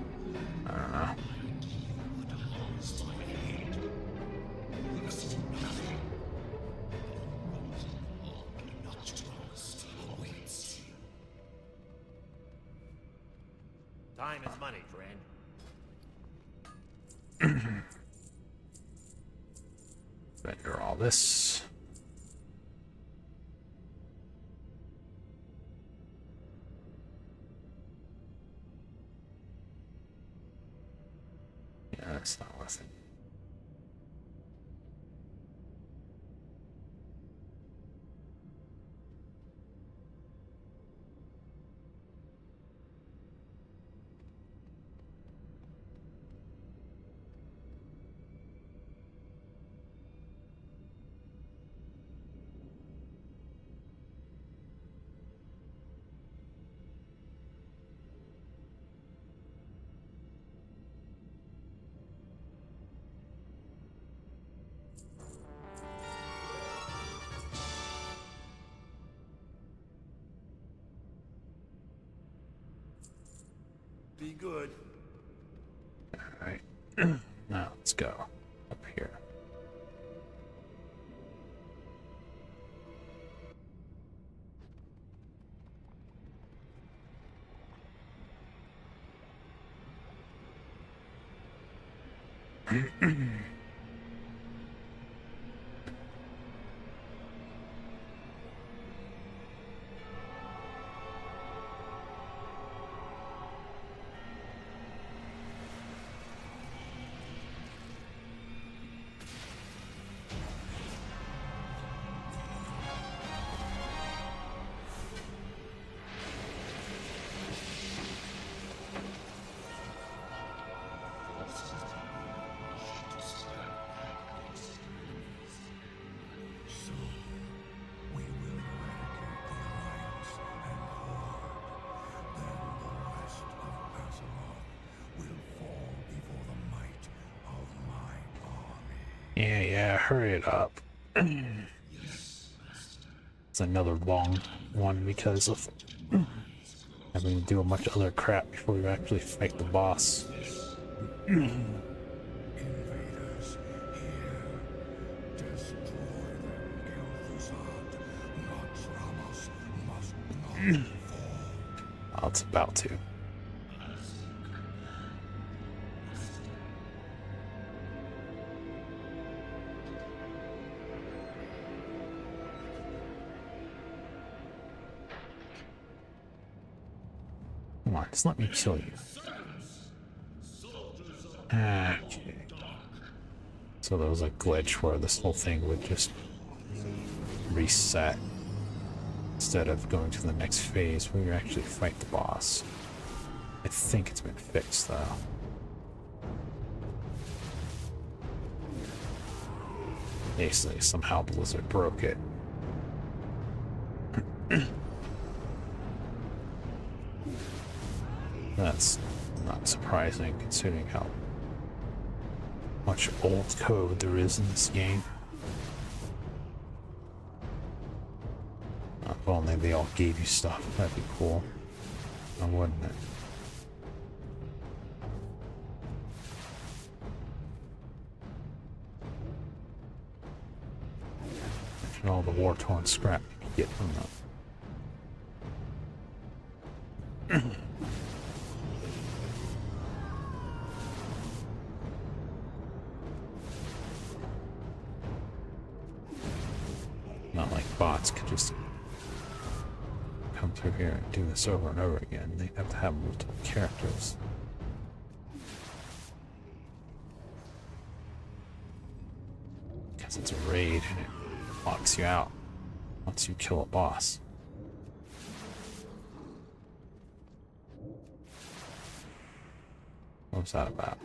Speaker 1: don't know.
Speaker 6: Time is money, friend.
Speaker 1: Render all this. Yeah, that's not worth it.
Speaker 2: Be good.
Speaker 1: Alright. Now let's go up here.
Speaker 2: We will eradicate the Alliance and Horde. Then the rest of Azeroth will fall before the might of my army.
Speaker 1: Yeah, hurry it up. It's another long one because of having to do a bunch of other crap before we actually fight the boss.
Speaker 2: Invaders here. Destroy them, Gel'Thuzad. Nox Ramos must not fall.
Speaker 1: Oh, it's about to. Come on, just let me kill you. Okay. So there was a glitch where this whole thing would just reset instead of going to the next phase where you actually fight the boss. I think it's been fixed though. Basically, somehow Blizzard broke it. That's not surprising considering how much old code there is in this game. If only they all gave you stuff, that'd be cool. Now, wouldn't it? Imagine all the war-torn scrap you could get from them. Not like bots could just come through here and do this over and over again. They have to have multiple characters. Because it's a raid and it locks you out once you kill a boss. What was that about?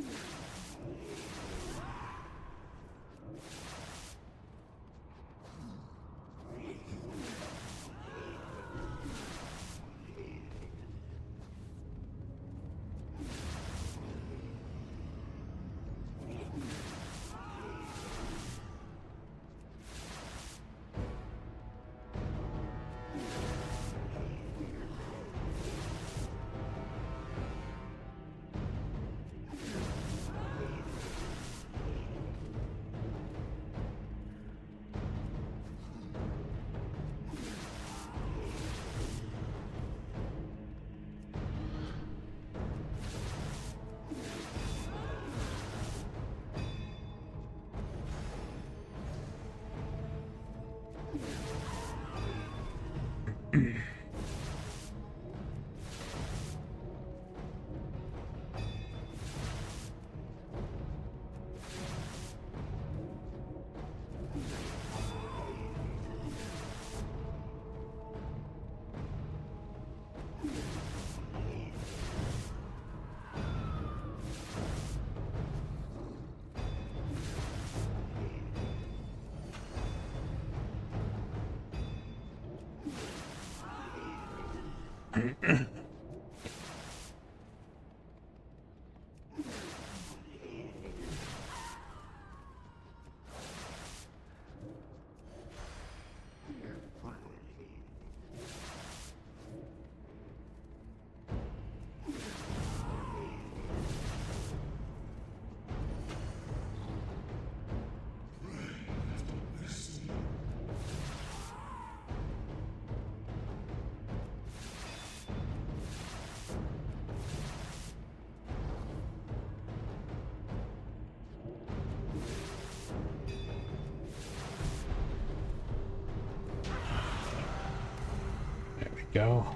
Speaker 1: go.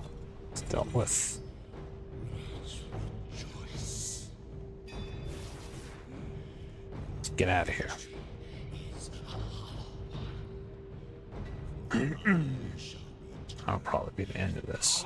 Speaker 1: It's dealt with. Let's get out of here. That'll probably be the end of this.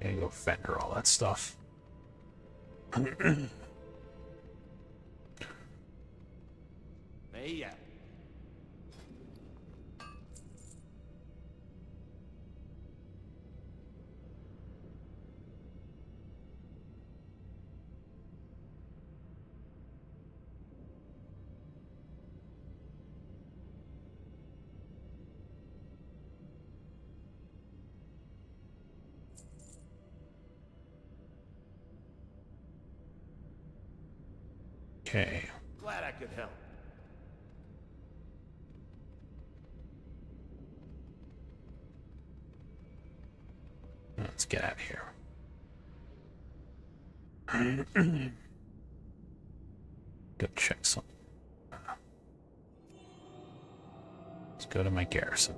Speaker 1: Yeah, go fender all that stuff.
Speaker 6: Yeah.
Speaker 1: Okay.
Speaker 6: Glad I could help.
Speaker 1: Let's get out of here. Go check something. Let's go to my garrison.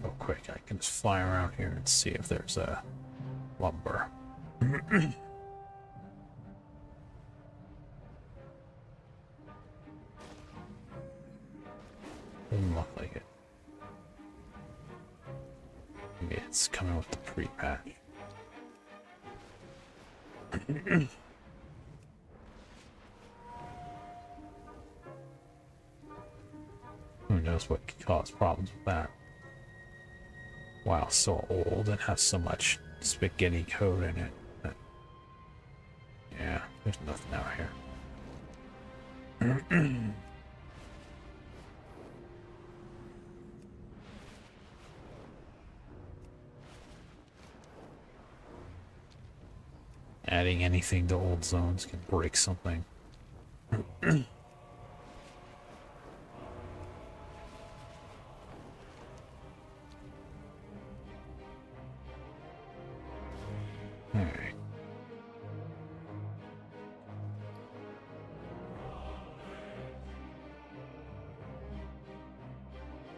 Speaker 1: Real quick, I can just fly around here and see if there's a lumber. Doesn't look like it. Maybe it's coming with the pre-patch. Who knows what could cause problems with that? Wow, so old and has so much spaghetti code in it. But yeah, there's nothing out here. Adding anything to old zones can break something. Alright.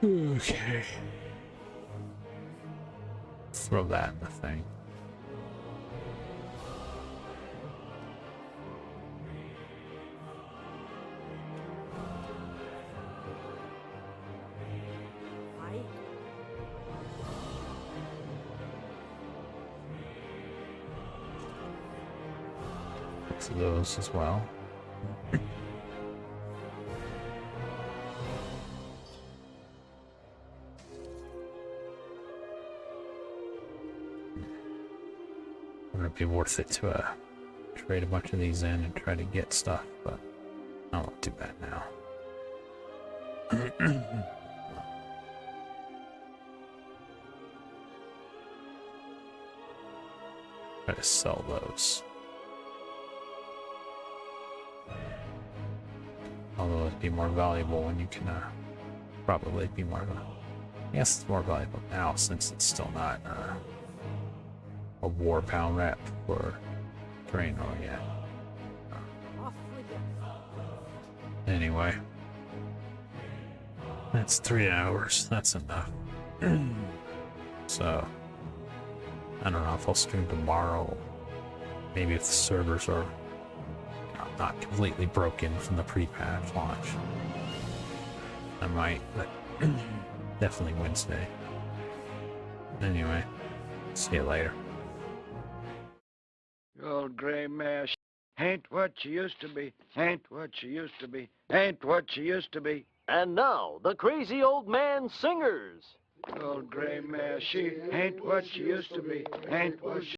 Speaker 1: Okay. Throw that in the thing. To those as well. Wouldn't it be worth it to trade a bunch of these in and try to get stuff, but I won't do that now. Try to sell those. Although it'd be more valuable when you can probably be more. I guess it's more valuable now since it's still not a war pound rep for Draenor yet. Anyway, that's 3 hours. That's enough. So I don't know if I'll stream tomorrow. Maybe if the servers are not completely broken from the pre-patch launch, I might, but definitely Wednesday. Anyway, see you later.
Speaker 7: Old gray mare Ain't what she used to be. Ain't what she used to be. Ain't what she used to be.
Speaker 8: And now, the Crazy Old Man Singers.
Speaker 7: Old gray mare, she ain't what she used to be. Ain't what she